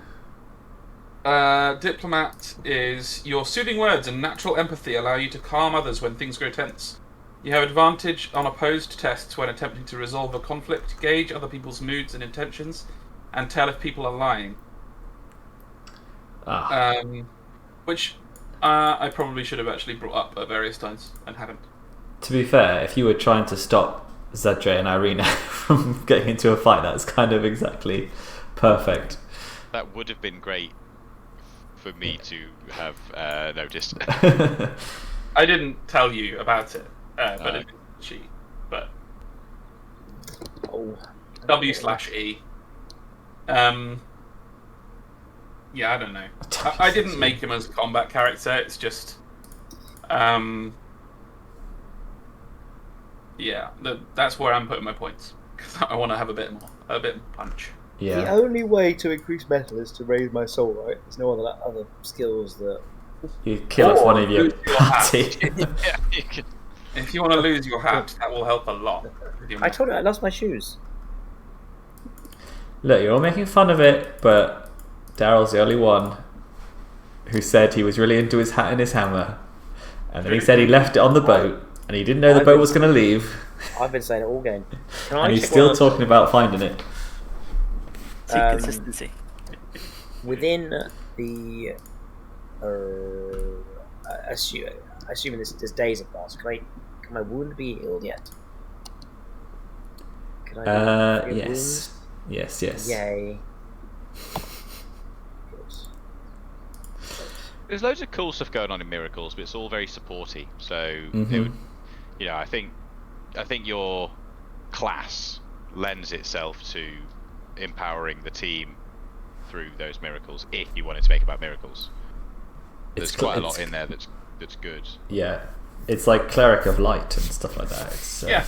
Diplomat is your soothing words and natural empathy allow you to calm others when things grow tense. You have advantage on opposed tests when attempting to resolve a conflict, gauge other people's moods and intentions, and tell if people are lying. Which I probably should have actually brought up at various times and haven't. To be fair, if you were trying to stop Zedre and Irina from getting into a fight, that's kind of exactly perfect. That would have been great for me to have noticed. I didn't tell you about it, but it didn't cheat. But W/E. Yeah, I don't know. I didn't make him as a combat character. It's just, yeah, that's where I'm putting my points because I want to have a bit punch. Yeah. The only way to increase metal is to raise my soul, right? There's no other skills that... You kill off one of your party. Yeah, you can... If you want to lose your hat, that will help a lot. I told you I lost my shoes. Look, you're all making fun of it, but Daryl's the only one who said he was really into his hat and his hammer. And then he said he left it on the boat, And he didn't know the boat was going to leave. I've been saying it all game. Can I And he's check still one- talking about finding it. See consistency. Within the assuming this days have passed, can my wound be healed yet? Can I heal Yes. Yes, yes. wounds? Yay. Good. There's loads of cool stuff going on in Miracles, but it's all very supporty. So, it would, I think your class lends itself to empowering the team through those miracles. If you wanted to make about miracles, there's quite a lot in there that's good. Yeah. It's like Cleric of Light and stuff like that. It's, Yeah,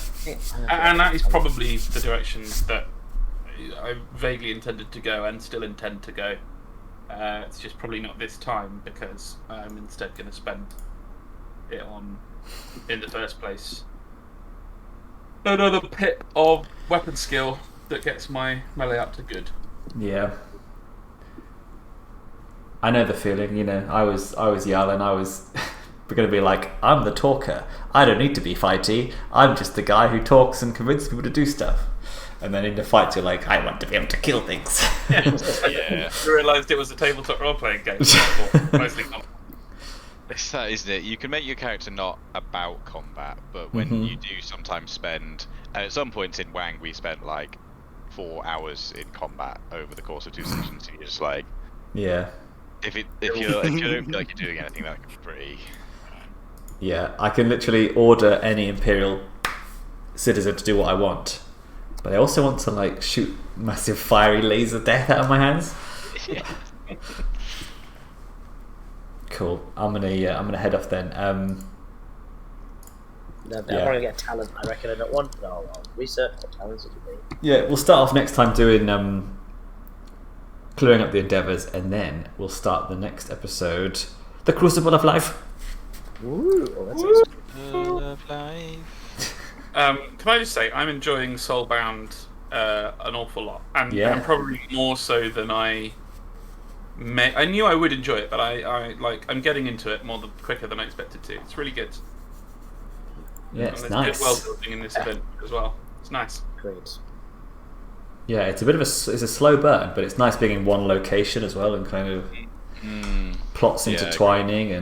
and that is probably the direction that I vaguely intended to go and still intend to go. It's just probably not this time because I'm instead going to spend it on, in the first place, another pit of weapon skill that gets my melee up to good. Yeah. I know the feeling, you know. I was Jarl and I was going to be like, I'm the talker. I don't need to be fighty. I'm just the guy who talks and convinces people to do stuff. And then in the fight, you're like, I want to be able to kill things. Yeah. I realised it was a tabletop role-playing game. Mostly combat. It's that, isn't it? You can make your character not about combat, but when you do sometimes spend, and at some points in Wang we spent like 4 hours in combat over the course of 2 sessions, and you're just like, Yeah. if you don't feel like you're doing anything, that can be pretty. Yeah, I can literally order any Imperial citizen to do what I want. But I also want to like shoot massive fiery laser death out of my hands. Yeah. Cool. I'm gonna head off then. I'm probably get talent. I reckon I don't want, but I'll research what talents it would be. Yeah, we'll start off next time doing clearing up the endeavours, and then we'll start the next episode, the Crucible of Life. Ooh, that sounds Love life. Can I just say, I'm enjoying Soulbound an awful lot, and probably more so than I knew I would enjoy it, but I'm getting into it quicker than I expected to. It's really good. Yeah, it's and nice. Good world building in this event as well. It's nice. great. Yeah, it's a slow burn, but it's nice being in one location as well, and kind of plots intertwining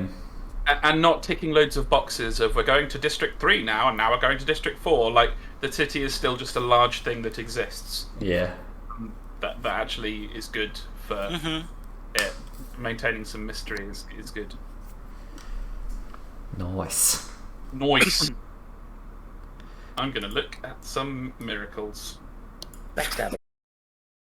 and not ticking loads of boxes of we're going to District 3 now, and now we're going to District 4. Like, the city is still just a large thing that exists. Yeah. That actually is good for it. Maintaining some mystery is good. Nice. Nice. I'm going to look at some miracles. Backstab